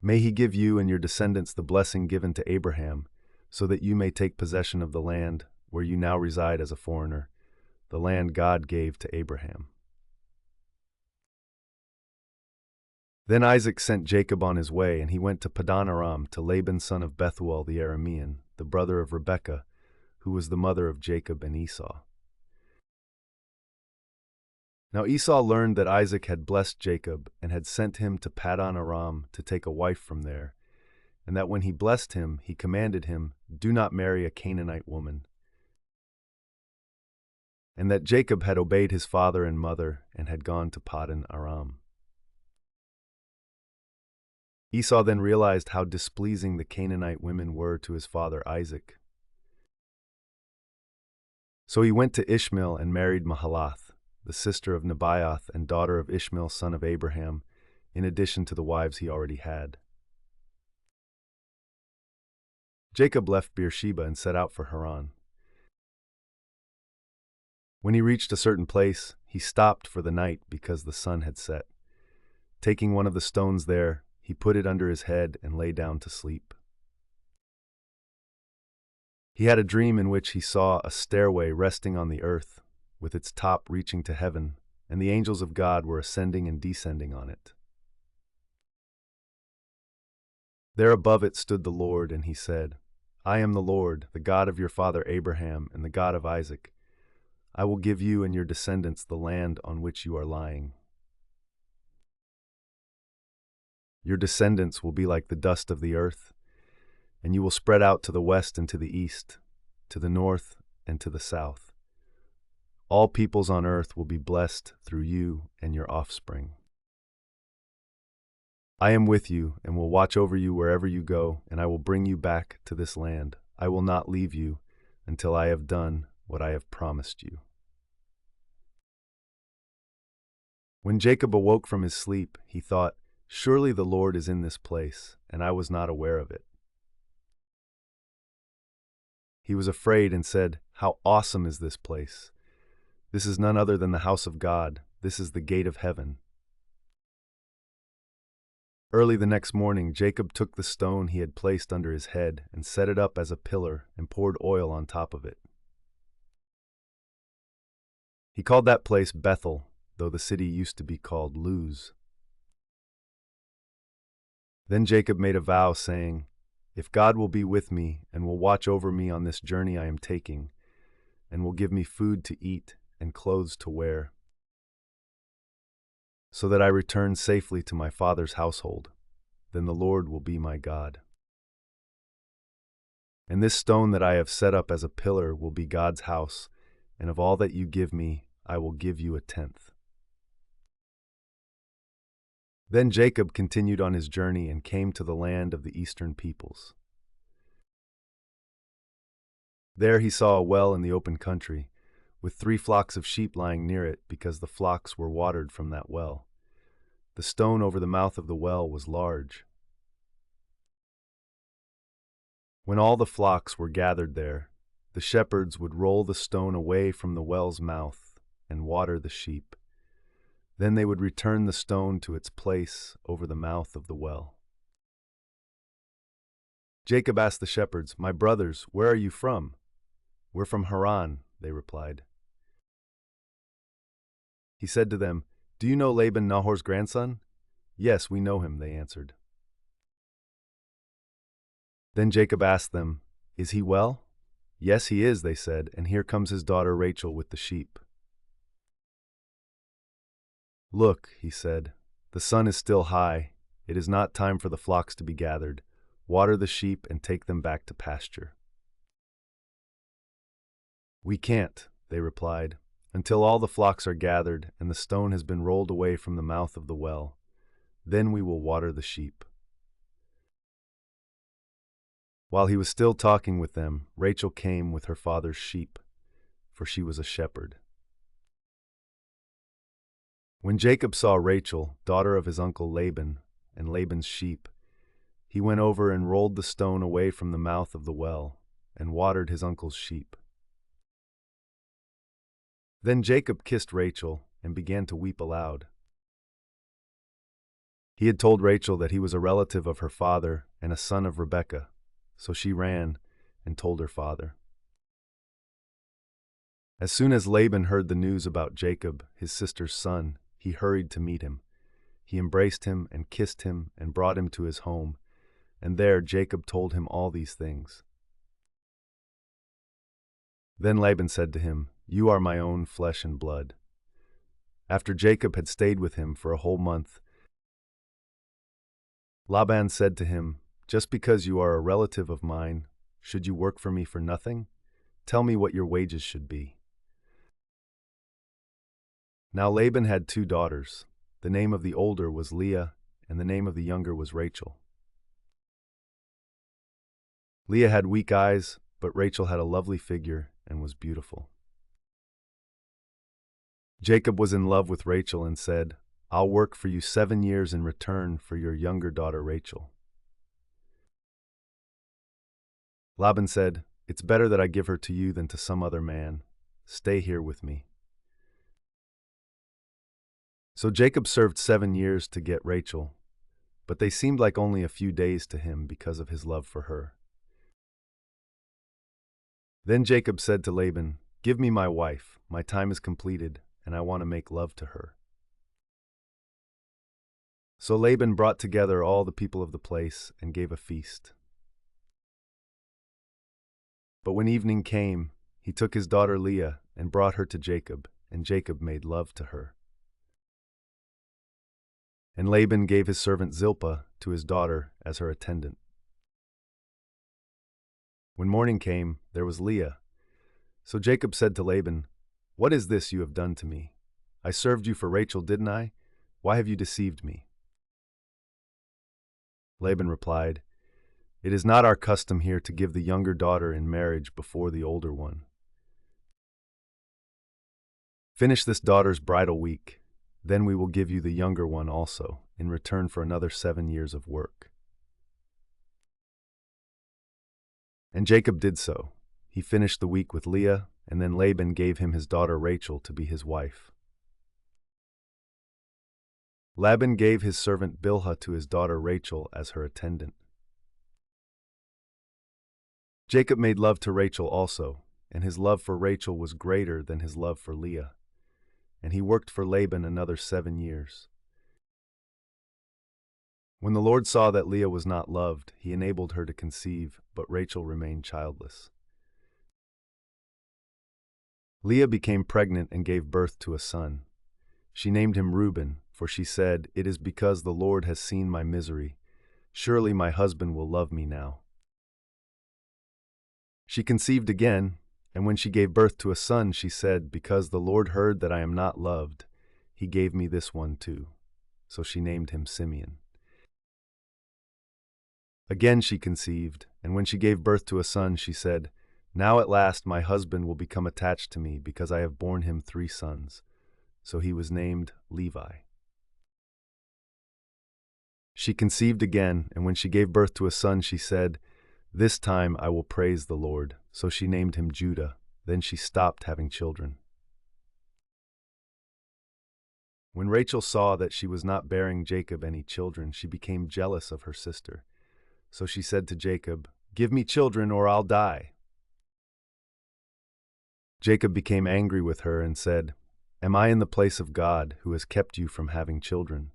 May He give you and your descendants the blessing given to Abraham, so that you may take possession of the land where you now reside as a foreigner, the land God gave to Abraham. Then Isaac sent Jacob on his way, and he went to Padan Aram to Laban son of Bethuel the Aramean, the brother of Rebekah, who was the mother of Jacob and Esau. Now Esau learned that Isaac had blessed Jacob and had sent him to Padan Aram to take a wife from there, and that when he blessed him, he commanded him, "Do not marry a Canaanite woman," and that Jacob had obeyed his father and mother and had gone to Padan Aram. Esau then realized how displeasing the Canaanite women were to his father Isaac. So he went to Ishmael and married Mahalath, the sister of Nebaioth and daughter of Ishmael son of Abraham, in addition to the wives he already had. Jacob left Beersheba and set out for Haran. When he reached a certain place, he stopped for the night because the sun had set. Taking one of the stones there, he put it under his head and lay down to sleep. He had a dream in which he saw a stairway resting on the earth, with its top reaching to heaven, and the angels of God were ascending and descending on it. There above it stood the Lord, and he said, "I am the Lord, the God of your father Abraham and the God of Isaac. I will give you and your descendants the land on which you are lying. Your descendants will be like the dust of the earth, and you will spread out to the west and to the east, to the north and to the south. All peoples on earth will be blessed through you and your offspring. I am with you and will watch over you wherever you go, and I will bring you back to this land. I will not leave you until I have done what I have promised you." When Jacob awoke from his sleep, he thought, "Surely the Lord is in this place, and I was not aware of it." He was afraid and said, "How awesome is this place! This is none other than the house of God. This is the gate of heaven." Early the next morning, Jacob took the stone he had placed under his head and set it up as a pillar and poured oil on top of it. He called that place Bethel, though the city used to be called Luz. Then Jacob made a vow, saying, "If God will be with me and will watch over me on this journey I am taking, and will give me food to eat and clothes to wear, so that I return safely to my father's household, then the Lord will be my God. And this stone that I have set up as a pillar will be God's house, and of all that you give me, I will give you a tenth." Then Jacob continued on his journey and came to the land of the eastern peoples. There he saw a well in the open country, with 3 flocks of sheep lying near it, because the flocks were watered from that well. The stone over the mouth of the well was large. When all the flocks were gathered there, the shepherds would roll the stone away from the well's mouth and water the sheep. Then they would return the stone to its place over the mouth of the well. Jacob asked the shepherds, "My brothers, where are you from?" "We're from Haran," they replied. He said to them, "Do you know Laban, Nahor's grandson?" "Yes, we know him," they answered. Then Jacob asked them, "Is he well?" "Yes, he is," they said, "and here comes his daughter Rachel with the sheep." "Look," he said, "the sun is still high. It is not time for the flocks to be gathered. Water the sheep and take them back to pasture." "We can't," they replied, "until all the flocks are gathered and the stone has been rolled away from the mouth of the well. Then we will water the sheep." While he was still talking with them, Rachel came with her father's sheep, for she was a shepherd. When Jacob saw Rachel, daughter of his uncle Laban, and Laban's sheep, he went over and rolled the stone away from the mouth of the well, and watered his uncle's sheep. Then Jacob kissed Rachel and began to weep aloud. He had told Rachel that he was a relative of her father and a son of Rebekah, so she ran and told her father. As soon as Laban heard the news about Jacob, his sister's son, he hurried to meet him. He embraced him and kissed him and brought him to his home, and there Jacob told him all these things. Then Laban said to him, "You are my own flesh and blood." After Jacob had stayed with him for a whole month, Laban said to him, "Just because you are a relative of mine, should you work for me for nothing? Tell me what your wages should be." Now Laban had 2 daughters. The name of the older was Leah, and the name of the younger was Rachel. Leah had weak eyes, but Rachel had a lovely figure and was beautiful. Jacob was in love with Rachel and said, "I'll work for you 7 years in return for your younger daughter Rachel." Laban said, "It's better that I give her to you than to some other man. Stay here with me." So Jacob served 7 years to get Rachel, but they seemed like only a few days to him because of his love for her. Then Jacob said to Laban, "Give me my wife, my time is completed, and I want to make love to her." So Laban brought together all the people of the place and gave a feast. But when evening came, he took his daughter Leah and brought her to Jacob, and Jacob made love to her. And Laban gave his servant Zilpah to his daughter as her attendant. When morning came, there was Leah. So Jacob said to Laban, "What is this you have done to me? I served you for Rachel, didn't I? Why have you deceived me?" Laban replied, "It is not our custom here to give the younger daughter in marriage before the older one. Finish this daughter's bridal week, then we will give you the younger one also, in return for another 7 years of work." And Jacob did so. He finished the week with Leah, and then Laban gave him his daughter Rachel to be his wife. Laban gave his servant Bilhah to his daughter Rachel as her attendant. Jacob made love to Rachel also, and his love for Rachel was greater than his love for Leah. And he worked for Laban another 7 years. When the Lord saw that Leah was not loved, he enabled her to conceive, but Rachel remained childless. Leah became pregnant and gave birth to a son. She named him Reuben, for she said, "It is because the Lord has seen my misery. Surely my husband will love me now." She conceived again, and when she gave birth to a son, she said, "Because the Lord heard that I am not loved, he gave me this one too." So she named him Simeon. Again she conceived, and when she gave birth to a son, she said, "Now at last my husband will become attached to me, because I have borne him 3 sons." So he was named Levi. She conceived again, and when she gave birth to a son, she said, "This time I will praise the Lord." So she named him Judah. Then she stopped having children. When Rachel saw that she was not bearing Jacob any children, she became jealous of her sister. So she said to Jacob, "Give me children or I'll die." Jacob became angry with her and said, "Am I in the place of God, who has kept you from having children?"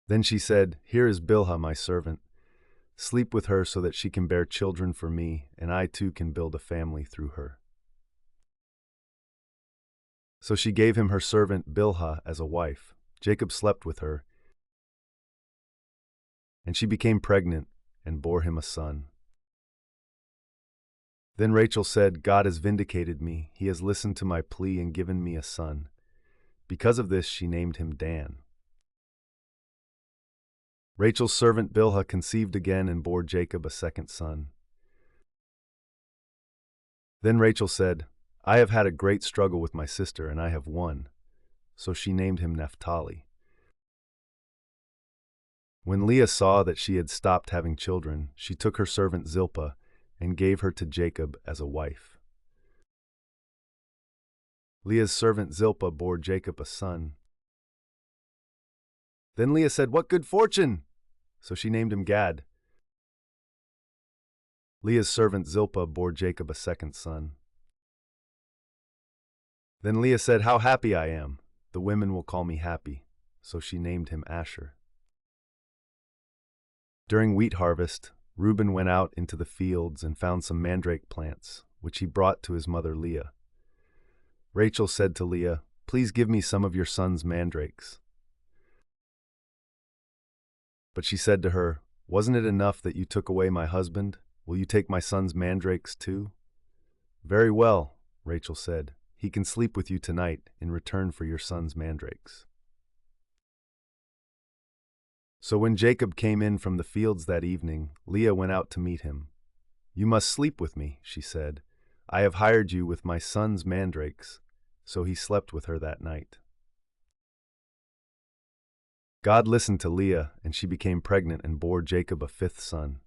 Then she said, "Here is Bilhah, my servant. Sleep with her so that she can bear children for me, and I too can build a family through her." So she gave him her servant Bilhah as a wife. Jacob slept with her, and she became pregnant and bore him a son. Then Rachel said, "God has vindicated me. He has listened to my plea and given me a son." Because of this, she named him Dan. Rachel's servant Bilhah conceived again and bore Jacob a second son. Then Rachel said, "I have had a great struggle with my sister, and I have won." So she named him Naphtali. When Leah saw that she had stopped having children, she took her servant Zilpah and gave her to Jacob as a wife. Leah's servant Zilpah bore Jacob a son. Then Leah said, "What good fortune!" So she named him Gad. Leah's servant Zilpah bore Jacob a second son. Then Leah said, "How happy I am! The women will call me happy." So she named him Asher. During wheat harvest, Reuben went out into the fields and found some mandrake plants, which he brought to his mother Leah. Rachel said to Leah, "Please give me some of your son's mandrakes." But she said to her, "Wasn't it enough that you took away my husband? Will you take my son's mandrakes too?" "Very well," Rachel said. "He can sleep with you tonight in return for your son's mandrakes." So when Jacob came in from the fields that evening, Leah went out to meet him. "You must sleep with me," she said. "I have hired you with my son's mandrakes." So he slept with her that night. God listened to Leah, and she became pregnant and bore Jacob a fifth son.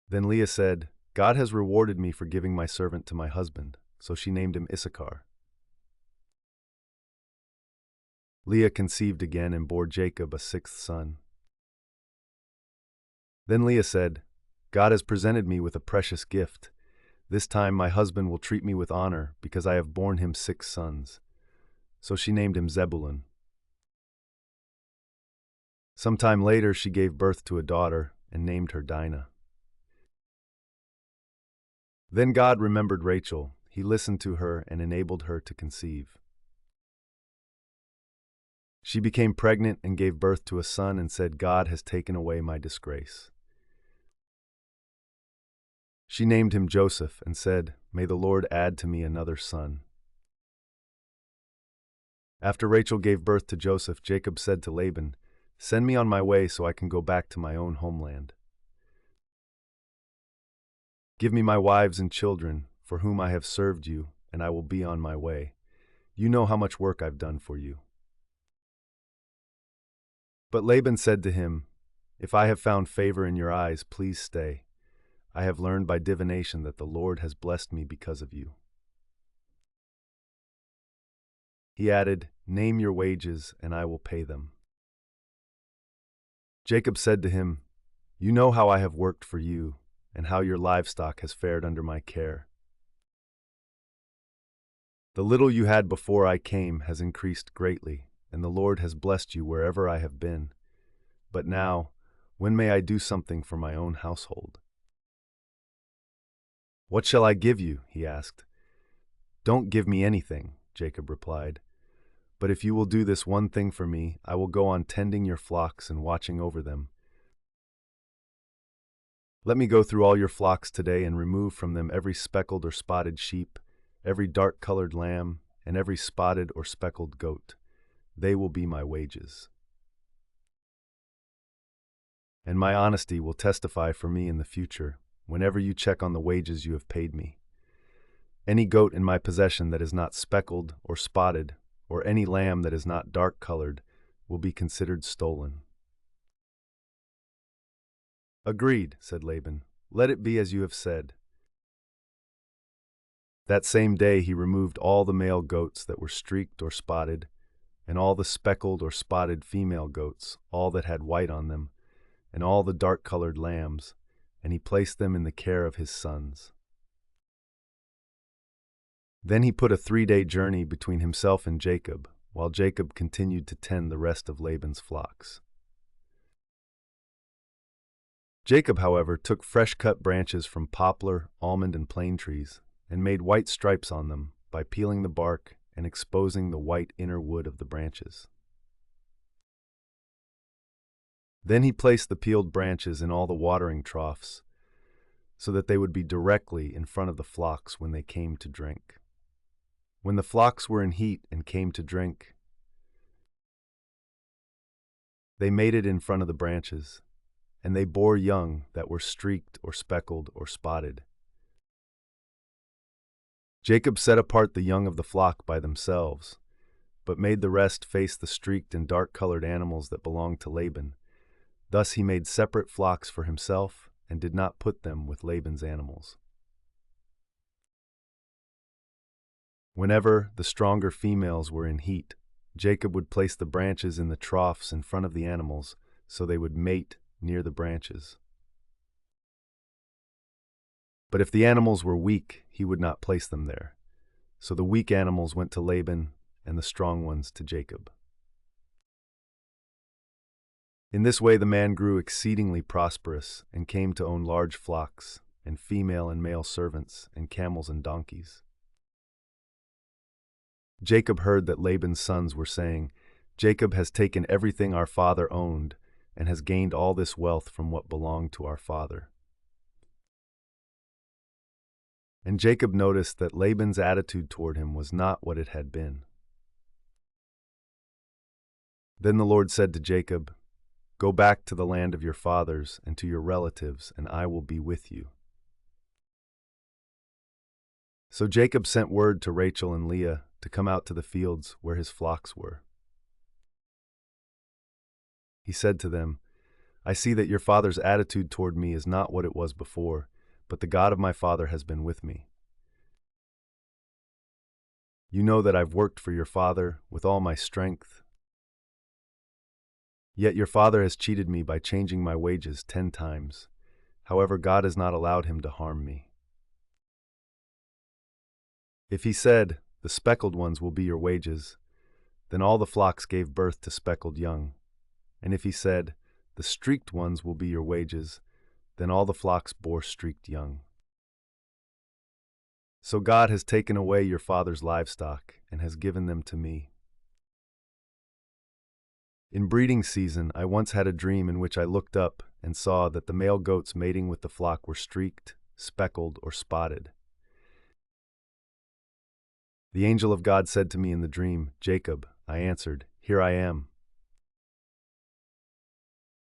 Then Leah said, "God has rewarded me for giving my servant to my husband." So she named him Issachar. Leah conceived again and bore Jacob a sixth son. Then Leah said, "God has presented me with a precious gift. This time my husband will treat me with honor because I have borne him 6 sons." So she named him Zebulun. Some time later she gave birth to a daughter and named her Dinah. Then God remembered Rachel. He listened to her and enabled her to conceive. She became pregnant and gave birth to a son and said, "God has taken away my disgrace." She named him Joseph and said, "May the Lord add to me another son." After Rachel gave birth to Joseph, Jacob said to Laban, "Send me on my way so I can go back to my own homeland. Give me my wives and children, for whom I have served you, and I will be on my way. You know how much work I've done for you." But Laban said to him, "If I have found favor in your eyes, please stay. I have learned by divination that the Lord has blessed me because of you." He added, "Name your wages, and I will pay them." Jacob said to him, "You know how I have worked for you, and how your livestock has fared under my care. The little you had before I came has increased greatly, and the Lord has blessed you wherever I have been. But now, when may I do something for my own household?" "What shall I give you?" he asked. "Don't give me anything," Jacob replied. "But if you will do this one thing for me, I will go on tending your flocks and watching over them. Let me go through all your flocks today and remove from them every speckled or spotted sheep, every dark-colored lamb, and every spotted or speckled goat. They will be my wages. And my honesty will testify for me in the future, whenever you check on the wages you have paid me. Any goat in my possession that is not speckled or spotted, or any lamb that is not dark-colored, will be considered stolen." "Agreed," said Laban. "Let it be as you have said." That same day he removed all the male goats that were streaked or spotted, and all the speckled or spotted female goats, all that had white on them, and all the dark-colored lambs, and he placed them in the care of his sons. Then he put a 3-day journey between himself and Jacob, while Jacob continued to tend the rest of Laban's flocks. Jacob, however, took fresh-cut branches from poplar, almond, and plane trees, and made white stripes on them by peeling the bark and exposing the white inner wood of the branches. Then he placed the peeled branches in all the watering troughs, so that they would be directly in front of the flocks when they came to drink. When the flocks were in heat and came to drink, they mated in front of the branches, and they bore young that were streaked or speckled or spotted. Jacob set apart the young of the flock by themselves, but made the rest face the streaked and dark-colored animals that belonged to Laban. Thus he made separate flocks for himself and did not put them with Laban's animals. Whenever the stronger females were in heat, Jacob would place the branches in the troughs in front of the animals so they would mate near the branches. But if the animals were weak, he would not place them there. So the weak animals went to Laban, and the strong ones to Jacob. In this way the man grew exceedingly prosperous, and came to own large flocks, and female and male servants, and camels and donkeys. Jacob heard that Laban's sons were saying, "Jacob has taken everything our father owned, and has gained all this wealth from what belonged to our father." And Jacob noticed that Laban's attitude toward him was not what it had been. Then the Lord said to Jacob, "Go back to the land of your fathers and to your relatives, and I will be with you." So Jacob sent word to Rachel and Leah to come out to the fields where his flocks were. He said to them, "I see that your father's attitude toward me is not what it was before, but the God of my father has been with me. You know that I've worked for your father with all my strength. Yet your father has cheated me by changing my wages 10 times. However, God has not allowed him to harm me. If he said, 'The speckled ones will be your wages,' then all the flocks gave birth to speckled young. And if he said, 'The streaked ones will be your wages,' then all the flocks bore streaked young. So God has taken away your father's livestock and has given them to me. In breeding season, I once had a dream in which I looked up and saw that the male goats mating with the flock were streaked, speckled, or spotted. The angel of God said to me in the dream, 'Jacob.' I answered, 'Here I am.'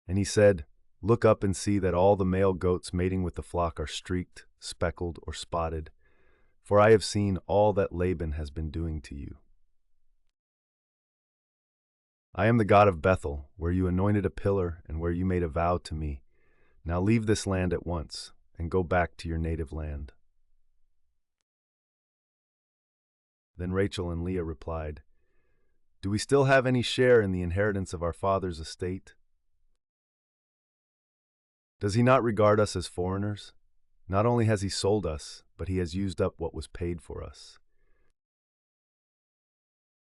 And he said, 'Look up and see that all the male goats mating with the flock are streaked, speckled, or spotted, for I have seen all that Laban has been doing to you. I am the God of Bethel, where you anointed a pillar and where you made a vow to me. Now leave this land at once and go back to your native land.' Then Rachel and Leah replied, 'Do we still have any share in the inheritance of our father's estate? Does he not regard us as foreigners? Not only has he sold us, but he has used up what was paid for us.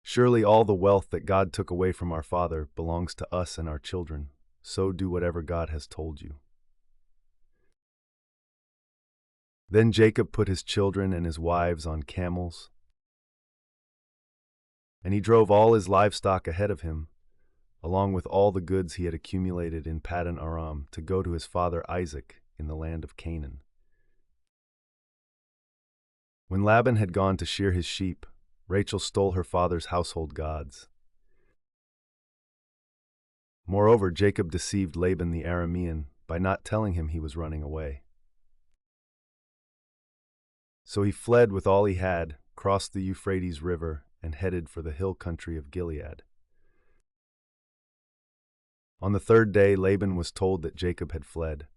Surely all the wealth that God took away from our father belongs to us and our children, so do whatever God has told you.' Then Jacob put his children and his wives on camels, and he drove all his livestock ahead of him, along with all the goods he had accumulated in Paddan Aram, to go to his father Isaac in the land of Canaan. When Laban had gone to shear his sheep, Rachel stole her father's household gods. Moreover, Jacob deceived Laban the Aramean by not telling him he was running away. So he fled with all he had, crossed the Euphrates River, and headed for the hill country of Gilead. On the 3rd day, Laban was told that Jacob had fled.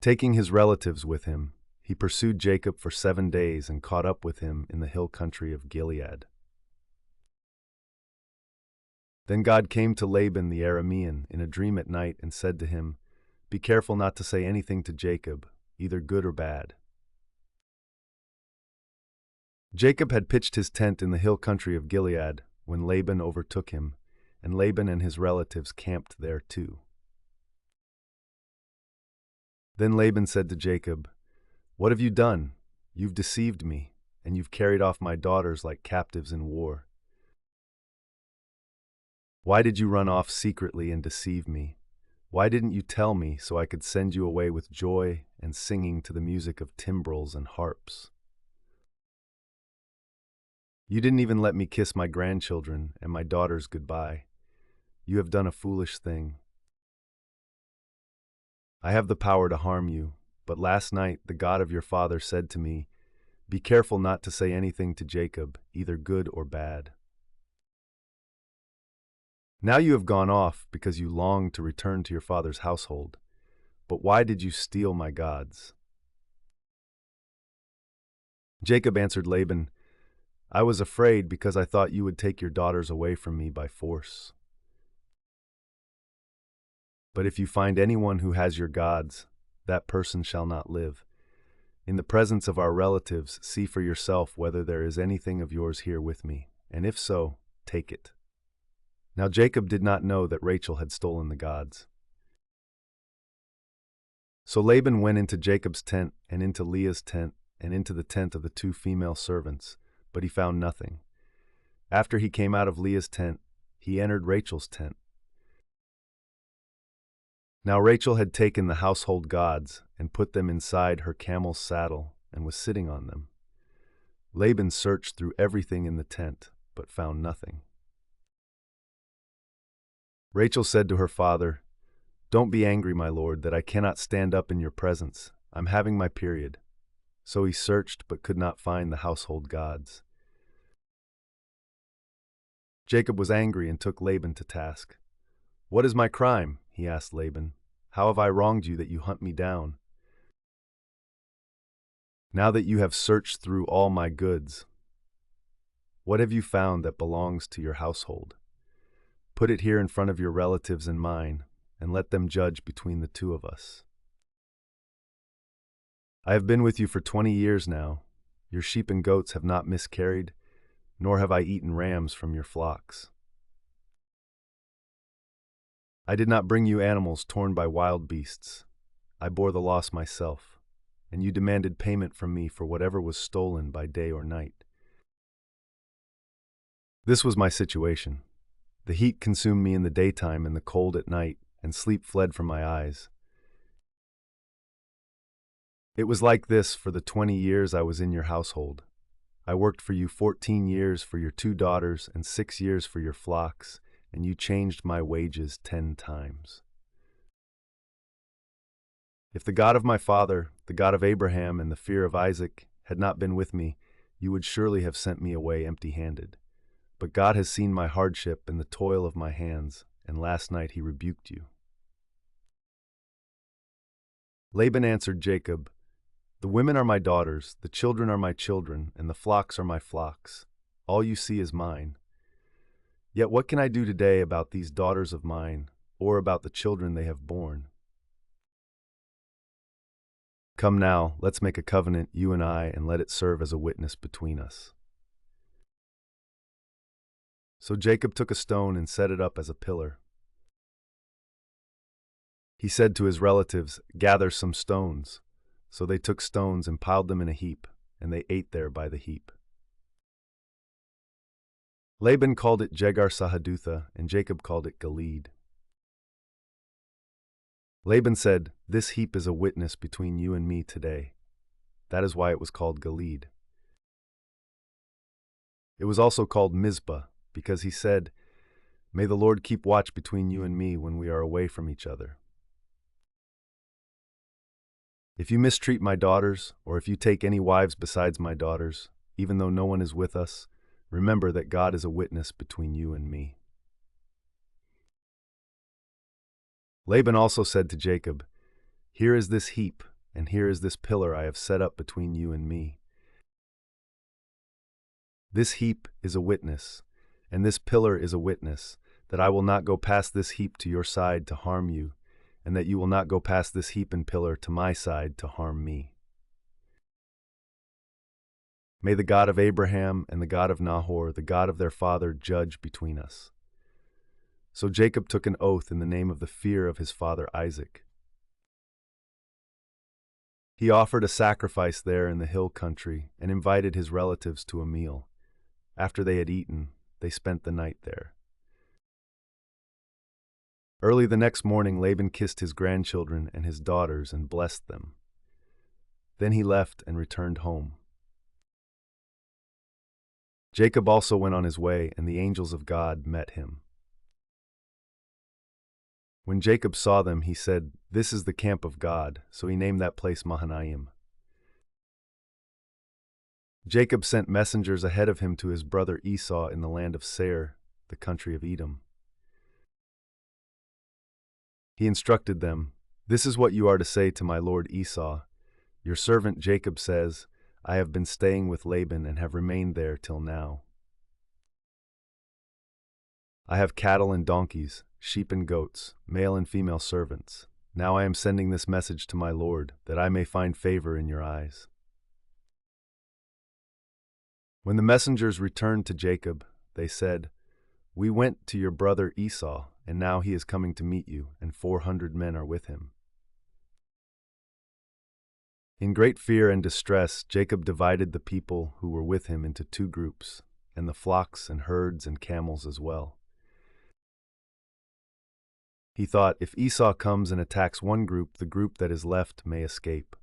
Taking his relatives with him, he pursued Jacob for 7 days and caught up with him in the hill country of Gilead. Then God came to Laban the Aramean in a dream at night and said to him, 'Be careful not to say anything to Jacob, either good or bad.' Jacob had pitched his tent in the hill country of Gilead when Laban overtook him, and Laban and his relatives camped there too. Then Laban said to Jacob, 'What have you done? You've deceived me, and you've carried off my daughters like captives in war. Why did you run off secretly and deceive me? Why didn't you tell me so I could send you away with joy and singing to the music of timbrels and harps? You didn't even let me kiss my grandchildren and my daughters goodbye. You have done a foolish thing. I have the power to harm you, but last night the God of your father said to me, 'Be careful not to say anything to Jacob, either good or bad.' Now you have gone off because you longed to return to your father's household. But why did you steal my gods?" Jacob answered Laban, "I was afraid because I thought you would take your daughters away from me by force. But if you find anyone who has your gods, that person shall not live. In the presence of our relatives, see for yourself whether there is anything of yours here with me, and if so, take it." Now Jacob did not know that Rachel had stolen the gods. So Laban went into Jacob's tent, and into Leah's tent, and into the tent of the two female servants, but he found nothing. After he came out of Leah's tent, he entered Rachel's tent. Now Rachel had taken the household gods and put them inside her camel's saddle and was sitting on them. Laban searched through everything in the tent, but found nothing. Rachel said to her father, "Don't be angry, my lord, that I cannot stand up in your presence. I'm having my period." So he searched but could not find the household gods. Jacob was angry and took Laban to task. "What is my crime?" he asked Laban. "How have I wronged you that you hunt me down? Now that you have searched through all my goods, what have you found that belongs to your household? Put it here in front of your relatives and mine, and let them judge between the two of us. I have been with you for 20 years now. Your sheep and goats have not miscarried, nor have I eaten rams from your flocks. I did not bring you animals torn by wild beasts. I bore the loss myself, and you demanded payment from me for whatever was stolen by day or night. This was my situation. The heat consumed me in the daytime and the cold at night, and sleep fled from my eyes. It was like this for the 20 years I was in your household. I worked for you 14 years for your 2 daughters and 6 years for your flocks, and you changed my wages 10 times. If the God of my father, the God of Abraham and the fear of Isaac, had not been with me, you would surely have sent me away empty-handed. But God has seen my hardship and the toil of my hands, and last night he rebuked you." Laban answered Jacob, "The women are my daughters, the children are my children, and the flocks are my flocks. All you see is mine. Yet what can I do today about these daughters of mine, or about the children they have borne? Come now, let's make a covenant, you and I, and let it serve as a witness between us." So Jacob took a stone and set it up as a pillar. He said to his relatives, "Gather some stones." So they took stones and piled them in a heap, and they ate there by the heap. Laban called it Jegar-sahadutha, and Jacob called it Gilead. Laban said, "This heap is a witness between you and me today." That is why it was called Gilead. It was also called Mizpah, because he said, "May the Lord keep watch between you and me when we are away from each other. If you mistreat my daughters, or if you take any wives besides my daughters, even though no one is with us, remember that God is a witness between you and me." Laban also said to Jacob, "Here is this heap, and here is this pillar I have set up between you and me. This heap is a witness, and this pillar is a witness, that I will not go past this heap to your side to harm you, and that you will not go past this heap and pillar to my side to harm me. May the God of Abraham and the God of Nahor, the God of their father, judge between us." So Jacob took an oath in the name of the fear of his father Isaac. He offered a sacrifice there in the hill country and invited his relatives to a meal. After they had eaten, they spent the night there. Early the next morning, Laban kissed his grandchildren and his daughters and blessed them. Then he left and returned home. Jacob also went on his way, and the angels of God met him. When Jacob saw them, he said, "This is the camp of God," so he named that place Mahanaim. Jacob sent messengers ahead of him to his brother Esau in the land of Seir, the country of Edom. He instructed them, "This is what you are to say to my lord Esau. Your servant Jacob says, I have been staying with Laban and have remained there till now. I have cattle and donkeys, sheep and goats, male and female servants. Now I am sending this message to my Lord, that I may find favor in your eyes." When the messengers returned to Jacob, they said, "We went to your brother Esau, and now he is coming to meet you, and 400 men are with him." In great fear and distress, Jacob divided the people who were with him into two groups, and the flocks and herds and camels as well. He thought, if Esau comes and attacks one group, the group that is left may escape.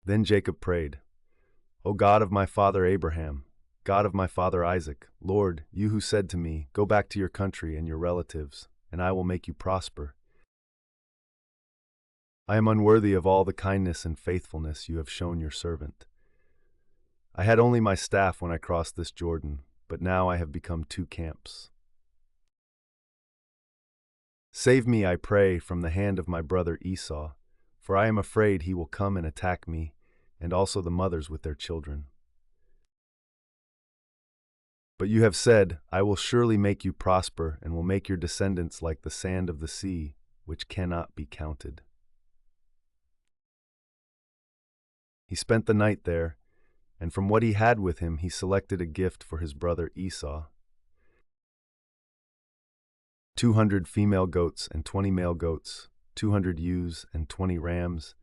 Then Jacob prayed, "O God of my father Abraham, God of my father Isaac, Lord, you who said to me, 'Go back to your country and your relatives, and I will make you prosper.' I am unworthy of all the kindness and faithfulness you have shown your servant. I had only my staff when I crossed this Jordan, but now I have become two camps. Save me, I pray, from the hand of my brother Esau, for I am afraid he will come and attack me, and also the mothers with their children. But you have said, 'I will surely make you prosper, and will make your descendants like the sand of the sea, which cannot be counted.'" He spent the night there, and from what he had with him he selected a gift for his brother Esau: 200 female goats and 20 male goats, 200 ewes and 20 rams,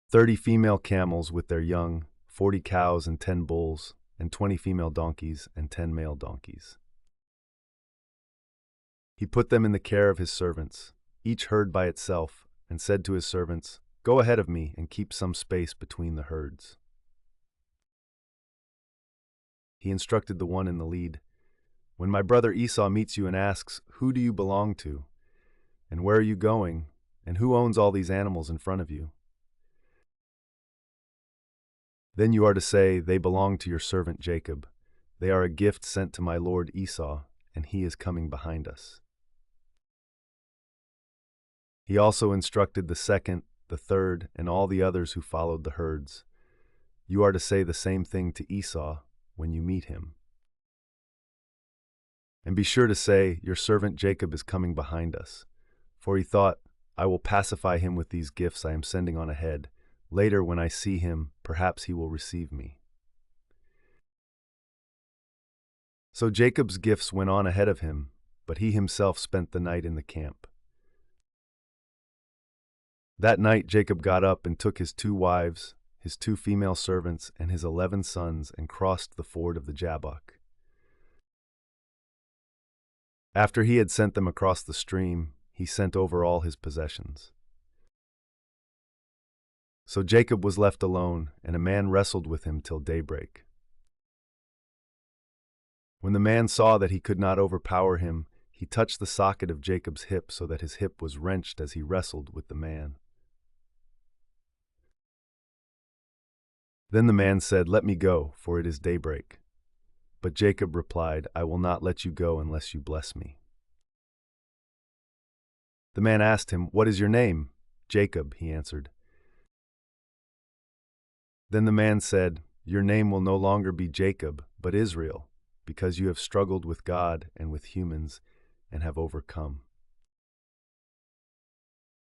30 female camels with their young, 40 cows and 10 bulls, and 20 female donkeys and 10 male donkeys. He put them in the care of his servants, each herd by itself, and said to his servants, "Go ahead of me and keep some space between the herds." He instructed the one in the lead, "When my brother Esau meets you and asks, 'Who do you belong to? And where are you going? And who owns all these animals in front of you?' Then you are to say, 'They belong to your servant Jacob. They are a gift sent to my lord Esau, and he is coming behind us.'" He also instructed the second, the third, and all the others who followed the herds, "You are to say the same thing to Esau when you meet him. And be sure to say, 'Your servant Jacob is coming behind us.' For he thought, 'I will pacify him with these gifts I am sending on ahead. Later, when I see him, perhaps he will receive me.'" So Jacob's gifts went on ahead of him, but he himself spent the night in the camp. That night Jacob got up and took his 2 wives, his 2 female servants, and his 11 sons, and crossed the ford of the Jabbok. After he had sent them across the stream, he sent over all his possessions. So Jacob was left alone, and a man wrestled with him till daybreak. When the man saw that he could not overpower him, he touched the socket of Jacob's hip so that his hip was wrenched as he wrestled with the man. Then the man said, "Let me go, for it is daybreak." But Jacob replied, "I will not let you go unless you bless me." The man asked him, "What is your name?" "Jacob," he answered. Then the man said, "Your name will no longer be Jacob, but Israel, because you have struggled with God and with humans and have overcome."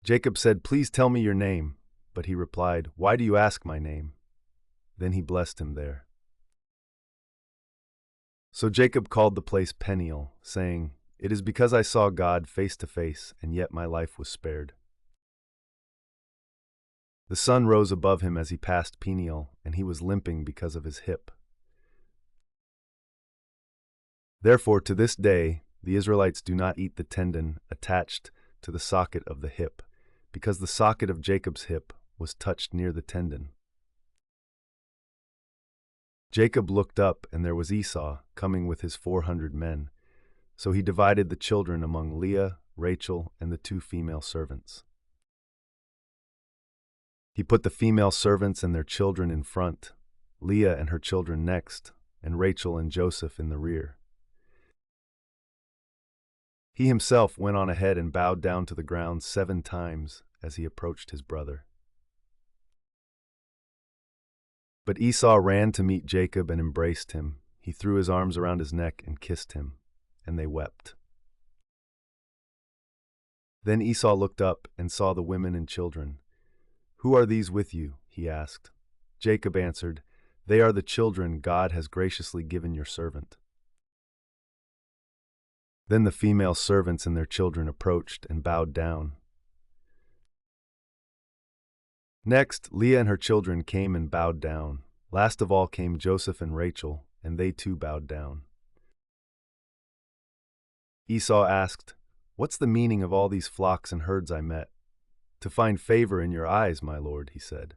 Jacob said, "Please tell me your name." But he replied, "Why do you ask my name?" Then he blessed him there. So Jacob called the place Peniel, saying, "It is because I saw God face to face, and yet my life was spared." The sun rose above him as he passed Peniel, and he was limping because of his hip. Therefore, to this day, the Israelites do not eat the tendon attached to the socket of the hip, because the socket of Jacob's hip was touched near the tendon. Jacob looked up, and there was Esau coming with his 400 men. So he divided the children among Leah, Rachel, and the 2 female servants. He put the female servants and their children in front, Leah and her children next, and Rachel and Joseph in the rear. He himself went on ahead and bowed down to the ground 7 times as he approached his brother. But Esau ran to meet Jacob and embraced him. He threw his arms around his neck and kissed him, and they wept. Then Esau looked up and saw the women and children. "Who are these with you?" he asked. Jacob answered, "They are the children God has graciously given your servant." Then the female servants and their children approached and bowed down. Next, Leah and her children came and bowed down. Last of all came Joseph and Rachel, and they too bowed down. Esau asked, "What's the meaning of all these flocks and herds I met?" "To find favor in your eyes, my lord," he said.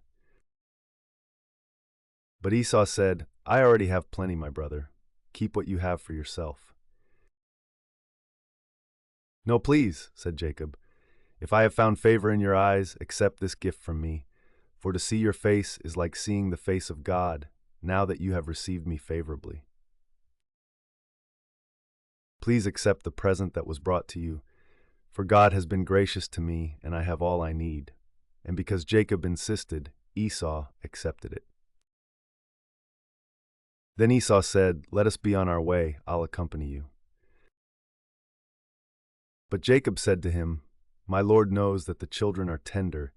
But Esau said, "I already have plenty, my brother. Keep what you have for yourself." "No, please," said Jacob. "If I have found favor in your eyes, accept this gift from me. For to see your face is like seeing the face of God, now that you have received me favorably. Please accept the present that was brought to you, for God has been gracious to me, and I have all I need." And because Jacob insisted, Esau accepted it. Then Esau said, "Let us be on our way, I'll accompany you." But Jacob said to him, "My lord knows that the children are tender,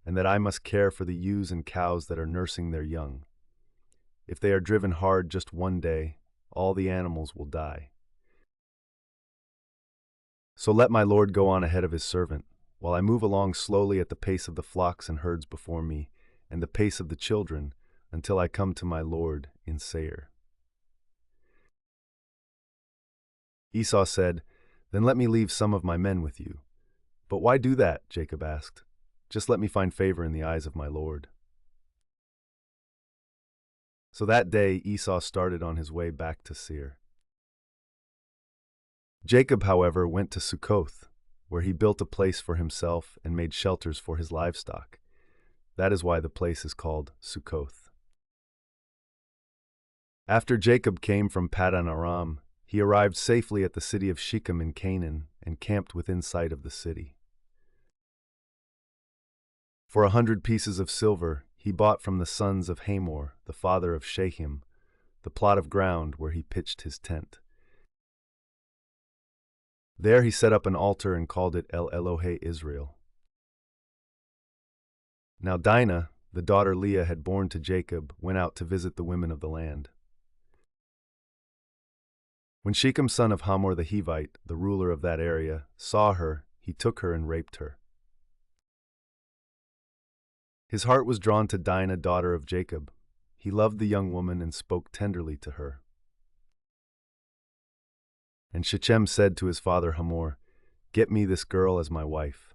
and that I must care for the ewes and cows that are nursing their young. If they are driven hard just one day, all the animals will die. So let my lord go on ahead of his servant, while I move along slowly at the pace of the flocks and herds before me, and the pace of the children, until I come to my lord in Seir." Esau said, "Then let me leave some of my men with you." "But why do that?" Jacob asked. "Just let me find favor in the eyes of my lord." So that day Esau started on his way back to Seir. Jacob, however, went to Succoth, where he built a place for himself and made shelters for his livestock. That is why the place is called Succoth. After Jacob came from Paddan Aram, he arrived safely at the city of Shechem in Canaan and camped within sight of the city. For 100 pieces of silver, he bought from the sons of Hamor, the father of Shechem, the plot of ground where he pitched his tent. There he set up an altar and called it El Elohe Israel. Now Dinah, the daughter Leah had borne to Jacob, went out to visit the women of the land. When Shechem son of Hamor the Hivite, the ruler of that area, saw her, he took her and raped her. His heart was drawn to Dinah, daughter of Jacob. He loved the young woman and spoke tenderly to her. And Shechem said to his father Hamor, "Get me this girl as my wife."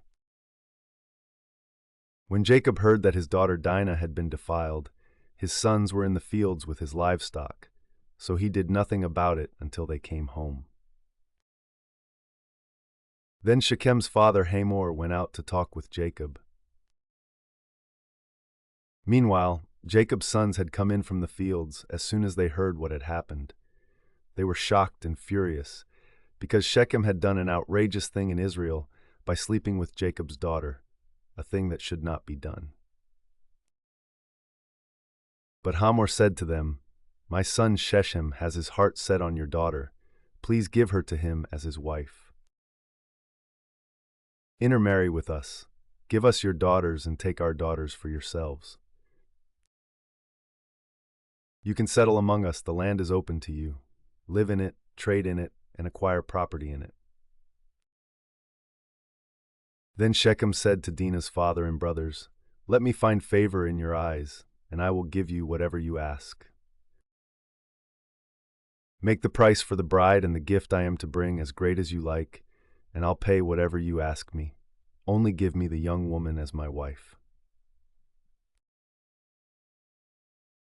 When Jacob heard that his daughter Dinah had been defiled, his sons were in the fields with his livestock, so he did nothing about it until they came home. Then Shechem's father Hamor went out to talk with Jacob. Meanwhile, Jacob's sons had come in from the fields as soon as they heard what had happened. They were shocked and furious, because Shechem had done an outrageous thing in Israel by sleeping with Jacob's daughter, a thing that should not be done. But Hamor said to them, "My son Shechem has his heart set on your daughter. Please give her to him as his wife. Intermarry with us. Give us your daughters and take our daughters for yourselves. You can settle among us, the land is open to you. Live in it, trade in it, and acquire property in it." Then Shechem said to Dinah's father and brothers, "Let me find favor in your eyes, and I will give you whatever you ask. Make the price for the bride and the gift I am to bring as great as you like, and I'll pay whatever you ask me. Only give me the young woman as my wife."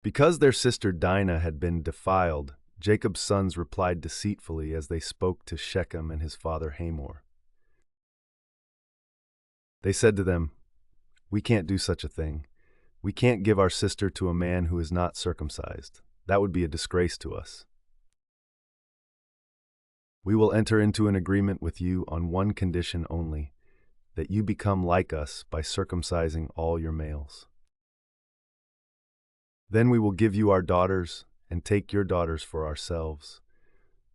Because their sister Dinah had been defiled, Jacob's sons replied deceitfully as they spoke to Shechem and his father Hamor. They said to them, "We can't do such a thing. We can't give our sister to a man who is not circumcised. That would be a disgrace to us. We will enter into an agreement with you on one condition only, that you become like us by circumcising all your males. Then we will give you our daughters and take your daughters for ourselves.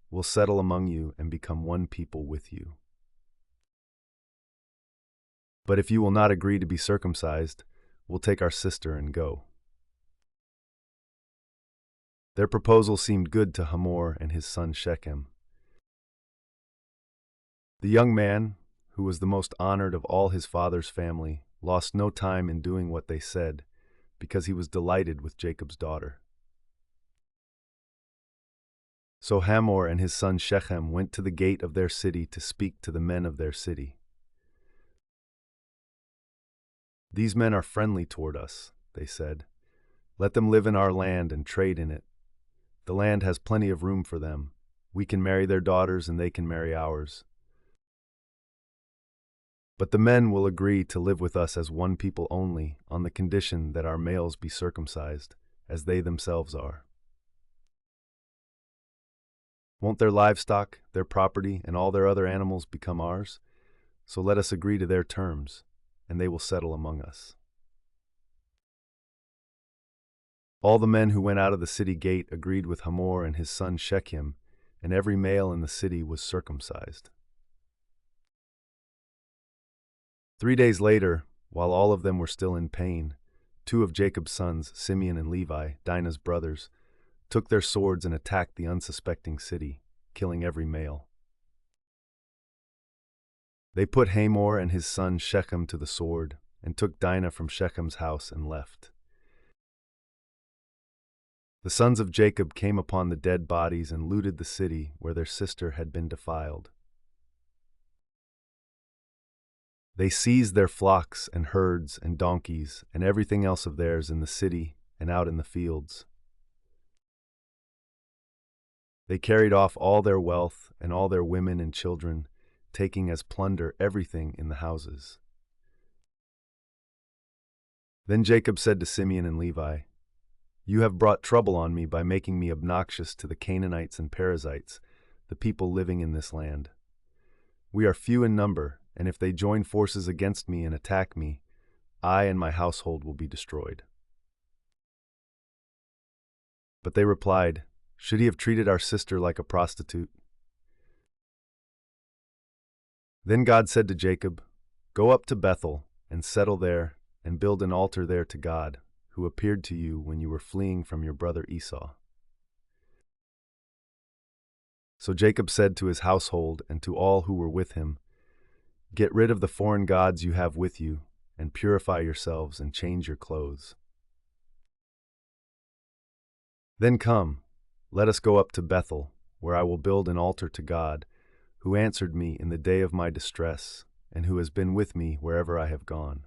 We'll settle among you and become one people with you." But if you will not agree to be circumcised, we'll take our sister and go." Their proposal seemed good to Hamor and his son Shechem. The young man, who was the most honored of all his father's family, lost no time in doing what they said, because he was delighted with Jacob's daughter. So Hamor and his son Shechem went to the gate of their city to speak to the men of their city. "These men are friendly toward us," they said. "Let them live in our land and trade in it. The land has plenty of room for them. We can marry their daughters and they can marry ours. But the men will agree to live with us as one people only, on the condition that our males be circumcised, as they themselves are. Won't their livestock, their property, and all their other animals become ours? So let us agree to their terms, and they will settle among us." All the men who went out of the city gate agreed with Hamor and his son Shechem, and every male in the city was circumcised. 3 days later, while all of them were still in pain, 2 of Jacob's sons, Simeon and Levi, Dinah's brothers, took their swords and attacked the unsuspecting city, killing every male. They put Hamor and his son Shechem to the sword, and took Dinah from Shechem's house and left. The sons of Jacob came upon the dead bodies and looted the city where their sister had been defiled. They seized their flocks and herds and donkeys and everything else of theirs in the city and out in the fields. They carried off all their wealth and all their women and children, taking as plunder everything in the houses. Then Jacob said to Simeon and Levi, "You have brought trouble on me by making me obnoxious to the Canaanites and Perizzites, the people living in this land. We are few in number, and if they join forces against me and attack me, I and my household will be destroyed." But they replied, "Should he have treated our sister like a prostitute?" Then God said to Jacob, "Go up to Bethel and settle there and build an altar there to God, who appeared to you when you were fleeing from your brother Esau." So Jacob said to his household and to all who were with him, "Get rid of the foreign gods you have with you, and purify yourselves and change your clothes. Then come, let us go up to Bethel, where I will build an altar to God, who answered me in the day of my distress, and who has been with me wherever I have gone."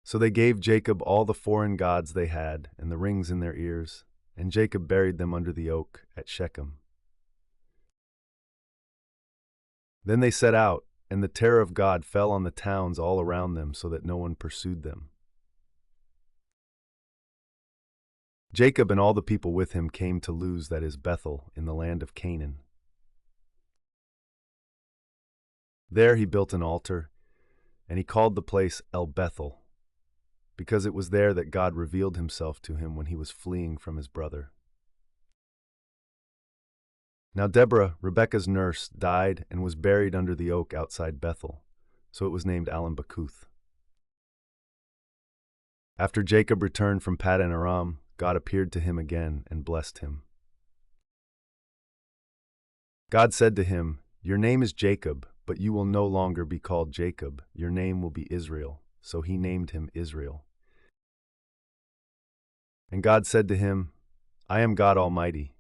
So they gave Jacob all the foreign gods they had and the rings in their ears, and Jacob buried them under the oak at Shechem. Then they set out, and the terror of God fell on the towns all around them so that no one pursued them. Jacob and all the people with him came to Luz, that is Bethel, in the land of Canaan. There he built an altar, and he called the place El Bethel, because it was there that God revealed himself to him when he was fleeing from his brother. Now Deborah, Rebekah's nurse, died and was buried under the oak outside Bethel, so it was named Alam-Bakuth. After Jacob returned from Paddan Aram, God appeared to him again and blessed him. God said to him, "Your name is Jacob, but you will no longer be called Jacob. Your name will be Israel." So he named him Israel. And God said to him, "I am God Almighty.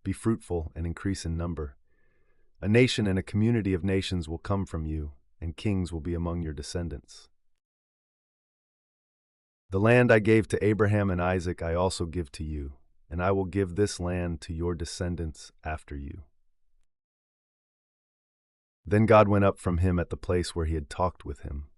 Be fruitful and increase in number. A nation and a community of nations will come from you, and kings will be among your descendants. The land I gave to Abraham and Isaac I also give to you, and I will give this land to your descendants after you." Then God went up from him at the place where he had talked with him.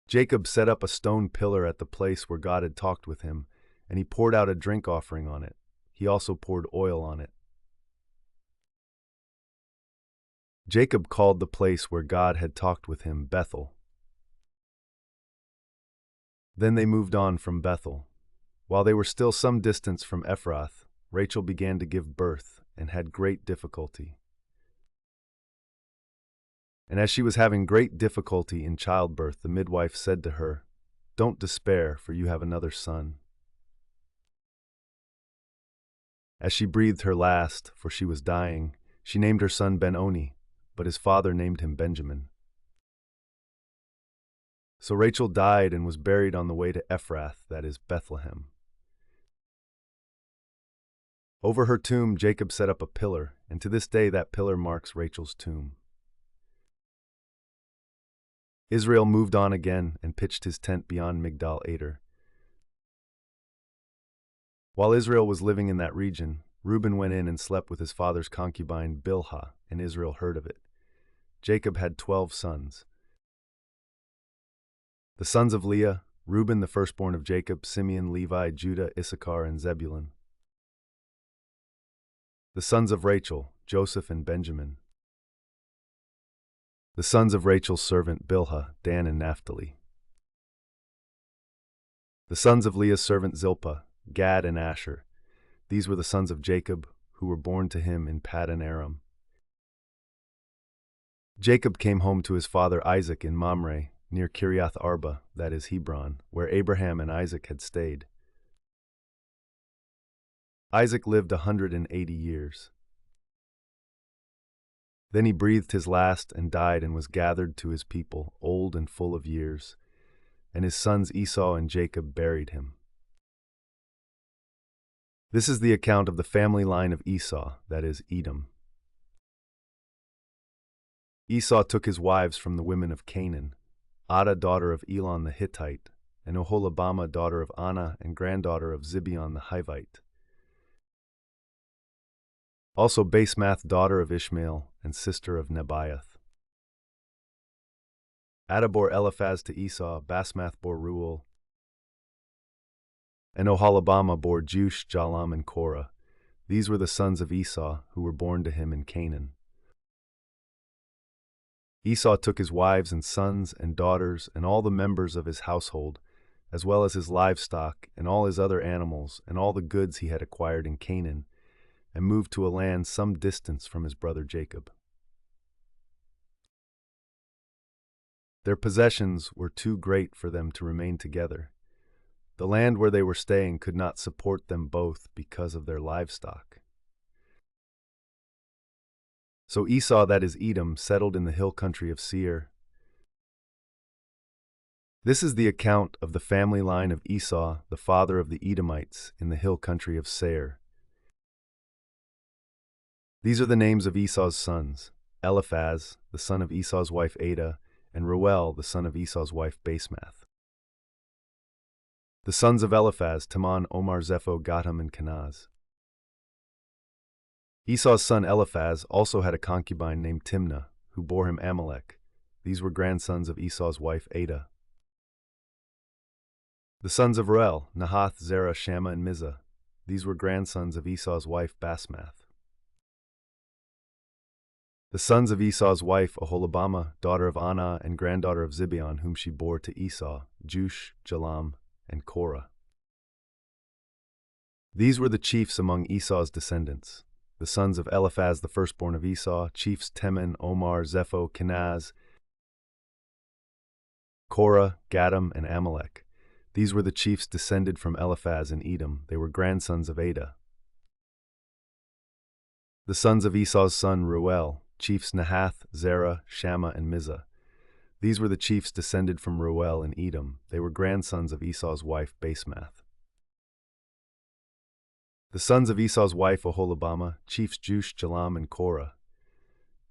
Jacob set up a stone pillar at the place where God had talked with him, and he poured out a drink offering on it. He also poured oil on it. Jacob called the place where God had talked with him Bethel. Then they moved on from Bethel. While they were still some distance from Ephrath, Rachel began to give birth and had great difficulty. And as she was having great difficulty in childbirth, the midwife said to her, "Don't despair, for you have another son." As she breathed her last, for she was dying, she named her son Ben-Oni, but his father named him Benjamin. So Rachel died and was buried on the way to Ephrath, that is, Bethlehem. Over her tomb, Jacob set up a pillar, and to this day that pillar marks Rachel's tomb. Israel moved on again and pitched his tent beyond Migdal Eder. While Israel was living in that region, Reuben went in and slept with his father's concubine Bilhah, and Israel heard of it. Jacob had 12 sons. The sons of Leah: Reuben, the firstborn of Jacob, Simeon, Levi, Judah, Issachar, and Zebulun. The sons of Rachel: Joseph and Benjamin. The sons of Rachel's servant Bilhah: Dan and Naphtali. The sons of Leah's servant Zilpah: Gad and Asher. These were the sons of Jacob, who were born to him in Paddan Aram. Jacob came home to his father Isaac in Mamre, near Kiriath Arba, that is Hebron, where Abraham and Isaac had stayed. Isaac lived 180 years. Then he breathed his last and died and was gathered to his people, old and full of years, and his sons Esau and Jacob buried him. This is the account of the family line of Esau, that is, Edom. Esau took his wives from the women of Canaan: Adah, daughter of Elon the Hittite, and Oholibamah, daughter of Anah and granddaughter of Zibeon the Hivite. Also Basemath, daughter of Ishmael and sister of Nebaioth. Adah bore Eliphaz to Esau, Basemath bore Reuel, and Oholibamah bore Jush, Jalam, and Korah. These were the sons of Esau, who were born to him in Canaan. Esau took his wives and sons and daughters and all the members of his household, as well as his livestock and all his other animals and all the goods he had acquired in Canaan, and moved to a land some distance from his brother Jacob. Their possessions were too great for them to remain together. The land where they were staying could not support them both because of their livestock. So Esau, that is Edom, settled in the hill country of Seir. This is the account of the family line of Esau, the father of the Edomites, in the hill country of Seir. These are the names of Esau's sons: Eliphaz, the son of Esau's wife Adah, and Reuel, the son of Esau's wife Basemath. The sons of Eliphaz: Teman, Omar, Zepho, Gatam, and Kenaz. Esau's son Eliphaz also had a concubine named Timnah, who bore him Amalek. These were grandsons of Esau's wife Adah. The sons of Reuel: Nahath, Zerah, Shammah, and Mizah. These were grandsons of Esau's wife Basemath. The sons of Esau's wife Oholibamah, daughter of Anah and granddaughter of Zibeon, whom she bore to Esau: Jush, Jalam, and Korah. These were the chiefs among Esau's descendants. The sons of Eliphaz, the firstborn of Esau: chiefs Teman, Omar, Zepho, Kenaz, Korah, Gatam, and Amalek. These were the chiefs descended from Eliphaz in Edom. They were grandsons of Adah. The sons of Esau's son Reuel: chiefs Nahath, Zerah, Shammah, and Mizah. These were the chiefs descended from Reuel in Edom. They were grandsons of Esau's wife Basemath. The sons of Esau's wife Oholibamah: chiefs Jush, Jalam, and Korah.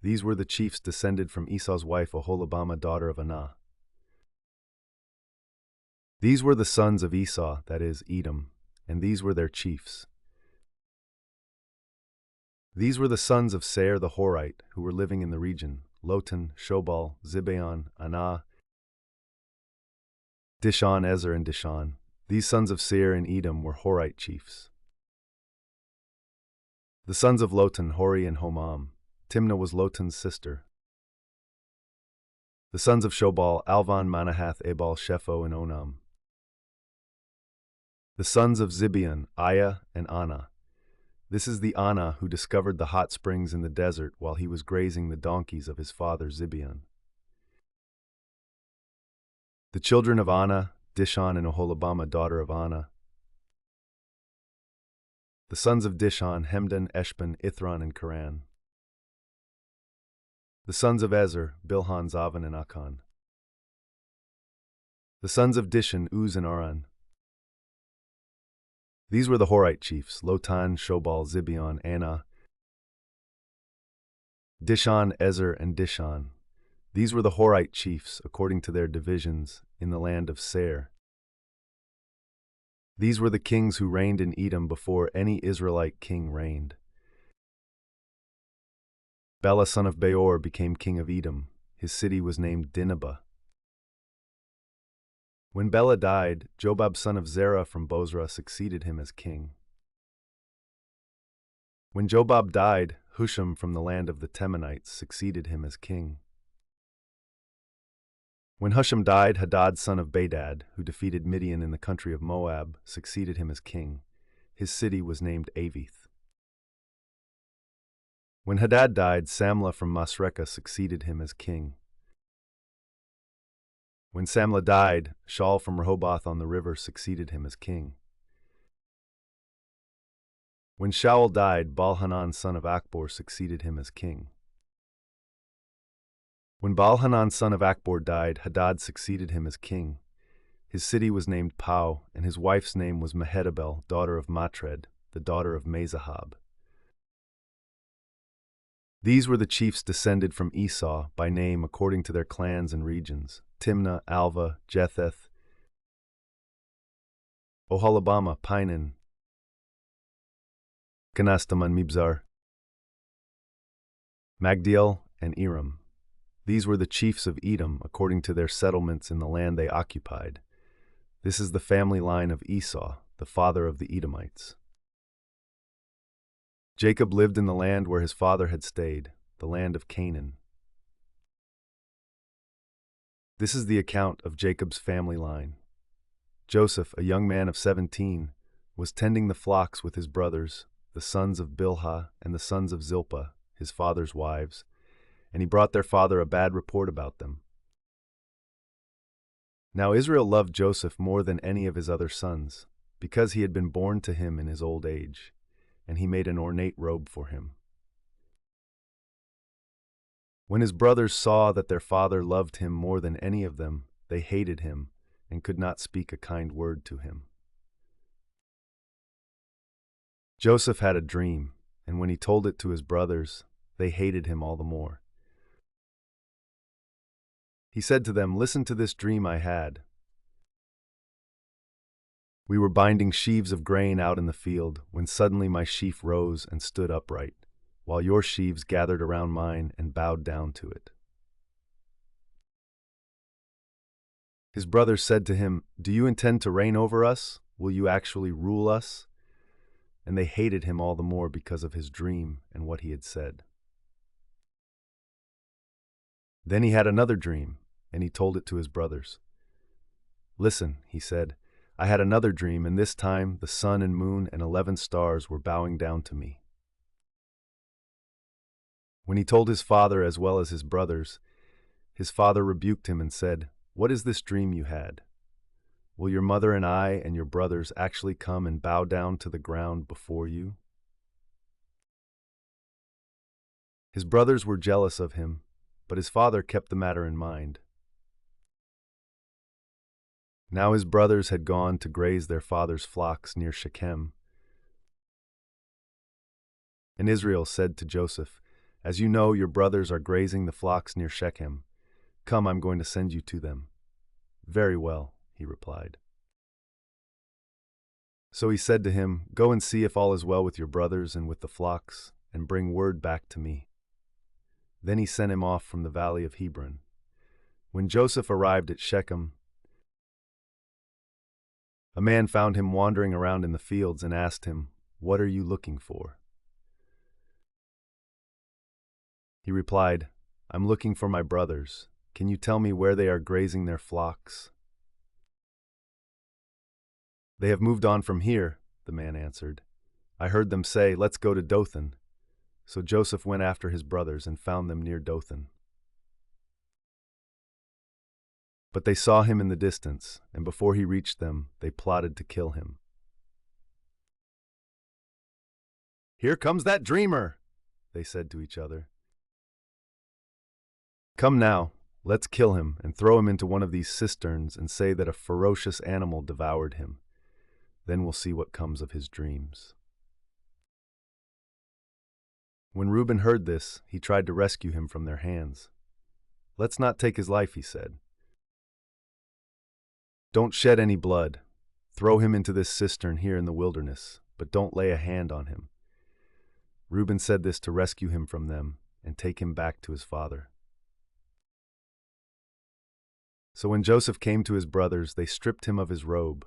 These were the chiefs descended from Esau's wife Oholibamah, daughter of Anah. These were the sons of Esau, that is, Edom, and these were their chiefs. These were the sons of Seir the Horite, who were living in the region: Lotan, Shobal, Zibeon, Anah, Dishon, Ezer, and Dishon. These sons of Seir in Edom were Horite chiefs. The sons of Lotan: Hori and Homam. Timnah was Lotan's sister. The sons of Shobal: Alvan, Manahath, Ebal, Shepho, and Onam. The sons of Zibeon: Aiah and Anah. This is the Ana who discovered the hot springs in the desert while he was grazing the donkeys of his father Zibeon. The children of Ana, Dishon and Oholibamah, daughter of Ana. The sons of Dishon, Hemdan, Eshban, Ithran, and Karan. The sons of Ezer, Bilhan, Zavan, and Akan. The sons of Dishon, Uz, and Aran. These were the Horite chiefs, Lotan, Shobal, Zibeon, Ana, Dishon, Ezer, and Dishon. These were the Horite chiefs, according to their divisions, in the land of Seir. These were the kings who reigned in Edom before any Israelite king reigned. Bela son of Beor became king of Edom. His city was named Dinhabah. When Bela died, Jobab son of Zerah from Bozrah succeeded him as king. When Jobab died, Husham from the land of the Temanites succeeded him as king. When Husham died, Hadad son of Bedad, who defeated Midian in the country of Moab, succeeded him as king. His city was named Avith. When Hadad died, Samlah from Masrekah succeeded him as king. When Samlah died, Shaul from Rehoboth on the river succeeded him as king. When Shaul died, Baal-Hanan son of Akbor succeeded him as king. When Baal-Hanan son of Akbor died, Hadad succeeded him as king. His city was named Pau, and his wife's name was Mehetabel, daughter of Matred, the daughter of Mezahab. These were the chiefs descended from Esau by name according to their clans and regions: Timnah, Alva, Jetheth, Oholibamah, Pinon, Kenastamon, Mibzar, Magdiel, and Iram. These were the chiefs of Edom according to their settlements in the land they occupied. This is the family line of Esau, the father of the Edomites. Jacob lived in the land where his father had stayed, the land of Canaan. This is the account of Jacob's family line. Joseph, a young man of 17, was tending the flocks with his brothers, the sons of Bilhah and the sons of Zilpah, his father's wives, and he brought their father a bad report about them. Now Israel loved Joseph more than any of his other sons, because he had been born to him in his old age, and he made an ornate robe for him. When his brothers saw that their father loved him more than any of them, they hated him and could not speak a kind word to him. Joseph had a dream, and when he told it to his brothers, they hated him all the more. He said to them, "Listen to this dream I had. We were binding sheaves of grain out in the field, when suddenly my sheaf rose and stood upright, while your sheaves gathered around mine and bowed down to it." His brothers said to him, "Do you intend to reign over us? Will you actually rule us?" And they hated him all the more because of his dream and what he had said. Then he had another dream, and he told it to his brothers. "Listen," he said, "I had another dream, and this time the sun and moon and 11 stars were bowing down to me." When he told his father as well as his brothers, his father rebuked him and said, "What is this dream you had? Will your mother and I and your brothers actually come and bow down to the ground before you?" His brothers were jealous of him, but his father kept the matter in mind. Now his brothers had gone to graze their father's flocks near Shechem. And Israel said to Joseph, "As you know, your brothers are grazing the flocks near Shechem. Come, I'm going to send you to them." "Very well," he replied. So he said to him, "Go and see if all is well with your brothers and with the flocks, and bring word back to me." Then he sent him off from the valley of Hebron. When Joseph arrived at Shechem, a man found him wandering around in the fields and asked him, "What are you looking for?" He replied, "I'm looking for my brothers. Can you tell me where they are grazing their flocks?" "They have moved on from here," the man answered. I heard them say, 'Let's go to Dothan.' So Joseph went after his brothers and found them near Dothan. But they saw him in the distance, and before he reached them, they plotted to kill him. 'Here comes that dreamer,' they said to each other. 'Come now, let's kill him and throw him into one of these cisterns and say that a ferocious animal devoured him. Then we'll see what comes of his dreams.' When Reuben heard this, he tried to rescue him from their hands. 'Let's not take his life,' he said. 'Don't shed any blood. Throw him into this cistern here in the wilderness, but don't lay a hand on him.' Reuben said this to rescue him from them and take him back to his father. So when Joseph came to his brothers, they stripped him of his robe,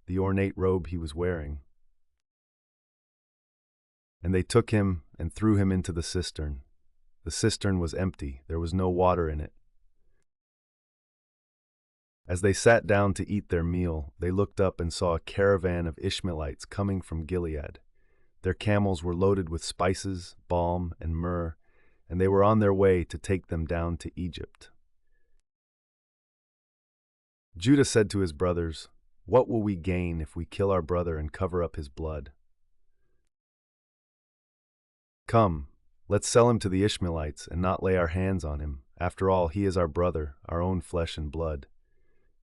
the ornate robe he was wearing. And they took him and threw him into the cistern. The cistern was empty, there was no water in it. As they sat down to eat their meal, they looked up and saw a caravan of Ishmaelites coming from Gilead. Their camels were loaded with spices, balm, and myrrh, and they were on their way to take them down to Egypt. Judah said to his brothers, "What will we gain if we kill our brother and cover up his blood? Come, let's sell him to the Ishmaelites and not lay our hands on him. After all, he is our brother, our own flesh and blood."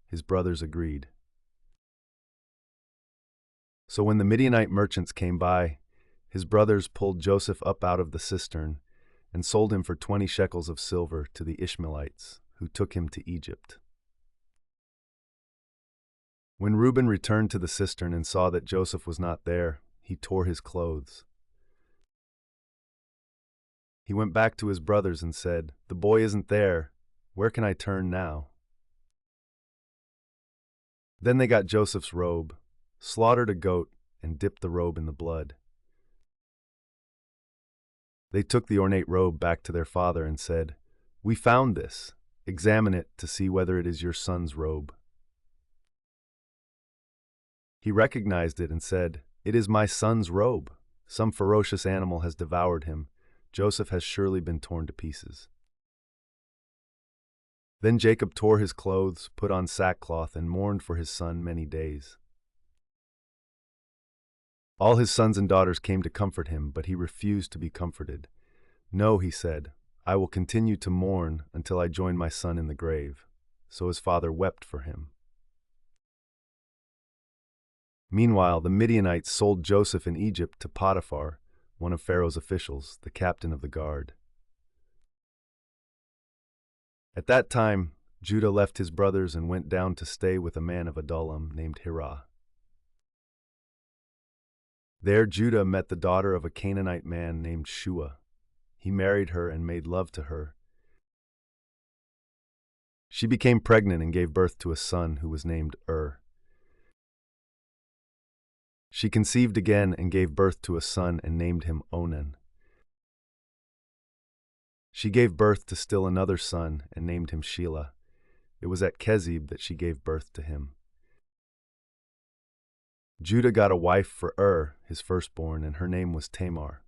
His brothers agreed. So when the Midianite merchants came by, his brothers pulled Joseph up out of the cistern and sold him for 20 shekels of silver to the Ishmaelites, who took him to Egypt. When Reuben returned to the cistern and saw that Joseph was not there, he tore his clothes. He went back to his brothers and said, "The boy isn't there. Where can I turn now?" Then they got Joseph's robe, slaughtered a goat, and dipped the robe in the blood. They took the ornate robe back to their father and said, "We found this. Examine it to see whether it is your son's robe." He recognized it and said, "It is my son's robe. Some ferocious animal has devoured him. Joseph has surely been torn to pieces." Then Jacob tore his clothes, put on sackcloth, and mourned for his son many days. All his sons and daughters came to comfort him, but he refused to be comforted. "No," he said, "I will continue to mourn until I join my son in the grave." So his father wept for him. Meanwhile, the Midianites sold Joseph in Egypt to Potiphar, one of Pharaoh's officials, the captain of the guard. At that time, Judah left his brothers and went down to stay with a man of Adullam named Hirah. There Judah met the daughter of a Canaanite man named Shua. He married her and made love to her. She became pregnant and gave birth to a son who was named She conceived again and gave birth to a son and named him Onan. She gave birth to still another son and named him Shelah. It was at Kezib that she gave birth to him. Judah got a wife for his firstborn, and her name was Tamar.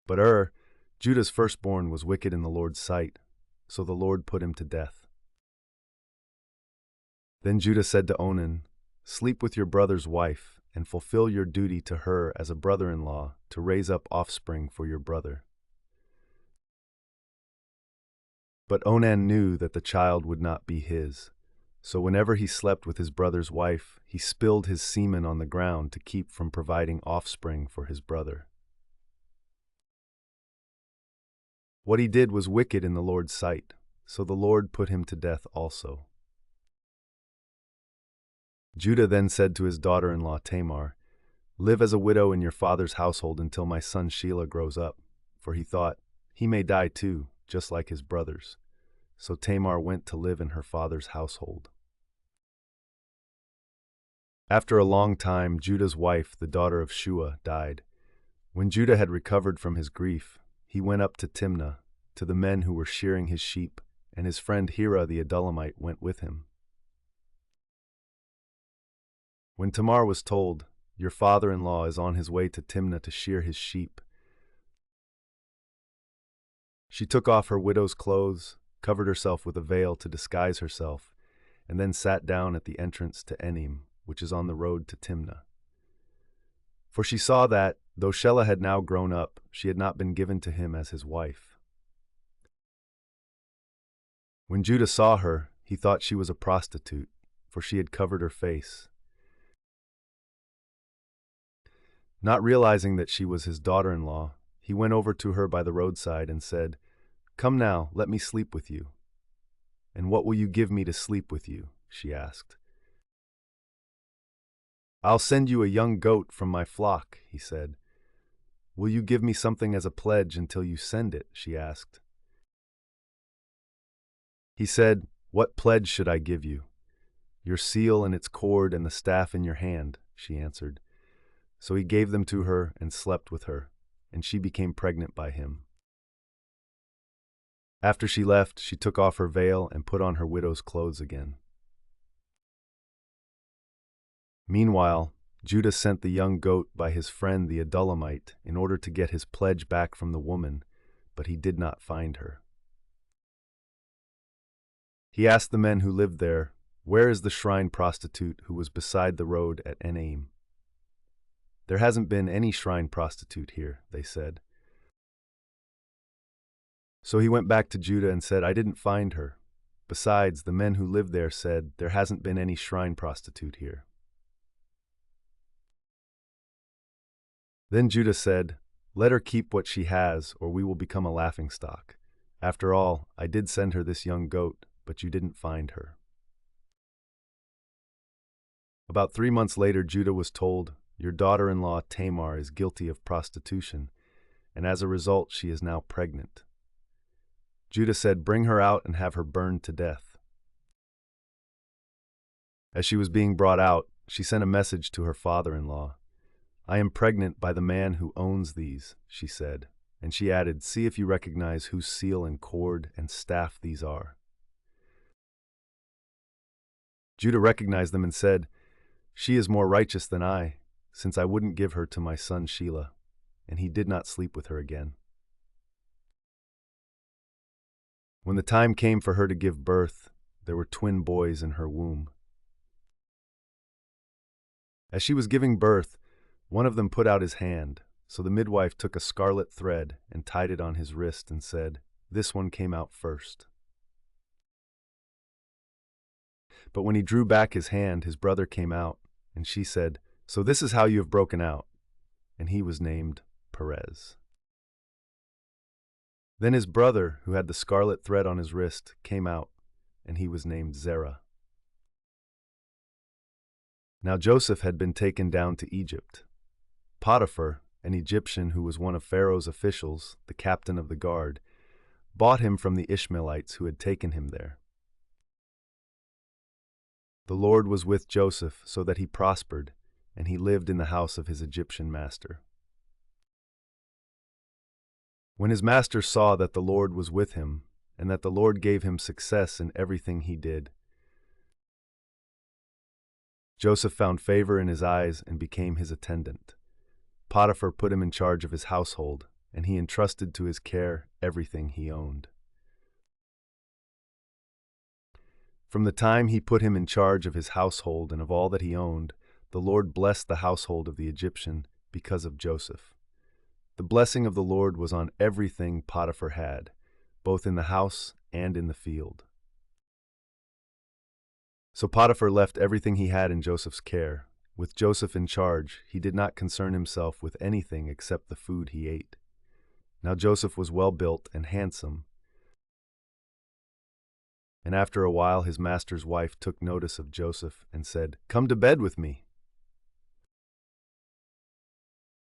But Judah's firstborn, was wicked in the Lord's sight, so the Lord put him to death. Then Judah said to Onan, "Sleep with your brother's wife, and fulfill your duty to her as a brother-in-law to raise up offspring for your brother." But Onan knew that the child would not be his, so whenever he slept with his brother's wife, he spilled his semen on the ground to keep from providing offspring for his brother. What he did was wicked in the Lord's sight, so the Lord put him to death also. Judah then said to his daughter-in-law Tamar, "Live as a widow in your father's household until my son Shelah grows up," for he thought, "He may die too, just like his brothers." So Tamar went to live in her father's household. After a long time, Judah's wife, the daughter of Shua, died. When Judah had recovered from his grief, he went up to Timnah, to the men who were shearing his sheep, and his friend Hirah the Adullamite went with him. When Tamar was told, your father-in-law is on his way to Timnah to shear his sheep." She took off her widow's clothes, covered herself with a veil to disguise herself, and then sat down at the entrance to Enim, which is on the road to Timnah. For she saw that, though Shelah had now grown up, she had not been given to him as his wife. When Judah saw her, he thought she was a prostitute, for she had covered her face. Not realizing that she was his daughter-in-law, he went over to her by the roadside and said, "Come now, let me sleep with you." "And what will you give me to sleep with you?" she asked. "I'll send you a young goat from my flock," he said. "Will you give me something as a pledge until you send it?" she asked. He said, "What pledge should I give you?" "Your seal and its cord and the staff in your hand," she answered. So he gave them to her and slept with her, and she became pregnant by him. After she left, she took off her veil and put on her widow's clothes again. Meanwhile, Judah sent the young goat by his friend the Adullamite in order to get his pledge back from the woman, but he did not find her. He asked the men who lived there, "Where is the shrine prostitute who was beside the road at Enaim?" "There hasn't been any shrine prostitute here," they said. So he went back to Judah and said, "I didn't find her. Besides, the men who lived there said, 'There hasn't been any shrine prostitute here.'" Then Judah said, "Let her keep what she has, or we will become a laughingstock. After all, I did send her this young goat, but you didn't find her." About 3 months later, Judah was told, "Your daughter-in-law Tamar is guilty of prostitution, and as a result she is now pregnant." Judah said, "Bring her out and have her burned to death." As she was being brought out, she sent a message to her father-in-law. "I am pregnant by the man who owns these," she said, and she added, "See if you recognize whose seal and cord and staff these are." Judah recognized them and said, "She is more righteous than I, since I wouldn't give her to my son Shelah," and he did not sleep with her again. When the time came for her to give birth, there were twin boys in her womb. As she was giving birth, one of them put out his hand, so the midwife took a scarlet thread and tied it on his wrist and said, "This one came out first." But when he drew back his hand, his brother came out, and she said, "So this is how you have broken out." And he was named Perez. Then his brother, who had the scarlet thread on his wrist, came out, and he was named Zerah. Now Joseph had been taken down to Egypt. Potiphar, an Egyptian who was one of Pharaoh's officials, the captain of the guard, bought him from the Ishmaelites who had taken him there. The Lord was with Joseph so that he prospered, and he lived in the house of his Egyptian master. When his master saw that the Lord was with him, and that the Lord gave him success in everything he did, Joseph found favor in his eyes and became his attendant. Potiphar put him in charge of his household, and he entrusted to his care everything he owned. From the time he put him in charge of his household and of all that he owned, the Lord blessed the household of the Egyptian because of Joseph. The blessing of the Lord was on everything Potiphar had, both in the house and in the field. So Potiphar left everything he had in Joseph's care. With Joseph in charge, he did not concern himself with anything except the food he ate. Now Joseph was well built and handsome, and after a while his master's wife took notice of Joseph and said, "Come to bed with me."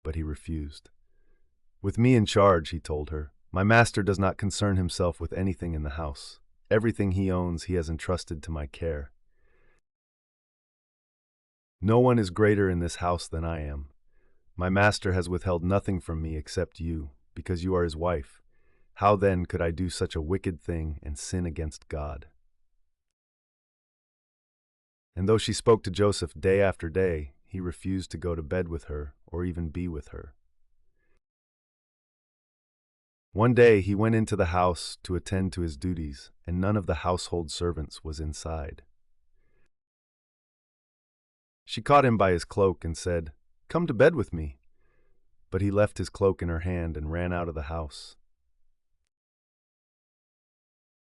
But he refused. "With me in charge," he told her, "my master does not concern himself with anything in the house. Everything he owns he has entrusted to my care. No one is greater in this house than I am. My master has withheld nothing from me except you, because you are his wife. How then could I do such a wicked thing and sin against God?" And though she spoke to Joseph day after day, he refused to go to bed with her or even be with her. One day he went into the house to attend to his duties, and none of the household servants was inside. She caught him by his cloak and said, "Come to bed with me." But he left his cloak in her hand and ran out of the house.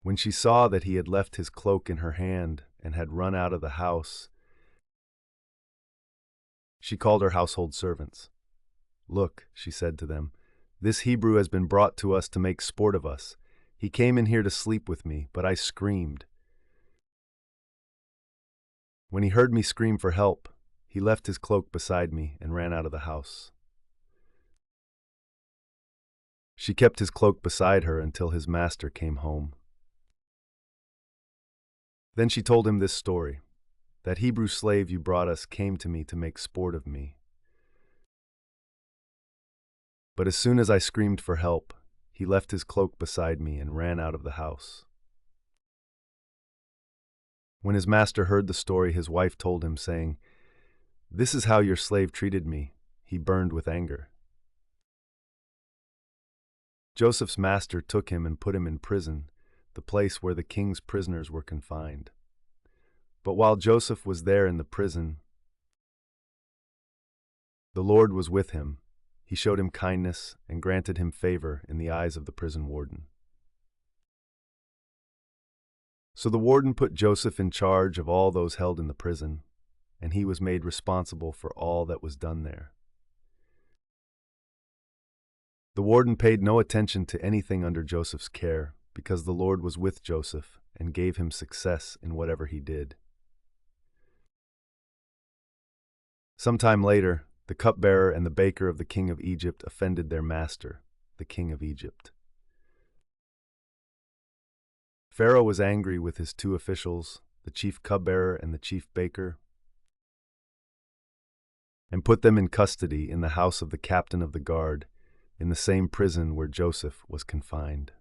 When she saw that he had left his cloak in her hand and had run out of the house, she called her household servants. "Look," she said to them, "this Hebrew has been brought to us to make sport of us. He came in here to sleep with me, but I screamed. When he heard me scream for help, he left his cloak beside me and ran out of the house." She kept his cloak beside her until his master came home. Then she told him this story: "That Hebrew slave you brought us came to me to make sport of me. But as soon as I screamed for help, he left his cloak beside me and ran out of the house." When his master heard the story, his wife told him, saying, "This is how your slave treated me." He burned with anger. Joseph's master took him and put him in prison, the place where the king's prisoners were confined. But while Joseph was there in the prison, the Lord was with him. He showed him kindness and granted him favor in the eyes of the prison warden. So the warden put Joseph in charge of all those held in the prison, and he was made responsible for all that was done there. The warden paid no attention to anything under Joseph's care, because the Lord was with Joseph and gave him success in whatever he did. Some time later, the cupbearer and the baker of the king of Egypt offended their master, the king of Egypt. Pharaoh was angry with his two officials, the chief cupbearer and the chief baker, and put them in custody in the house of the captain of the guard, in the same prison where Joseph was confined.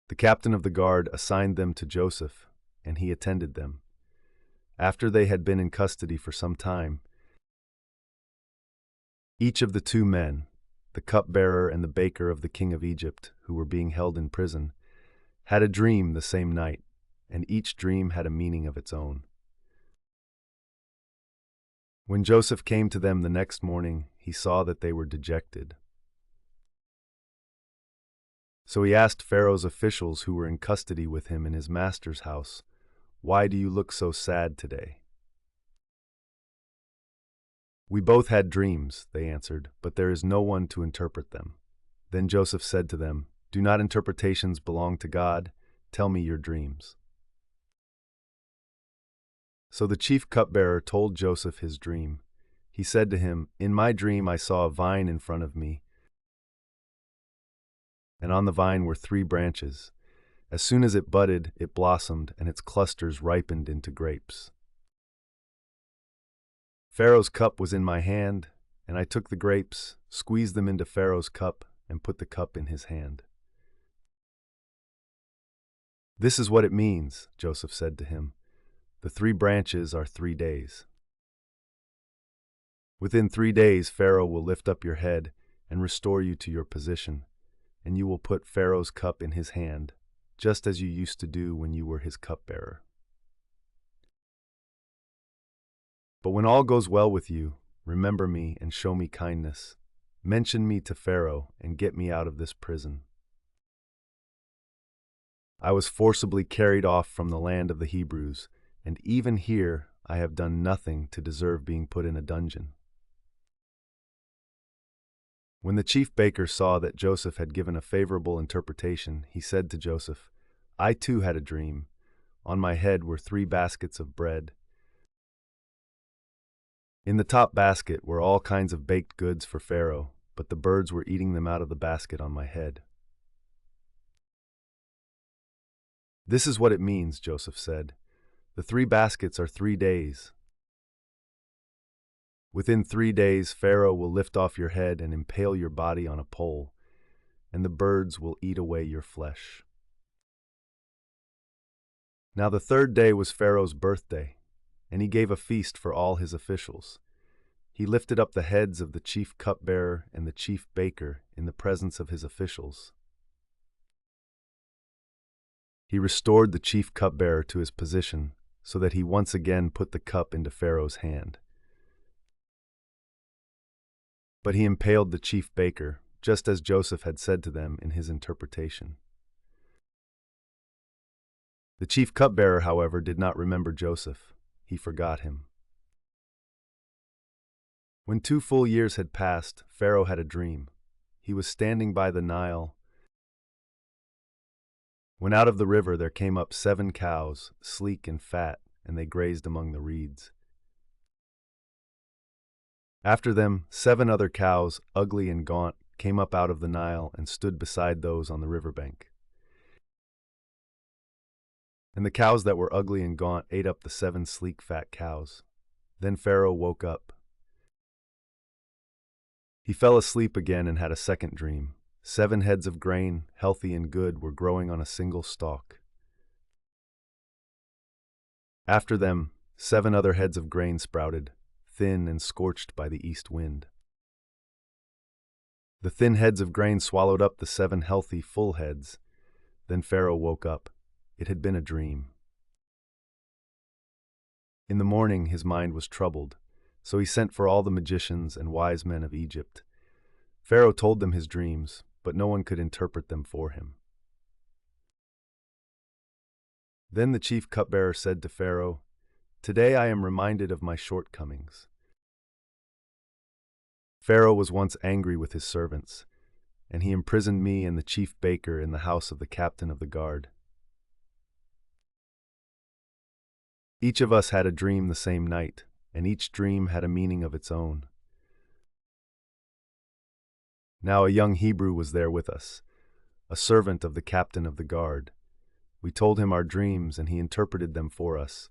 The captain of the guard assigned them to Joseph, and he attended them. After they had been in custody for some time, each of the two men, the cupbearer and the baker of the king of Egypt, who were being held in prison, had a dream the same night, and each dream had a meaning of its own. When Joseph came to them the next morning, he saw that they were dejected. So he asked Pharaoh's officials who were in custody with him in his master's house, "Why do you look so sad today?" "We both had dreams," they answered, "but there is no one to interpret them." Then Joseph said to them, "Do not interpretations belong to God? Tell me your dreams." So the chief cupbearer told Joseph his dream. He said to him, "In my dream I saw a vine in front of me, and on the vine were 3 branches. As soon as it budded, it blossomed, and its clusters ripened into grapes. Pharaoh's cup was in my hand, and I took the grapes, squeezed them into Pharaoh's cup, and put the cup in his hand." "This is what it means," Joseph said to him. "The 3 branches are 3 days. Within 3 days Pharaoh will lift up your head and restore you to your position, and you will put Pharaoh's cup in his hand, just as you used to do when you were his cupbearer. But when all goes well with you, remember me and show me kindness. Mention me to Pharaoh and get me out of this prison. I was forcibly carried off from the land of the Hebrews, and even here I have done nothing to deserve being put in a dungeon." When the chief baker saw that Joseph had given a favorable interpretation, he said to Joseph, "I too had a dream. On my head were 3 baskets of bread. In the top basket were all kinds of baked goods for Pharaoh, but the birds were eating them out of the basket on my head." "This is what it means," Joseph said. "The 3 baskets are 3 days. Within 3 days, Pharaoh will lift off your head and impale your body on a pole, and the birds will eat away your flesh." Now the 3rd day was Pharaoh's birthday, and he gave a feast for all his officials. He lifted up the heads of the chief cupbearer and the chief baker in the presence of his officials. He restored the chief cupbearer to his position so that he once again put the cup into Pharaoh's hand. But he impaled the chief baker, just as Joseph had said to them in his interpretation. The chief cupbearer, however, did not remember Joseph. He forgot him. When 2 full years had passed, Pharaoh had a dream. He was standing by the Nile when out of the river there came up 7 cows, sleek and fat, and they grazed among the reeds. After them, 7 other cows, ugly and gaunt, came up out of the Nile and stood beside those on the riverbank. And the cows that were ugly and gaunt ate up the 7 sleek fat cows. Then Pharaoh woke up. He fell asleep again and had a second dream. 7 heads of grain, healthy and good, were growing on a single stalk. After them, 7 other heads of grain sprouted, thin and scorched by the east wind. The thin heads of grain swallowed up the 7 healthy, full heads. Then Pharaoh woke up. It had been a dream. In the morning his mind was troubled, so he sent for all the magicians and wise men of Egypt. Pharaoh told them his dreams, but no one could interpret them for him. Then the chief cupbearer said to Pharaoh, "Today I am reminded of my shortcomings." Pharaoh was once angry with his servants, and he imprisoned me and the chief baker in the house of the captain of the guard. Each of us had a dream the same night, and each dream had a meaning of its own. Now a young Hebrew was there with us, a servant of the captain of the guard. We told him our dreams, and he interpreted them for us,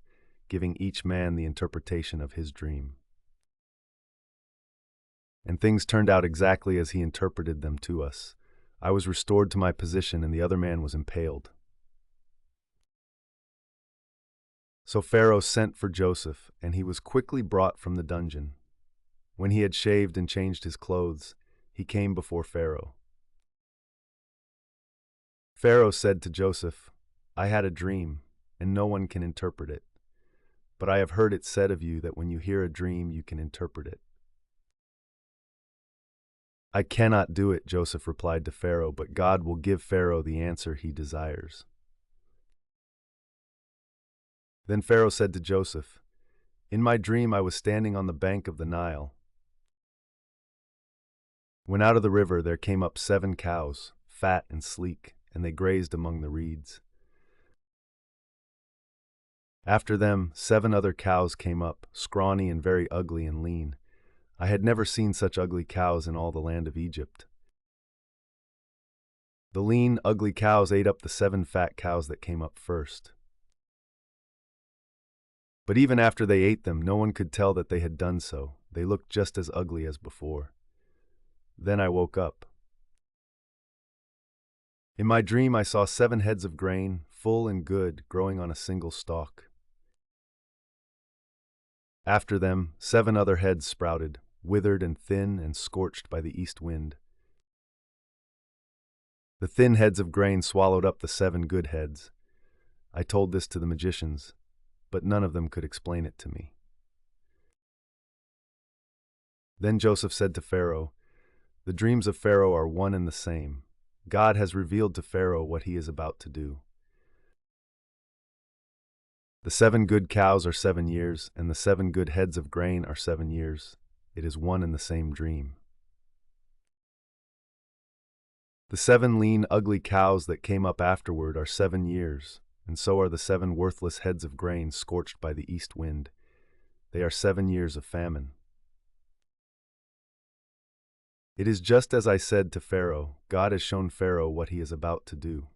giving each man the interpretation of his dream. And things turned out exactly as he interpreted them to us. I was restored to my position, and the other man was impaled. So Pharaoh sent for Joseph, and he was quickly brought from the dungeon. When he had shaved and changed his clothes, he came before Pharaoh. Pharaoh said to Joseph, "I had a dream, and no one can interpret it. But I have heard it said of you that when you hear a dream, you can interpret it." "I cannot do it," Joseph replied to Pharaoh, "but God will give Pharaoh the answer he desires." Then Pharaoh said to Joseph, "In my dream I was standing on the bank of the Nile, when out of the river there came up 7 cows, fat and sleek, and they grazed among the reeds. After them 7 other cows came up, scrawny and very ugly and lean. I had never seen such ugly cows in all the land of Egypt. The lean, ugly cows ate up the 7 fat cows that came up first. But even after they ate them, no one could tell that they had done so. They looked just as ugly as before. Then I woke up. In my dream I saw 7 heads of grain, full and good, growing on a single stalk. After them 7 other heads sprouted, withered and thin and scorched by the east wind. The thin heads of grain swallowed up the 7 good heads. I told this to the magicians, but none of them could explain it to me. Then Joseph said to Pharaoh, "The dreams of Pharaoh are one and the same. God has revealed to Pharaoh what he is about to do. The 7 good cows are 7 years, and the 7 good heads of grain are 7 years. It is one and the same dream. The 7 lean, ugly cows that came up afterward are 7 years, and so are the 7 worthless heads of grain scorched by the east wind. They are 7 years of famine. It is just as I said to Pharaoh. God has shown Pharaoh what he is about to do.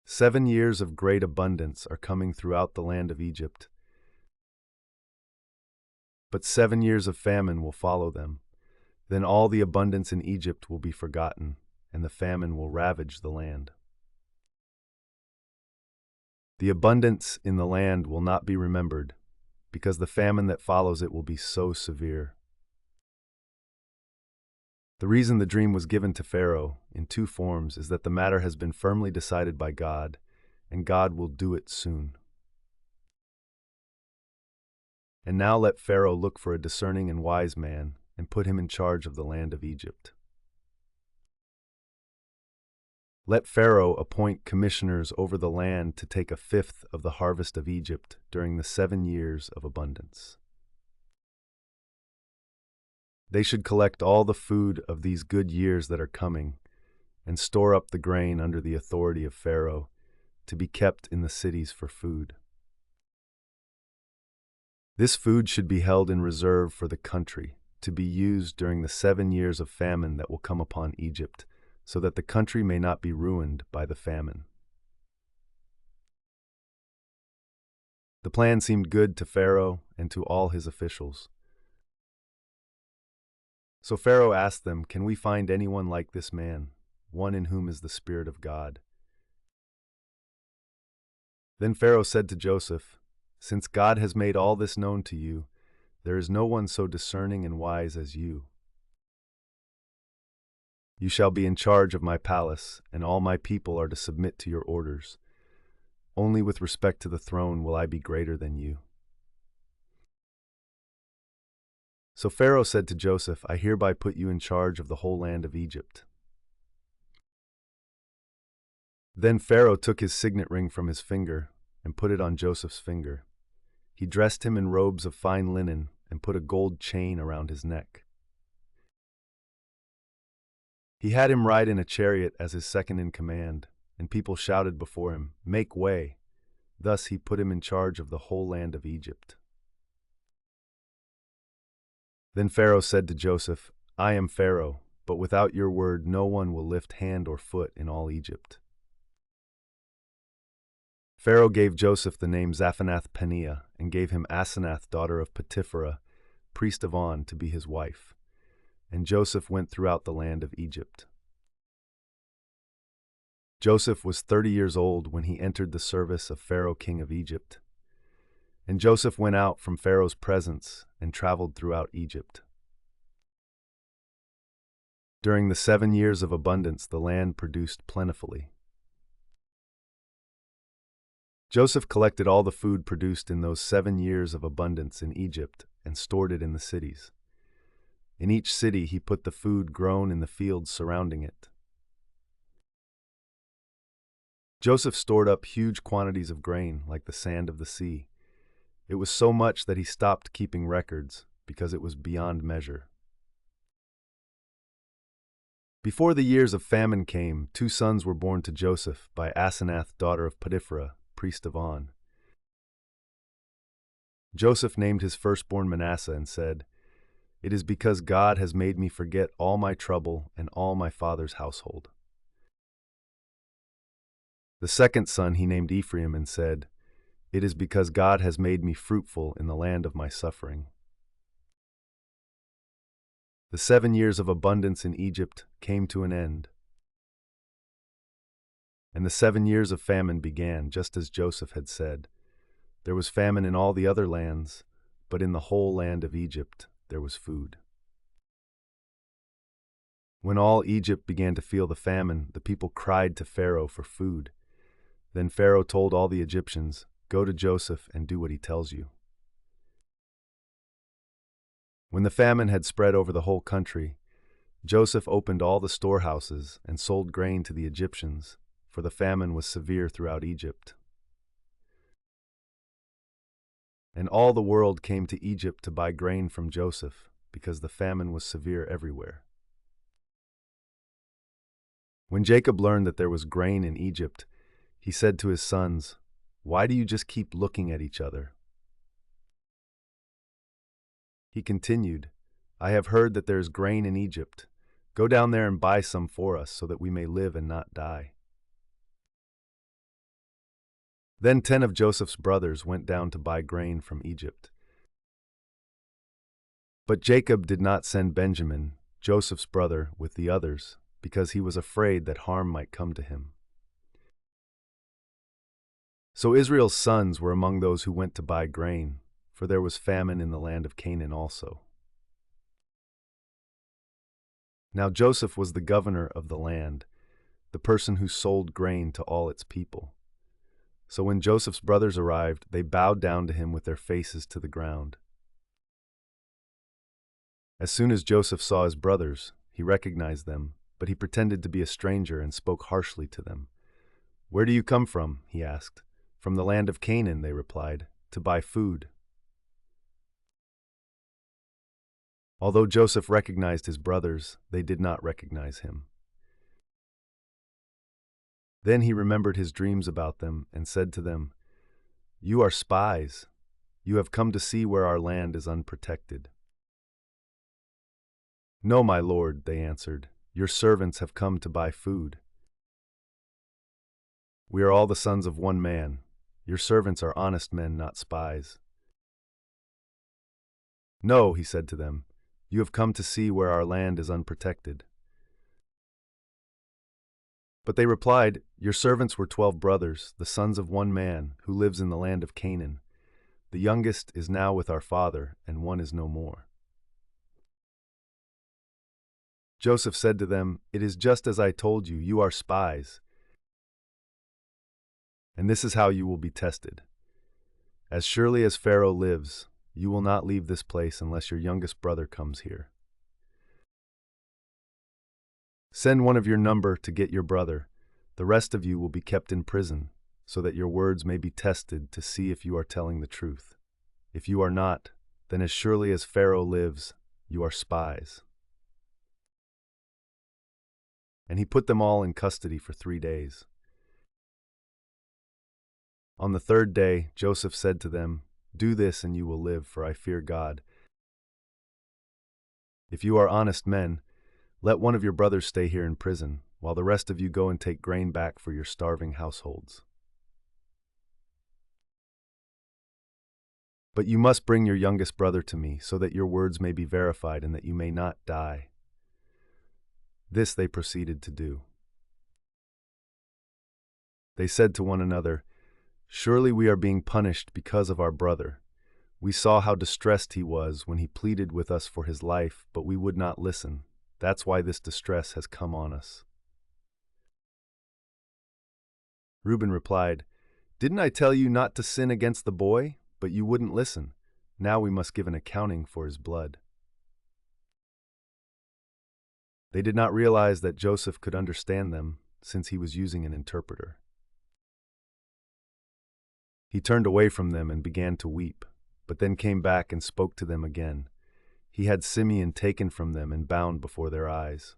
7 years of great abundance are coming throughout the land of Egypt, but 7 years of famine will follow them. Then all the abundance in Egypt will be forgotten, and the famine will ravage the land. The abundance in the land will not be remembered, because the famine that follows it will be so severe. The reason the dream was given to Pharaoh in two forms is that the matter has been firmly decided by God, and God will do it soon. And now let Pharaoh look for a discerning and wise man and put him in charge of the land of Egypt. Let Pharaoh appoint commissioners over the land to take a fifth of the harvest of Egypt during the 7 years of abundance. They should collect all the food of these good years that are coming and store up the grain under the authority of Pharaoh to be kept in the cities for food. This food should be held in reserve for the country, to be used during the 7 years of famine that will come upon Egypt, so that the country may not be ruined by the famine. The plan seemed good to Pharaoh and to all his officials. So Pharaoh asked them, "Can we find anyone like this man, one in whom is the Spirit of God?" Then Pharaoh said to Joseph, "Since God has made all this known to you, there is no one so discerning and wise as you. You shall be in charge of my palace, and all my people are to submit to your orders. Only with respect to the throne will I be greater than you." So Pharaoh said to Joseph, "I hereby put you in charge of the whole land of Egypt." Then Pharaoh took his signet ring from his finger and put it on Joseph's finger. He dressed him in robes of fine linen and put a gold chain around his neck. He had him ride in a chariot as his second in command, and people shouted before him, "Make way!" Thus he put him in charge of the whole land of Egypt. Then Pharaoh said to Joseph, "I am Pharaoh, but without your word no one will lift hand or foot in all Egypt." Pharaoh gave Joseph the name Zaphenath-Paneah and gave him Asenath, daughter of Potipherah, priest of On, to be his wife. And Joseph went throughout the land of Egypt. Joseph was 30 years old when he entered the service of Pharaoh, king of Egypt. And Joseph went out from Pharaoh's presence and traveled throughout Egypt. During the 7 years of abundance, the land produced plentifully. Joseph collected all the food produced in those 7 years of abundance in Egypt and stored it in the cities. In each city he put the food grown in the fields surrounding it. Joseph stored up huge quantities of grain like the sand of the sea. It was so much that he stopped keeping records because it was beyond measure. Before the years of famine came, 2 sons were born to Joseph by Asenath, daughter of Potipherah, priest of On. Joseph named his firstborn Manasseh and said, "It is because God has made me forget all my trouble and all my father's household." The second son he named Ephraim and said, "It is because God has made me fruitful in the land of my suffering." The 7 years of abundance in Egypt came to an end, and the 7 years of famine began, just as Joseph had said. There was famine in all the other lands, but in the whole land of Egypt there was food. When all Egypt began to feel the famine, the people cried to Pharaoh for food. Then Pharaoh told all the Egyptians, "Go to Joseph and do what he tells you." When the famine had spread over the whole country, Joseph opened all the storehouses and sold grain to the Egyptians, for the famine was severe throughout Egypt. And all the world came to Egypt to buy grain from Joseph, because the famine was severe everywhere. When Jacob learned that there was grain in Egypt, he said to his sons, "Why do you just keep looking at each other?" He continued, "I have heard that there is grain in Egypt. Go down there and buy some for us so that we may live and not die." Then 10 of Joseph's brothers went down to buy grain from Egypt. But Jacob did not send Benjamin, Joseph's brother, with the others, because he was afraid that harm might come to him. So Israel's sons were among those who went to buy grain, for there was famine in the land of Canaan also. Now Joseph was the governor of the land, the person who sold grain to all its people. So when Joseph's brothers arrived, they bowed down to him with their faces to the ground. As soon as Joseph saw his brothers, he recognized them, but he pretended to be a stranger and spoke harshly to them. "Where do you come from?" he asked. "From the land of Canaan," they replied, "to buy food." Although Joseph recognized his brothers, they did not recognize him. Then he remembered his dreams about them and said to them, "You are spies. You have come to see where our land is unprotected." "No, my lord," they answered. "Your servants have come to buy food. We are all the sons of one man. Your servants are honest men, not spies." "No," he said to them, "you have come to see where our land is unprotected." But they replied, "Your servants were 12 brothers, the sons of one man, who lives in the land of Canaan. The youngest is now with our father, and one is no more." Joseph said to them, "It is just as I told you, you are spies. And this is how you will be tested. As surely as Pharaoh lives, you will not leave this place unless your youngest brother comes here. Send one of your number to get your brother. The rest of you will be kept in prison, so that your words may be tested to see if you are telling the truth. If you are not, then as surely as Pharaoh lives, you are spies." And he put them all in custody for 3 days. On the 3rd day, Joseph said to them, "Do this and you will live, for I fear God. If you are honest men, let one of your brothers stay here in prison, while the rest of you go and take grain back for your starving households. But you must bring your youngest brother to me, so that your words may be verified and that you may not die." This they proceeded to do. They said to one another, "Surely we are being punished because of our brother. We saw how distressed he was when he pleaded with us for his life, but we would not listen. That's why this distress has come on us." Reuben replied, "Didn't I tell you not to sin against the boy? But you wouldn't listen. Now we must give an accounting for his blood." They did not realize that Joseph could understand them, since he was using an interpreter. He turned away from them and began to weep, but then came back and spoke to them again. He had Simeon taken from them and bound before their eyes.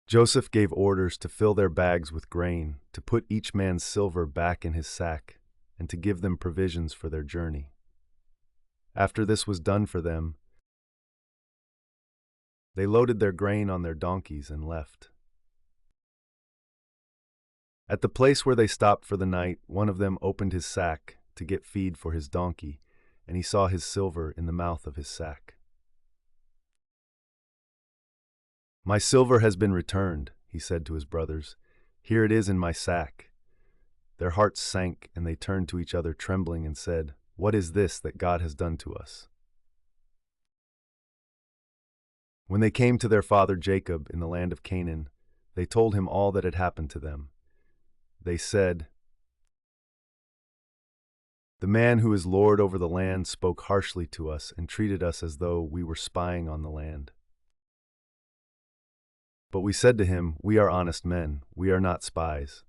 Joseph gave orders to fill their bags with grain, to put each man's silver back in his sack, and to give them provisions for their journey. After this was done for them, they loaded their grain on their donkeys and left. At the place where they stopped for the night, one of them opened his sack to get feed for his donkey, and he saw his silver in the mouth of his sack. "My silver has been returned," he said to his brothers. "Here it is in my sack." Their hearts sank, and they turned to each other trembling and said, "What is this that God has done to us?" When they came to their father Jacob in the land of Canaan, they told him all that had happened to them. They said, "The man who is lord over the land spoke harshly to us and treated us as though we were spying on the land. But we said to him, 'We are honest men, we are not spies.'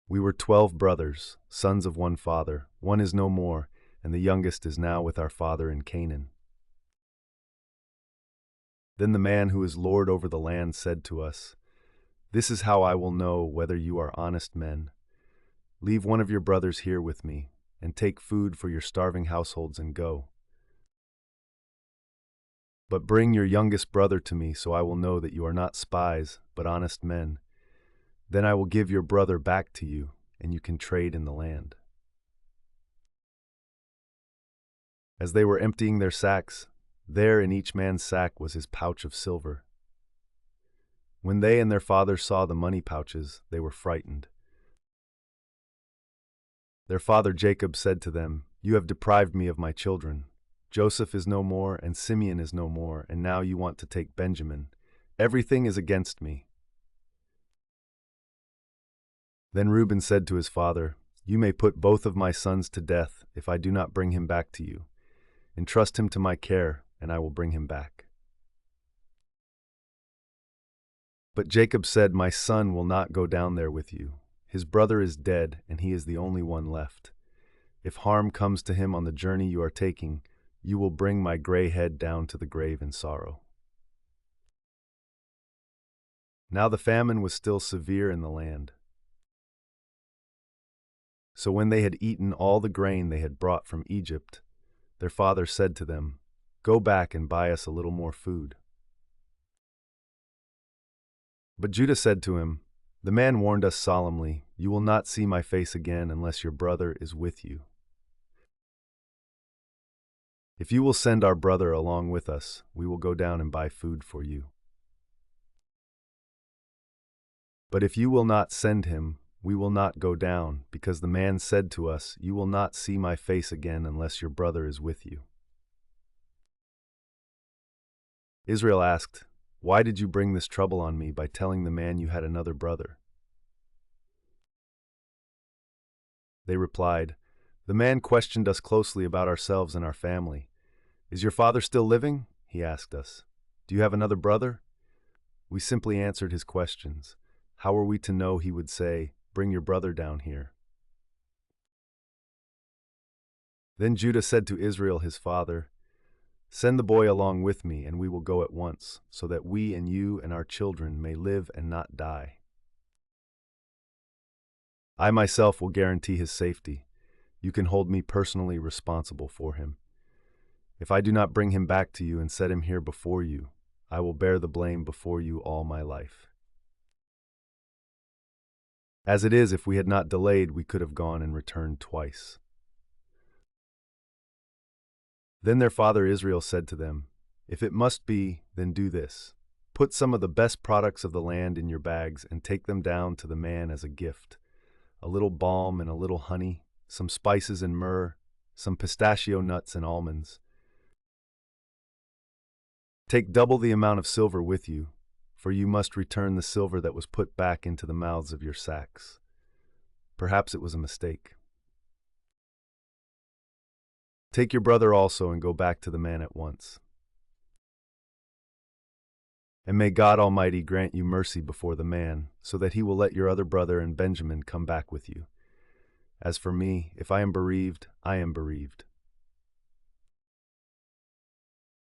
We were 12 brothers, sons of one father. One is no more, and the youngest is now with our father in Canaan." Then the man who is lord over the land said to us, "This is how I will know whether you are honest men. Leave one of your brothers here with me, and take food for your starving households and go. But bring your youngest brother to me, so I will know that you are not spies, but honest men. Then I will give your brother back to you, and you can trade in the land." As they were emptying their sacks, there in each man's sack was his pouch of silver. When they and their father saw the money pouches, they were frightened. Their father Jacob said to them, "You have deprived me of my children. Joseph is no more, and Simeon is no more, and now you want to take Benjamin. Everything is against me." Then Reuben said to his father, "You may put both of my sons to death if I do not bring him back to you. Entrust him to my care, and I will bring him back." But Jacob said, "My son will not go down there with you. His brother is dead, and he is the only one left. If harm comes to him on the journey you are taking, you will bring my gray head down to the grave in sorrow." Now the famine was still severe in the land. So when they had eaten all the grain they had brought from Egypt, their father said to them, "Go back and buy us a little more food." But Judah said to him, "The man warned us solemnly, 'You will not see my face again unless your brother is with you.' If you will send our brother along with us, we will go down and buy food for you. But if you will not send him, we will not go down, because the man said to us, 'You will not see my face again unless your brother is with you.'" Israel asked, "Why did you bring this trouble on me by telling the man you had another brother?" They replied, "The man questioned us closely about ourselves and our family. 'Is your father still living?' he asked us. 'Do you have another brother?' We simply answered his questions. How were we to know he would say, 'Bring your brother down here'?" Then Judah said to Israel his father, "Send the boy along with me, and we will go at once, so that we and you and our children may live and not die. I myself will guarantee his safety. You can hold me personally responsible for him. If I do not bring him back to you and set him here before you, I will bear the blame before you all my life. As it is, if we had not delayed, we could have gone and returned twice." Then their father Israel said to them, "If it must be, then do this. Put some of the best products of the land in your bags and take them down to the man as a gift. A little balm and a little honey, some spices and myrrh, some pistachio nuts and almonds. Take double the amount of silver with you, for you must return the silver that was put back into the mouths of your sacks. Perhaps it was a mistake. Take your brother also and go back to the man at once. And may God Almighty grant you mercy before the man, so that he will let your other brother and Benjamin come back with you. As for me, if I am bereaved, I am bereaved."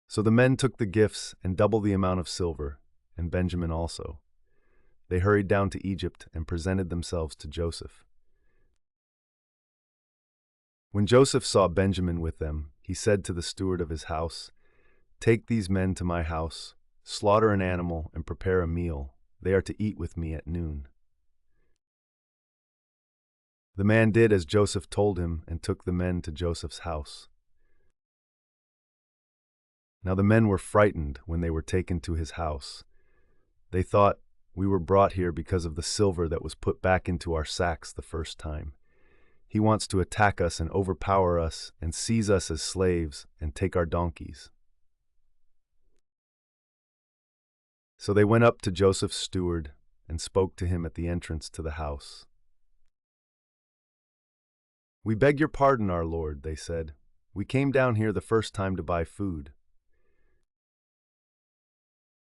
So the men took the gifts and double the amount of silver, and Benjamin also. They hurried down to Egypt and presented themselves to Joseph. When Joseph saw Benjamin with them, he said to the steward of his house, "Take these men to my house, slaughter an animal, and prepare a meal. They are to eat with me at noon." The man did as Joseph told him and took the men to Joseph's house. Now the men were frightened when they were taken to his house. They thought, "We were brought here because of the silver that was put back into our sacks the first time. He wants to attack us and overpower us and seize us as slaves and take our donkeys." So they went up to Joseph's steward and spoke to him at the entrance to the house. "We beg your pardon, our lord," they said. "We came down here the first time to buy food.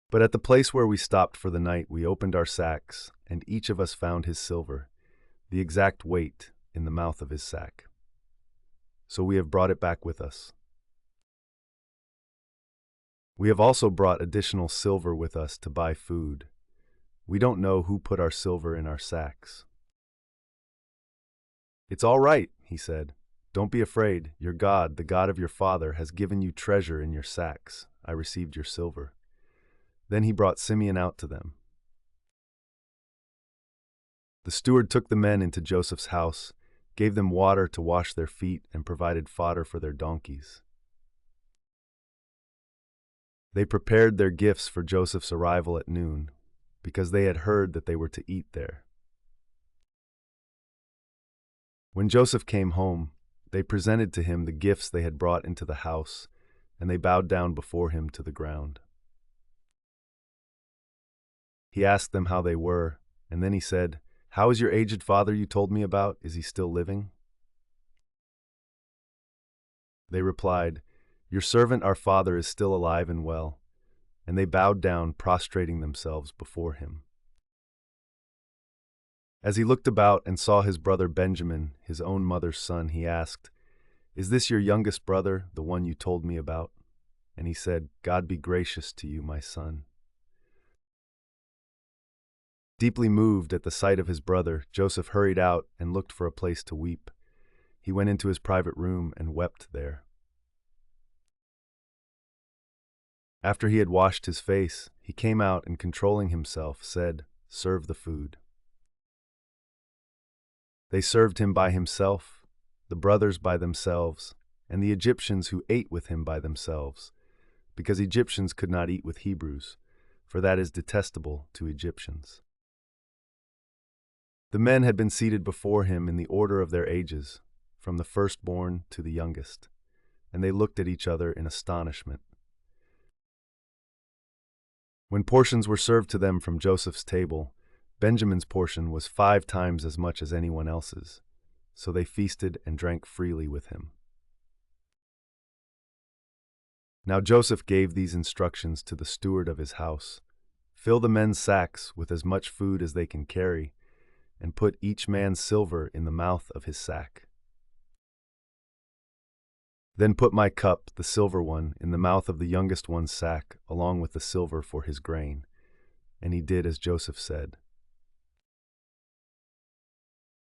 But at the place where we stopped for the night, we opened our sacks, and each of us found his silver, the exact weight, in the mouth of his sack. So we have brought it back with us. We have also brought additional silver with us to buy food. We don't know who put our silver in our sacks." "It's all right," he said. "Don't be afraid. Your God, the God of your father, has given you treasure in your sacks. I received your silver." Then he brought Simeon out to them. The steward took the men into Joseph's house, gave them water to wash their feet, and provided fodder for their donkeys. They prepared their gifts for Joseph's arrival at noon. because they had heard that they were to eat there. When Joseph came home, they presented to him the gifts they had brought into the house, and they bowed down before him to the ground. He asked them how they were, and then he said, "How is your aged father you told me about? Is he still living?" They replied, "Your servant our father is still alive and well." And they bowed down, prostrating themselves before him. As he looked about and saw his brother Benjamin, his own mother's son, he asked, "Is this your youngest brother, the one you told me about?" And he said, "God be gracious to you, my son." Deeply moved at the sight of his brother, Joseph hurried out and looked for a place to weep. He went into his private room and wept there. After he had washed his face, he came out and, controlling himself, said, "Serve the food." They served him by himself, the brothers by themselves, and the Egyptians who ate with him by themselves, because Egyptians could not eat with Hebrews, for that is detestable to Egyptians. The men had been seated before him in the order of their ages, from the firstborn to the youngest, and they looked at each other in astonishment. When portions were served to them from Joseph's table, Benjamin's portion was 5 times as much as anyone else's, so they feasted and drank freely with him. Now Joseph gave these instructions to the steward of his house: "Fill the men's sacks with as much food as they can carry, and put each man's silver in the mouth of his sack. Then put my cup, the silver one, in the mouth of the youngest one's sack, along with the silver for his grain." And he did as Joseph said.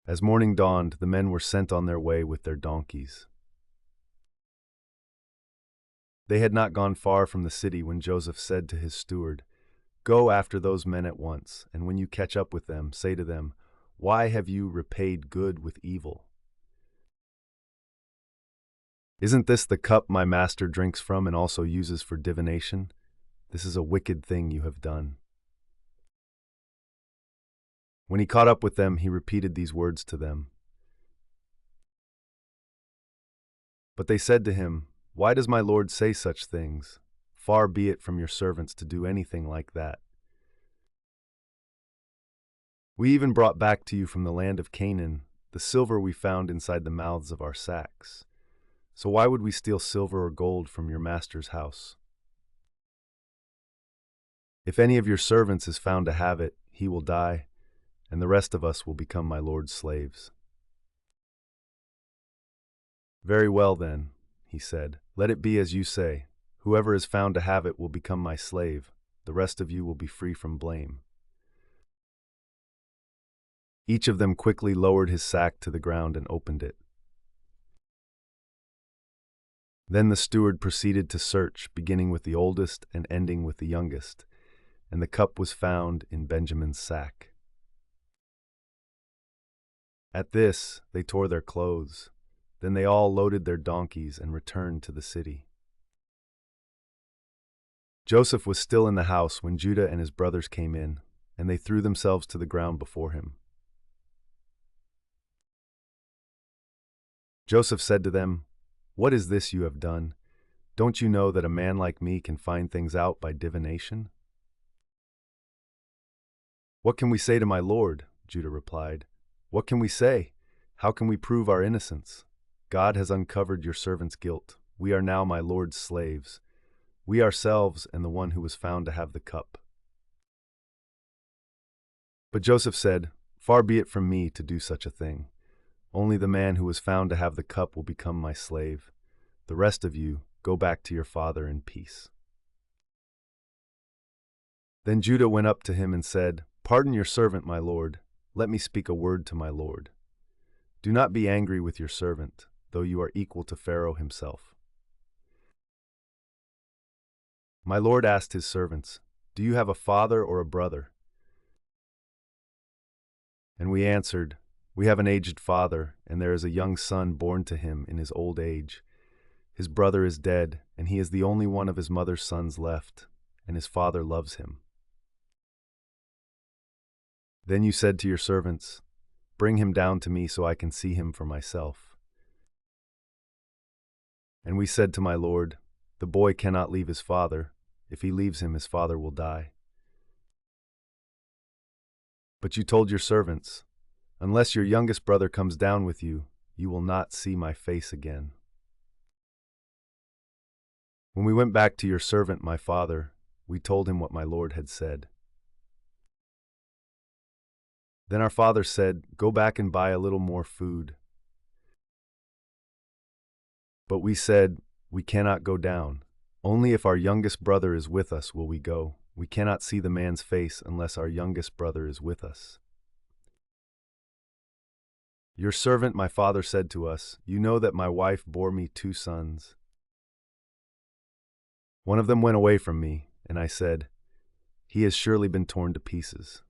As morning dawned, the men were sent on their way with their donkeys. They had not gone far from the city when Joseph said to his steward, "Go after those men at once, and when you catch up with them, say to them, 'Why have you repaid good with evil?' Isn't this the cup my master drinks from and also uses for divination? This is a wicked thing you have done." When he caught up with them, he repeated these words to them. But they said to him, "Why does my lord say such things? Far be it from your servants to do anything like that. We even brought back to you from the land of Canaan the silver we found inside the mouths of our sacks. So why would we steal silver or gold from your master's house? If any of your servants is found to have it, he will die, and the rest of us will become my lord's slaves." "Very well then," he said, "let it be as you say. Whoever is found to have it will become my slave. The rest of you will be free from blame." Each of them quickly lowered his sack to the ground and opened it. Then the steward proceeded to search, beginning with the oldest and ending with the youngest, and the cup was found in Benjamin's sack. At this, they tore their clothes. Then they all loaded their donkeys and returned to the city. Joseph was still in the house when Judah and his brothers came in, and they threw themselves to the ground before him. Joseph said to them, "What is this you have done? Don't you know that a man like me can find things out by divination?" "What can we say to my lord?" Judah replied. "What can we say? How can we prove our innocence? God has uncovered your servant's guilt. We are now my lord's slaves, we ourselves and the one who was found to have the cup." But Joseph said, "Far be it from me to do such a thing. Only the man who was found to have the cup will become my slave. The rest of you, go back to your father in peace." Then Judah went up to him and said, "Pardon your servant, my lord. Let me speak a word to my lord. Do not be angry with your servant, though you are equal to Pharaoh himself." My lord asked his servants, "Do you have a father or a brother?" And we answered, "We have an aged father, and there is a young son born to him in his old age. His brother is dead, and he is the only one of his mother's sons left, and his father loves him." Then you said to your servants, bring him down to me so I can see him for myself. And we said to my lord, the boy cannot leave his father. If he leaves him, his father will die. But you told your servants, unless your youngest brother comes down with you, you will not see my face again. When we went back to your servant, my father, we told him what my lord had said. Then our father said, go back and buy a little more food. But we said, we cannot go down. Only if our youngest brother is with us will we go. We cannot see the man's face unless our youngest brother is with us. Your servant, my father, said to us, you know that my wife bore me 2 sons. One of them went away from me, and I said, he has surely been torn to pieces,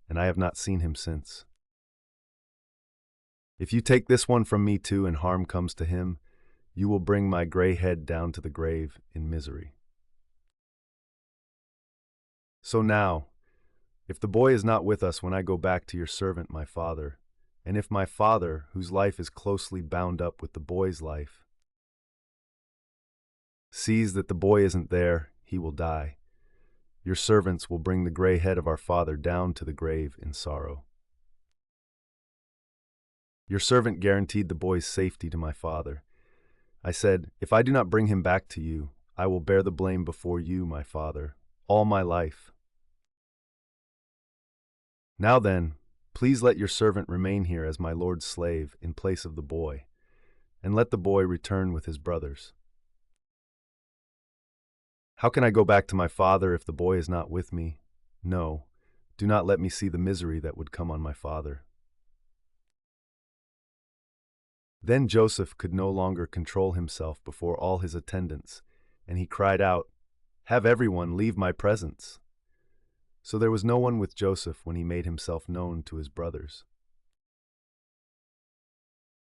and I have not seen him since. If you take this one from me too and harm comes to him, you will bring my gray head down to the grave in misery. So now, if the boy is not with us when I go back to your servant my father, and if my father, whose life is closely bound up with the boy's life, sees that the boy isn't there, he will die. Your servants will bring the gray head of our father down to the grave in sorrow. Your servant guaranteed the boy's safety to my father. I said, if I do not bring him back to you, I will bear the blame before you, my father, all my life. Now then, please let your servant remain here as my lord's slave in place of the boy, and let the boy return with his brothers. How can I go back to my father if the boy is not with me? No, do not let me see the misery that would come on my father. Then Joseph could no longer control himself before all his attendants, and he cried out, have everyone leave my presence. So there was no one with Joseph when he made himself known to his brothers.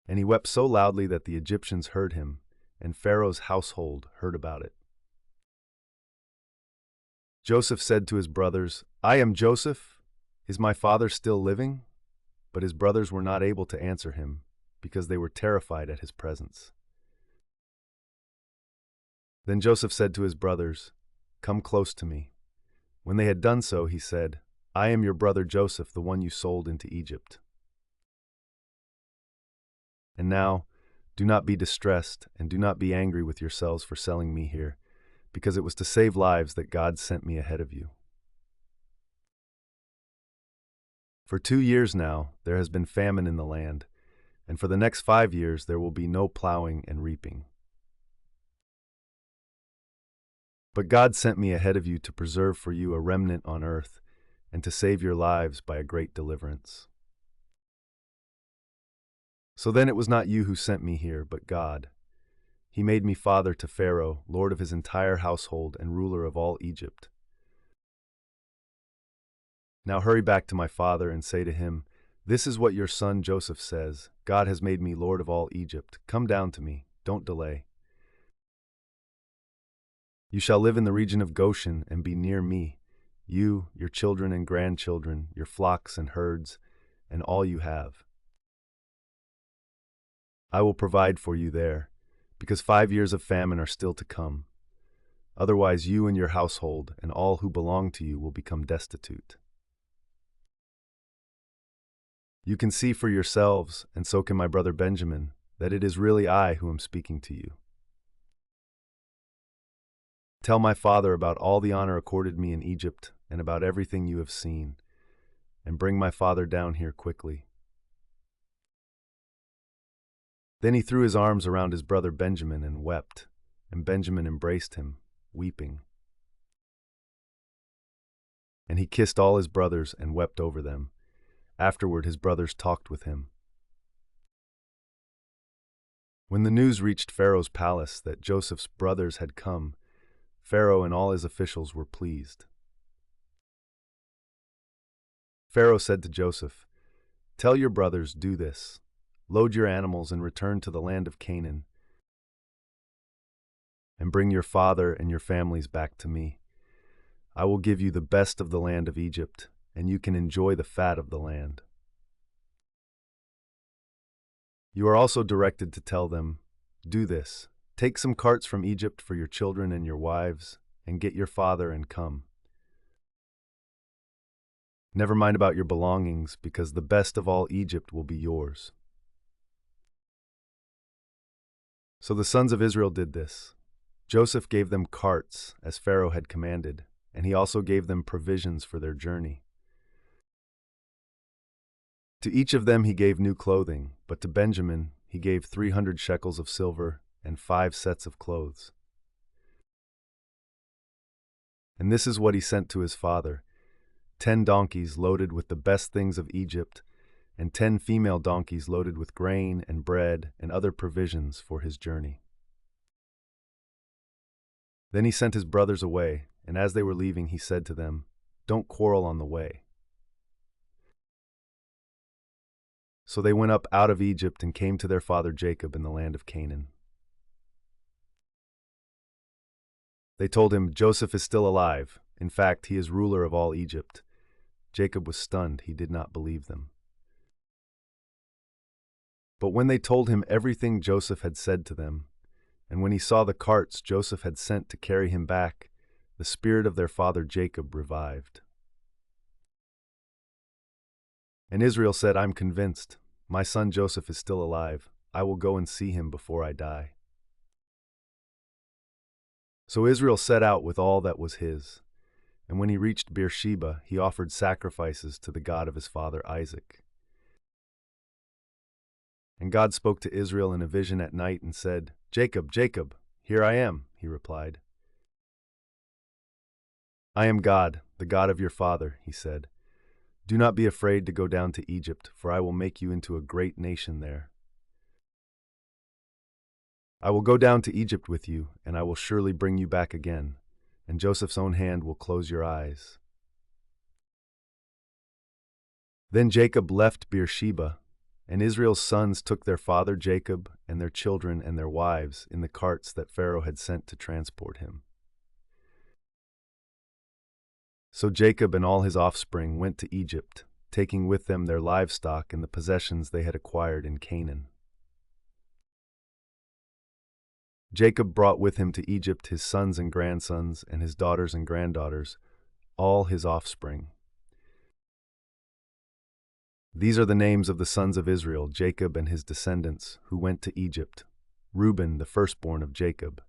And he wept so loudly that the Egyptians heard him, and Pharaoh's household heard about it. Joseph said to his brothers, I am Joseph. Is my father still living? But his brothers were not able to answer him, because they were terrified at his presence. Then Joseph said to his brothers, come close to me. When they had done so, he said, I am your brother Joseph, the one you sold into Egypt. And now, do not be distressed, and do not be angry with yourselves for selling me here, because it was to save lives that God sent me ahead of you. For 2 years now, there has been famine in the land, and for the next 5 years there will be no plowing and reaping. But God sent me ahead of you to preserve for you a remnant on earth, and to save your lives by a great deliverance. So then it was not you who sent me here, but God. He made me father to Pharaoh, lord of his entire household and ruler of all Egypt. Now hurry back to my father and say to him, this is what your son Joseph says, God has made me lord of all Egypt. Come down to me, don't delay. You shall live in the region of Goshen and be near me, you, your children and grandchildren, your flocks and herds, and all you have. I will provide for you there, because 5 years of famine are still to come. Otherwise you and your household and all who belong to you will become destitute. You can see for yourselves, and so can my brother Benjamin, that it is really I who am speaking to you. Tell my father about all the honor accorded me in Egypt and about everything you have seen, and bring my father down here quickly. Then he threw his arms around his brother Benjamin and wept, and Benjamin embraced him, weeping. And he kissed all his brothers and wept over them. Afterward his brothers talked with him. When the news reached Pharaoh's palace that Joseph's brothers had come, Pharaoh and all his officials were pleased. Pharaoh said to Joseph, tell your brothers, do this. Load your animals and return to the land of Canaan, and bring your father and your families back to me. I will give you the best of the land of Egypt, and you can enjoy the fat of the land. You are also directed to tell them, "Do this. Take some carts from Egypt for your children and your wives, and get your father and come. Never mind about your belongings, because the best of all Egypt will be yours." So the sons of Israel did this. Joseph gave them carts, as Pharaoh had commanded, and he also gave them provisions for their journey. To each of them he gave new clothing, but to Benjamin he gave 300 shekels of silver and 5 sets of clothes. And this is what he sent to his father: 10 donkeys loaded with the best things of Egypt, and 10 female donkeys loaded with grain and bread and other provisions for his journey. Then he sent his brothers away, and as they were leaving he said to them, "Don't quarrel on the way." So they went up out of Egypt and came to their father Jacob in the land of Canaan. They told him, "Joseph is still alive. In fact, he is ruler of all Egypt." Jacob was stunned. He did not believe them. But when they told him everything Joseph had said to them, and when he saw the carts Joseph had sent to carry him back, the spirit of their father Jacob revived. And Israel said, "I'm convinced. My son Joseph is still alive. I will go and see him before I die." So Israel set out with all that was his. And when he reached Beersheba, he offered sacrifices to the God of his father Isaac. And God spoke to Israel in a vision at night and said, "Jacob, Jacob." "Here I am," he replied. "I am God, the God of your father," he said. "Do not be afraid to go down to Egypt, for I will make you into a great nation there. I will go down to Egypt with you, and I will surely bring you back again, and Joseph's own hand will close your eyes." Then Jacob left Beersheba, and Israel's sons took their father Jacob and their children and their wives in the carts that Pharaoh had sent to transport him. So Jacob and all his offspring went to Egypt, taking with them their livestock and the possessions they had acquired in Canaan. Jacob brought with him to Egypt his sons and grandsons and his daughters and granddaughters, all his offspring. These are the names of the sons of Israel, Jacob and his descendants, who went to Egypt: Reuben, the firstborn of Jacob.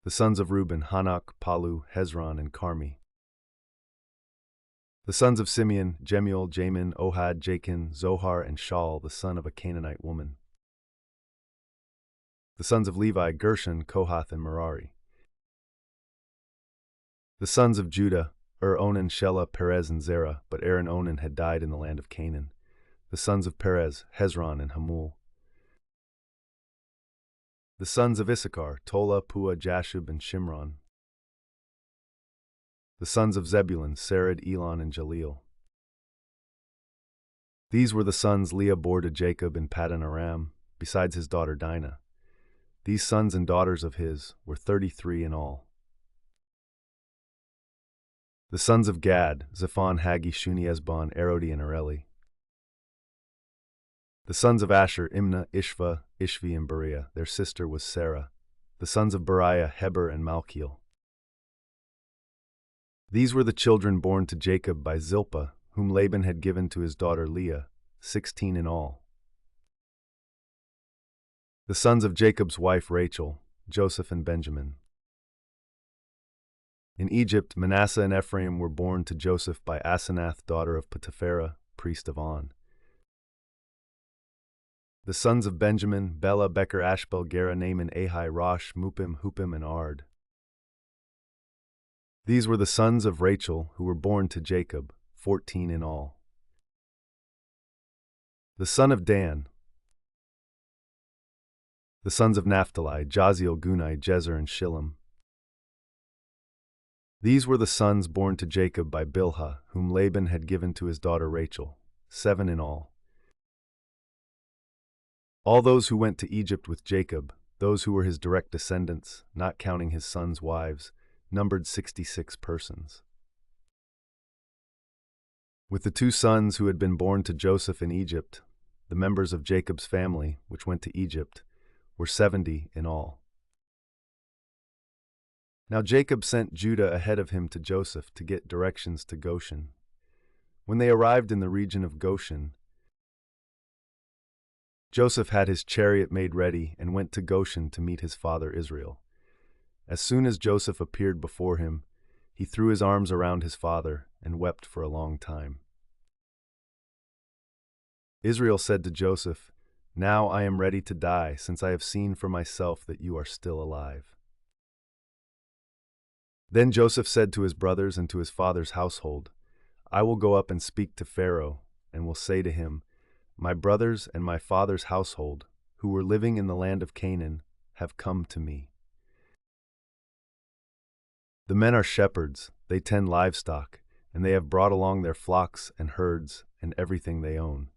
The sons of Reuben: Hanok, Palu, Hezron, and Carmi. The sons of Simeon: Jemuel, Jamin, Ohad, Jachin, Zohar, and Shaul, the son of a Canaanite woman. The sons of Levi: Gershon, Kohath, and Merari. The sons of Judah: Onan, Shelah, Perez, and Zerah, but Onan had died in the land of Canaan. The sons of Perez: Hezron and Hamul. The sons of Issachar: Tola, Pua, Jashub, and Shimron. The sons of Zebulun: Sered, Elon, and Jaleel. These were the sons Leah bore to Jacob in Paddan Aram, besides his daughter Dinah. These sons and daughters of his were 33 in all. The sons of Gad: Zephon, Hagi, Shuni, Esbon, Arodi, and Areli. The sons of Asher: Imnah, Ishva, Ishvi, and Beriah. Their sister was Sarah. The sons of Beriah: Heber and Malchiel. These were the children born to Jacob by Zilpah, whom Laban had given to his daughter Leah, 16 in all. The sons of Jacob's wife Rachel: Joseph and Benjamin. In Egypt, Manasseh and Ephraim were born to Joseph by Asenath, daughter of Potipherah, priest of On. The sons of Benjamin: Bela, Becher, Ashbel, Gera, Naaman, Ahi, Rosh, Mupim, Hupim, and Ard. These were the sons of Rachel who were born to Jacob, 14 in all. The son of Dan. The sons of Naphtali: Jaziel, Gunai, Jezer, and Shillem. These were the sons born to Jacob by Bilhah, whom Laban had given to his daughter Rachel, 7 in all. All those who went to Egypt with Jacob, those who were his direct descendants, not counting his sons' wives, numbered 66 persons. With the two sons who had been born to Joseph in Egypt, the members of Jacob's family, which went to Egypt, were 70 in all. Now Jacob sent Judah ahead of him to Joseph to get directions to Goshen. When they arrived in the region of Goshen, Joseph had his chariot made ready and went to Goshen to meet his father Israel. As soon as Joseph appeared before him, he threw his arms around his father and wept for a long time. Israel said to Joseph, "Now I am ready to die, since I have seen for myself that you are still alive." Then Joseph said to his brothers and to his father's household, "I will go up and speak to Pharaoh, and will say to him, 'My brothers and my father's household, who were living in the land of Canaan, have come to me. The men are shepherds, they tend livestock, and they have brought along their flocks and herds and everything they own.'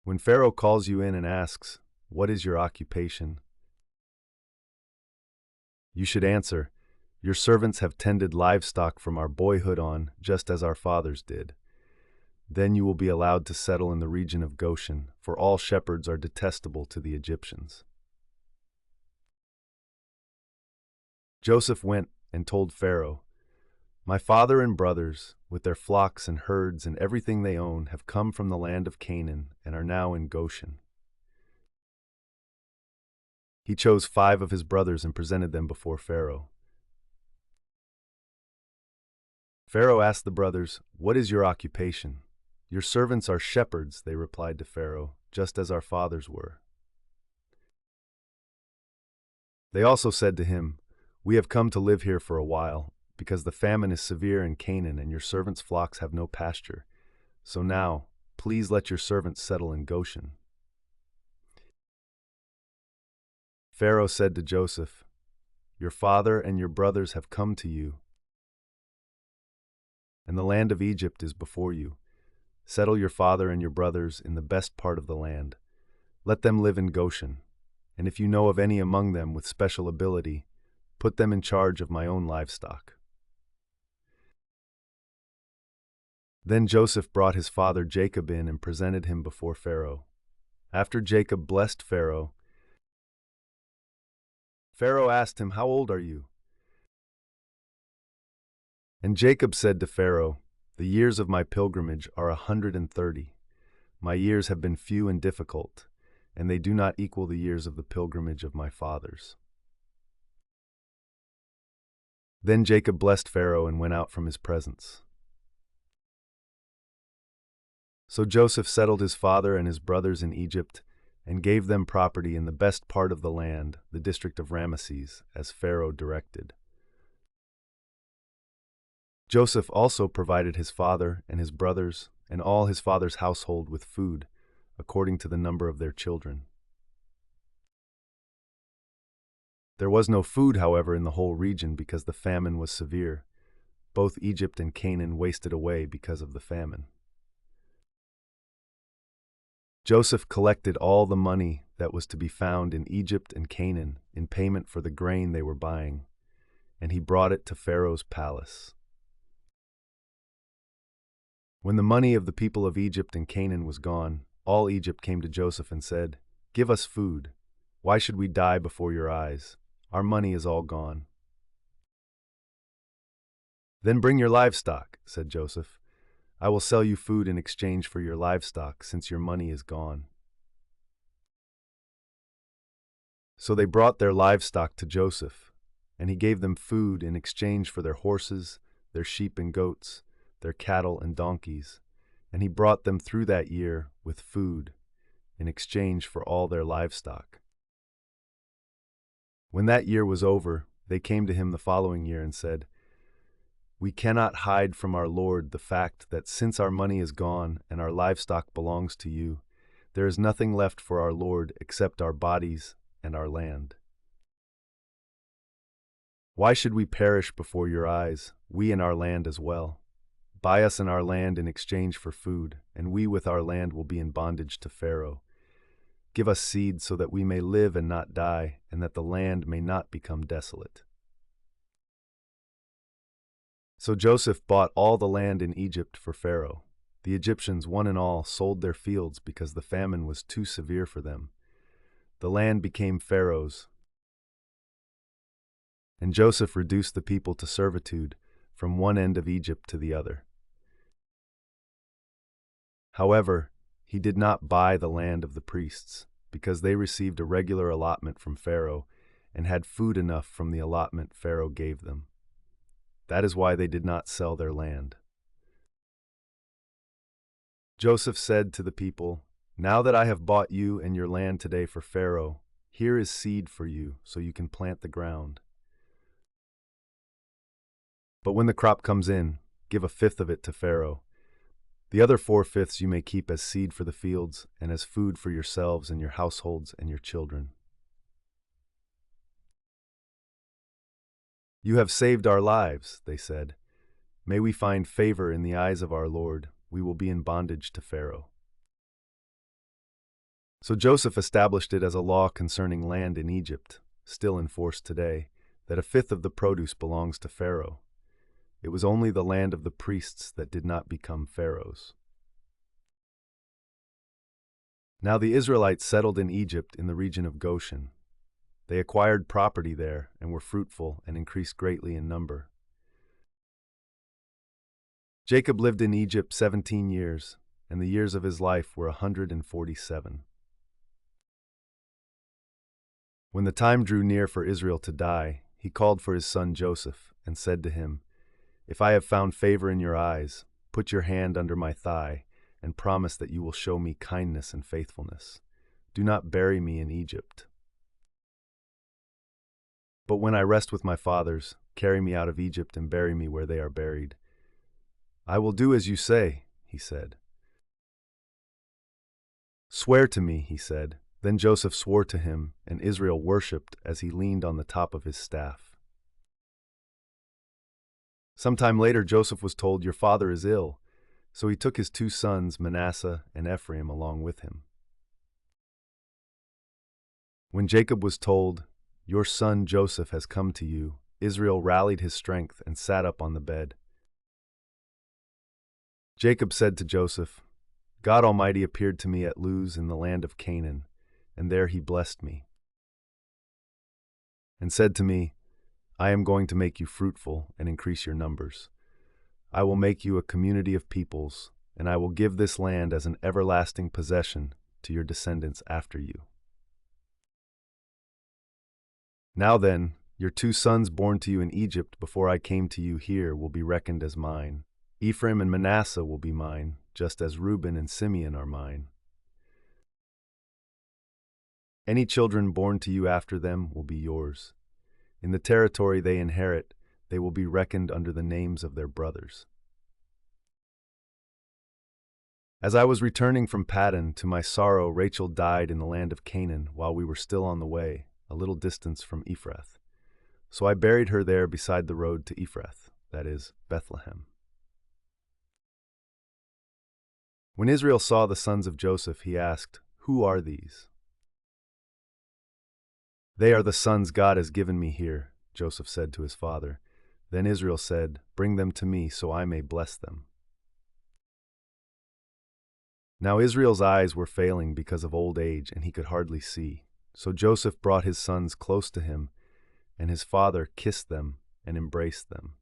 When Pharaoh calls you in and asks, 'What is your occupation?' you should answer, 'Your servants have tended livestock from our boyhood on, just as our fathers did.' Then you will be allowed to settle in the region of Goshen, for all shepherds are detestable to the Egyptians." Joseph went and told Pharaoh, "My father and brothers, with their flocks and herds and everything they own, have come from the land of Canaan and are now in Goshen." He chose 5 of his brothers and presented them before Pharaoh. Pharaoh asked the brothers, "What is your occupation?" "Your servants are shepherds," they replied to Pharaoh, "just as our fathers were." They also said to him, "We have come to live here for a while, because the famine is severe in Canaan and your servants' flocks have no pasture. So now, please let your servants settle in Goshen." Pharaoh said to Joseph, "Your father and your brothers have come to you, and the land of Egypt is before you. Settle your father and your brothers in the best part of the land. Let them live in Goshen, and if you know of any among them with special ability, put them in charge of my own livestock." Then Joseph brought his father Jacob in and presented him before Pharaoh. After Jacob blessed Pharaoh, Pharaoh asked him, "How old are you?" And Jacob said to Pharaoh, "The years of my pilgrimage are 130. My years have been few and difficult, and they do not equal the years of the pilgrimage of my fathers." Then Jacob blessed Pharaoh and went out from his presence. So Joseph settled his father and his brothers in Egypt, and gave them property in the best part of the land, the district of Ramesses, as Pharaoh directed. Joseph also provided his father and his brothers and all his father's household with food, according to the number of their children. There was no food, however, in the whole region because the famine was severe. Both Egypt and Canaan wasted away because of the famine. Joseph collected all the money that was to be found in Egypt and Canaan in payment for the grain they were buying, and he brought it to Pharaoh's palace. When the money of the people of Egypt and Canaan was gone, all Egypt came to Joseph and said, "Give us food. Why should we die before your eyes? Our money is all gone." "Then bring your livestock," said Joseph. "I will sell you food in exchange for your livestock, since your money is gone." So they brought their livestock to Joseph, and he gave them food in exchange for their horses, their sheep and goats, their cattle and donkeys, and he brought them through that year with food in exchange for all their livestock. When that year was over, they came to him the following year and said, "We cannot hide from our Lord the fact that since our money is gone and our livestock belongs to you, there is nothing left for our Lord except our bodies and our land. Why should we perish before your eyes, we and our land as well? Buy us and our land in exchange for food, and we with our land will be in bondage to Pharaoh. Give us seed so that we may live and not die, and that the land may not become desolate." So Joseph bought all the land in Egypt for Pharaoh. The Egyptians, one and all, sold their fields because the famine was too severe for them. The land became Pharaoh's, and Joseph reduced the people to servitude from one end of Egypt to the other. However, he did not buy the land of the priests, because they received a regular allotment from Pharaoh and had food enough from the allotment Pharaoh gave them. That is why they did not sell their land. Joseph said to the people, "Now that I have bought you and your land today for Pharaoh, here is seed for you so you can plant the ground. But when the crop comes in, give a fifth of it to Pharaoh. The other 4/5 you may keep as seed for the fields and as food for yourselves and your households and your children." "You have saved our lives," they said. "May we find favor in the eyes of our Lord. We will be in bondage to Pharaoh." So Joseph established it as a law concerning land in Egypt, still in force today, that a fifth of the produce belongs to Pharaoh. It was only the land of the priests that did not become Pharaoh's. Now the Israelites settled in Egypt in the region of Goshen. They acquired property there and were fruitful and increased greatly in number. Jacob lived in Egypt 17 years, and the years of his life were 147. When the time drew near for Israel to die, he called for his son Joseph and said to him, "If I have found favor in your eyes, put your hand under my thigh and promise that you will show me kindness and faithfulness. Do not bury me in Egypt. But when I rest with my fathers, carry me out of Egypt and bury me where they are buried." "I will do as you say," he said. "Swear to me," he said. Then Joseph swore to him, and Israel worshipped as he leaned on the top of his staff. Sometime later, Joseph was told, "Your father is ill." So he took his 2 sons, Manasseh and Ephraim, along with him. When Jacob was told, "Your son Joseph has come to you," Israel rallied his strength and sat up on the bed. Jacob said to Joseph, "God Almighty appeared to me at Luz in the land of Canaan, and there he blessed me, and said to me, 'I am going to make you fruitful and increase your numbers. I will make you a community of peoples, and I will give this land as an everlasting possession to your descendants after you.' Now then, your 2 sons born to you in Egypt before I came to you here will be reckoned as mine. Ephraim and Manasseh will be mine, just as Reuben and Simeon are mine. Any children born to you after them will be yours. In the territory they inherit, they will be reckoned under the names of their brothers." As I was returning from Paddan, to my sorrow Rachel died in the land of Canaan while we were still on the way, a little distance from Ephrath. So I buried her there beside the road to Ephrath, that is, Bethlehem. When Israel saw the sons of Joseph, he asked, "Who are these?" "They are the sons God has given me here," Joseph said to his father. Then Israel said, "Bring them to me so I may bless them." Now Israel's eyes were failing because of old age, and he could hardly see. So Joseph brought his sons close to him, and his father kissed them and embraced them.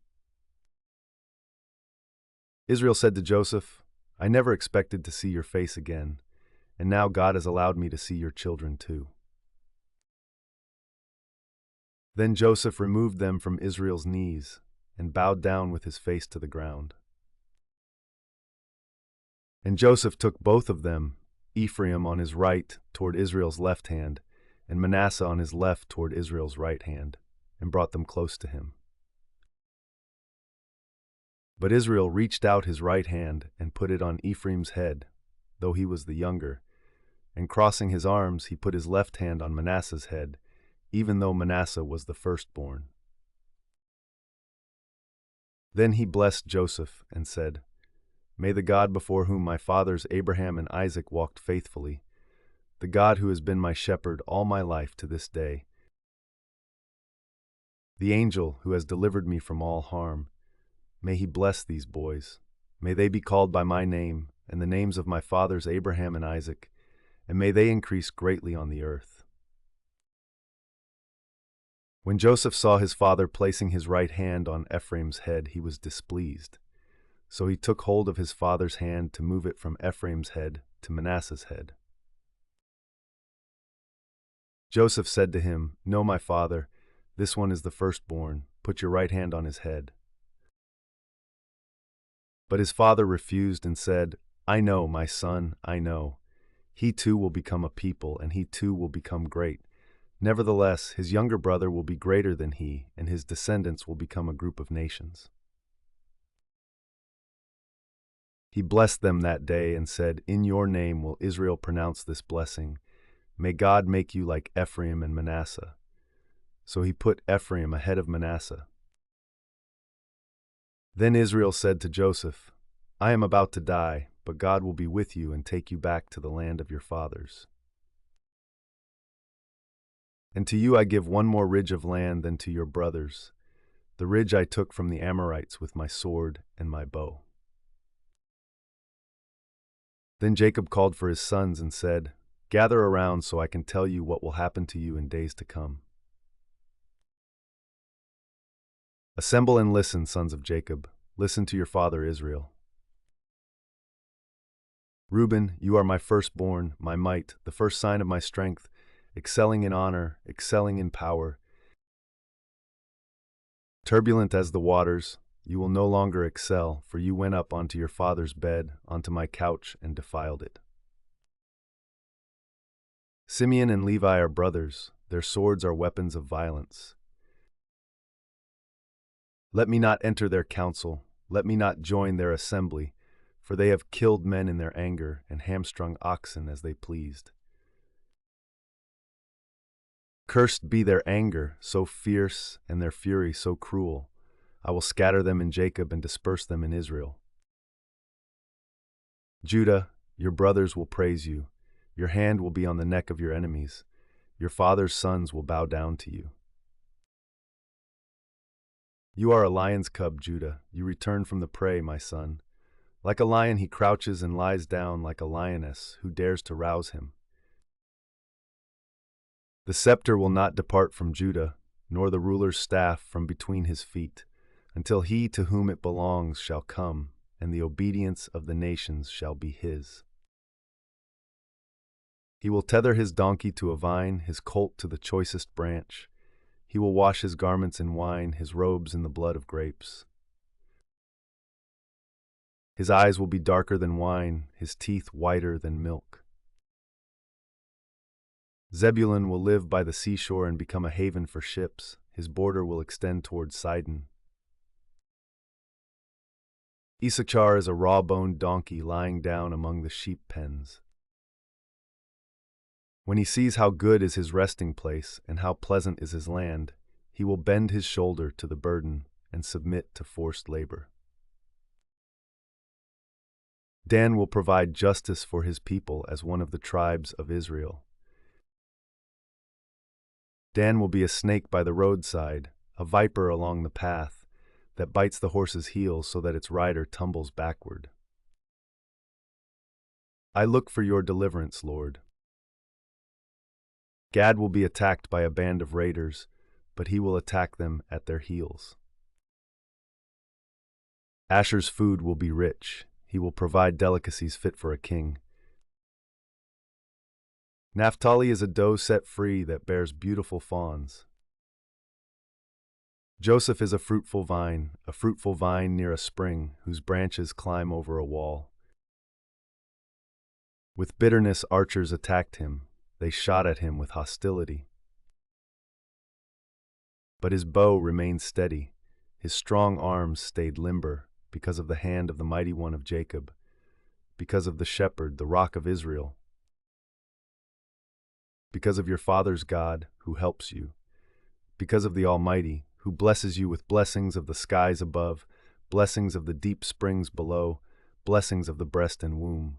Israel said to Joseph, "I never expected to see your face again, and now God has allowed me to see your children too." Then Joseph removed them from Israel's knees and bowed down with his face to the ground. And Joseph took both of them, Ephraim on his right toward Israel's left hand, and Manasseh on his left toward Israel's right hand, and brought them close to him. But Israel reached out his right hand and put it on Ephraim's head, though he was the younger, and crossing his arms he put his left hand on Manasseh's head, even though Manasseh was the firstborn. Then he blessed Joseph and said, "May the God before whom my fathers Abraham and Isaac walked faithfully, the God who has been my shepherd all my life to this day, the angel who has delivered me from all harm, May he bless these boys. May they be called by my name and the names of my fathers Abraham and Isaac, and may they increase greatly on the earth." When Joseph saw his father placing his right hand on Ephraim's head, he was displeased. So he took hold of his father's hand to move it from Ephraim's head to Manasseh's head. Joseph said to him, "No, my father, this one is the firstborn. Put your right hand on his head." But his father refused and said, "I know, my son, I know. He too will become a people, and he too will become great. Nevertheless, his younger brother will be greater than he, and his descendants will become a group of nations." He blessed them that day and said, "In your name will Israel pronounce this blessing. May God make you like Ephraim and Manasseh." So he put Ephraim ahead of Manasseh. Then Israel said to Joseph, "I am about to die, but God will be with you and take you back to the land of your fathers. And to you I give one more ridge of land than to your brothers, the ridge I took from the Amorites with my sword and my bow." Then Jacob called for his sons and said, "Gather around so I can tell you what will happen to you in days to come. Assemble and listen, sons of Jacob. Listen to your father Israel. Reuben, you are my firstborn, my might, the first sign of my strength, excelling in honor, excelling in power. Turbulent as the waters, you will no longer excel, for you went up onto your father's bed, onto my couch, and defiled it. Simeon and Levi are brothers, their swords are weapons of violence. Let me not enter their council, let me not join their assembly, for they have killed men in their anger and hamstrung oxen as they pleased. Cursed be their anger, so fierce, and their fury so cruel. I will scatter them in Jacob and disperse them in Israel. Judah, your brothers will praise you. Your hand will be on the neck of your enemies. Your father's sons will bow down to you. You are a lion's cub, Judah. You return from the prey, my son. Like a lion he crouches and lies down like a lioness. Who dares to rouse him? The scepter will not depart from Judah, nor the ruler's staff from between his feet, until he to whom it belongs shall come, and the obedience of the nations shall be his. He will tether his donkey to a vine, his colt to the choicest branch. He will wash his garments in wine, his robes in the blood of grapes. His eyes will be darker than wine, his teeth whiter than milk. Zebulun will live by the seashore and become a haven for ships. His border will extend towards Sidon. Issachar is a raw-boned donkey lying down among the sheep pens. When he sees how good is his resting place and how pleasant is his land, he will bend his shoulder to the burden and submit to forced labor. Dan will provide justice for his people as one of the tribes of Israel. Dan will be a snake by the roadside, a viper along the path, that bites the horse's heel so that its rider tumbles backward. I look for your deliverance, Lord. Gad will be attacked by a band of raiders, but he will attack them at their heels. Asher's food will be rich. He will provide delicacies fit for a king. Naphtali is a doe set free that bears beautiful fawns. Joseph is a fruitful vine near a spring whose branches climb over a wall. With bitterness archers attacked him. They shot at him with hostility. But his bow remained steady. His strong arms stayed limber because of the hand of the mighty one of Jacob, because of the shepherd, the rock of Israel, because of your father's God who helps you, because of the Almighty who blesses you with blessings of the skies above, blessings of the deep springs below, blessings of the breast and womb.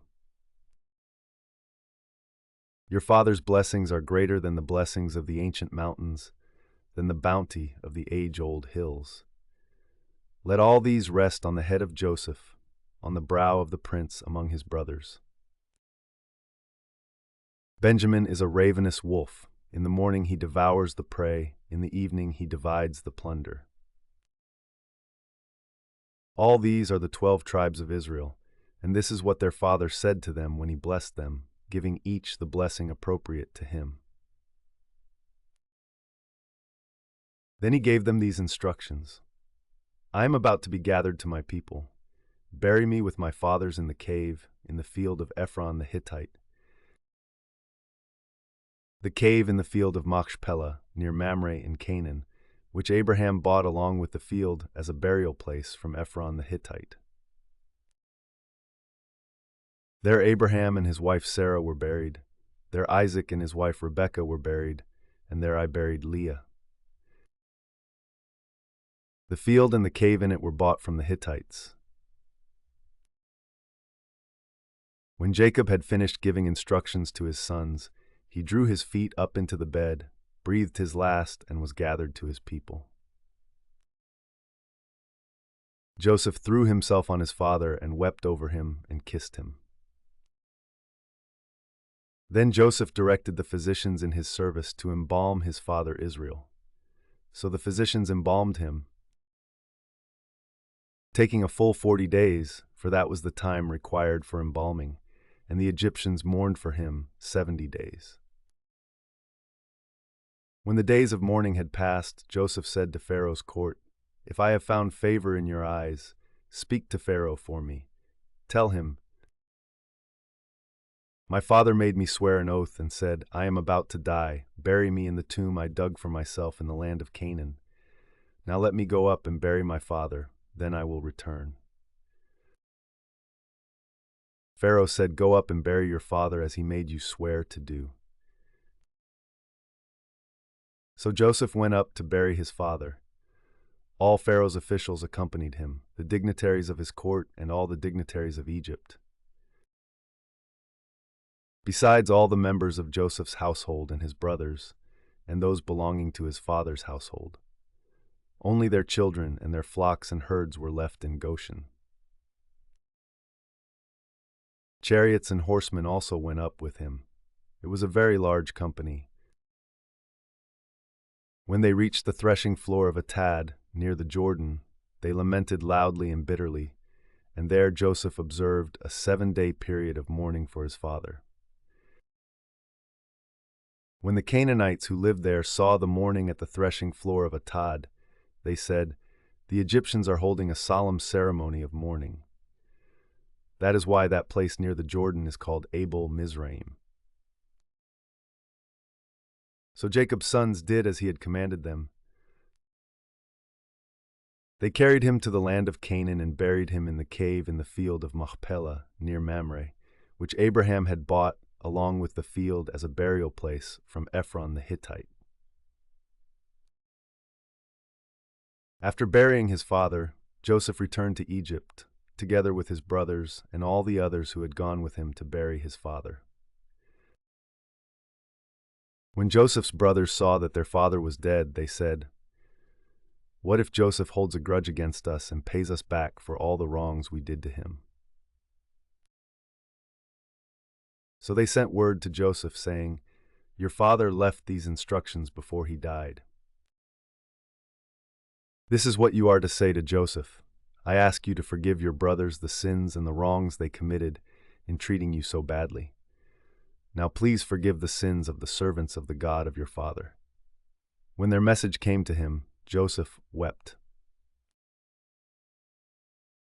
Your father's blessings are greater than the blessings of the ancient mountains, than the bounty of the age-old hills. Let all these rest on the head of Joseph, on the brow of the prince among his brothers. Benjamin is a ravenous wolf. In the morning he devours the prey, in the evening he divides the plunder. All these are the 12 tribes of Israel, and this is what their father said to them when he blessed them, giving each the blessing appropriate to him. Then he gave them these instructions. I am about to be gathered to my people. Bury me with my fathers in the cave, in the field of Ephron the Hittite. The cave in the field of Machpelah, near Mamre in Canaan, which Abraham bought along with the field as a burial place from Ephron the Hittite. There Abraham and his wife Sarah were buried. There Isaac and his wife Rebekah were buried, and there I buried Leah. The field and the cave in it were bought from the Hittites. When Jacob had finished giving instructions to his sons, he drew his feet up into the bed, breathed his last, and was gathered to his people. Joseph threw himself on his father and wept over him and kissed him. Then Joseph directed the physicians in his service to embalm his father Israel. So the physicians embalmed him, taking a full 40 days, for that was the time required for embalming, and the Egyptians mourned for him 70 days. When the days of mourning had passed, Joseph said to Pharaoh's court, If I have found favor in your eyes, speak to Pharaoh for me. Tell him, My father made me swear an oath and said, I am about to die. Bury me in the tomb I dug for myself in the land of Canaan. Now let me go up and bury my father, then I will return. Pharaoh said, Go up and bury your father as he made you swear to do. So Joseph went up to bury his father. All Pharaoh's officials accompanied him, the dignitaries of his court and all the dignitaries of Egypt. Besides all the members of Joseph's household and his brothers, and those belonging to his father's household. Only their children and their flocks and herds were left in Goshen. Chariots and horsemen also went up with him. It was a very large company. When they reached the threshing floor of Atad, near the Jordan, they lamented loudly and bitterly, and there Joseph observed a 7-day period of mourning for his father. When the Canaanites who lived there saw the mourning at the threshing floor of Atad, they said, The Egyptians are holding a solemn ceremony of mourning. That is why that place near the Jordan is called Abel Mizraim. So Jacob's sons did as he had commanded them. They carried him to the land of Canaan and buried him in the cave in the field of Machpelah near Mamre, which Abraham had bought along with the field as a burial place from Ephron the Hittite. After burying his father, Joseph returned to Egypt, together with his brothers and all the others who had gone with him to bury his father. When Joseph's brothers saw that their father was dead, they said, What if Joseph holds a grudge against us and pays us back for all the wrongs we did to him? So they sent word to Joseph, saying, Your father left these instructions before he died. This is what you are to say to Joseph. I ask you to forgive your brothers the sins and the wrongs they committed in treating you so badly. Now please forgive the sins of the servants of the God of your father. When their message came to him, Joseph wept.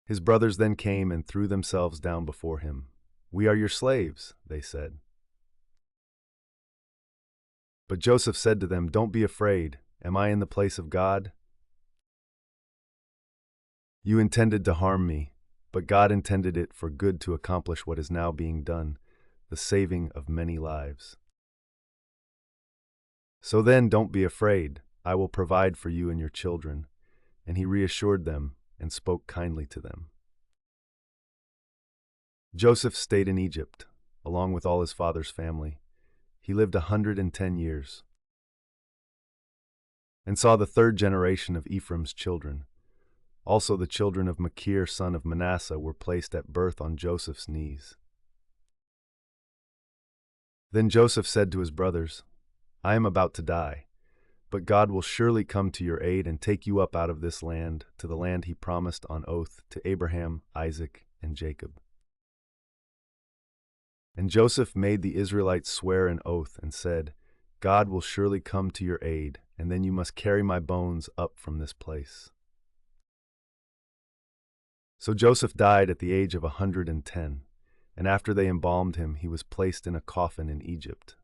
His brothers then came and threw themselves down before him. We are your slaves, they said. But Joseph said to them, Don't be afraid. Am I in the place of God? You intended to harm me, but God intended it for good to accomplish what is now being done, the saving of many lives. So then, don't be afraid. I will provide for you and your children. And he reassured them and spoke kindly to them. Joseph stayed in Egypt, along with all his father's family. He lived 110 years and saw the third generation of Ephraim's children. Also the children of Machir son of Manasseh were placed at birth on Joseph's knees. Then Joseph said to his brothers, I am about to die, but God will surely come to your aid and take you up out of this land to the land he promised on oath to Abraham, Isaac, and Jacob. And Joseph made the Israelites swear an oath and said, God will surely come to your aid, and then you must carry my bones up from this place. So Joseph died at the age of 110, and after they embalmed him, he was placed in a coffin in Egypt.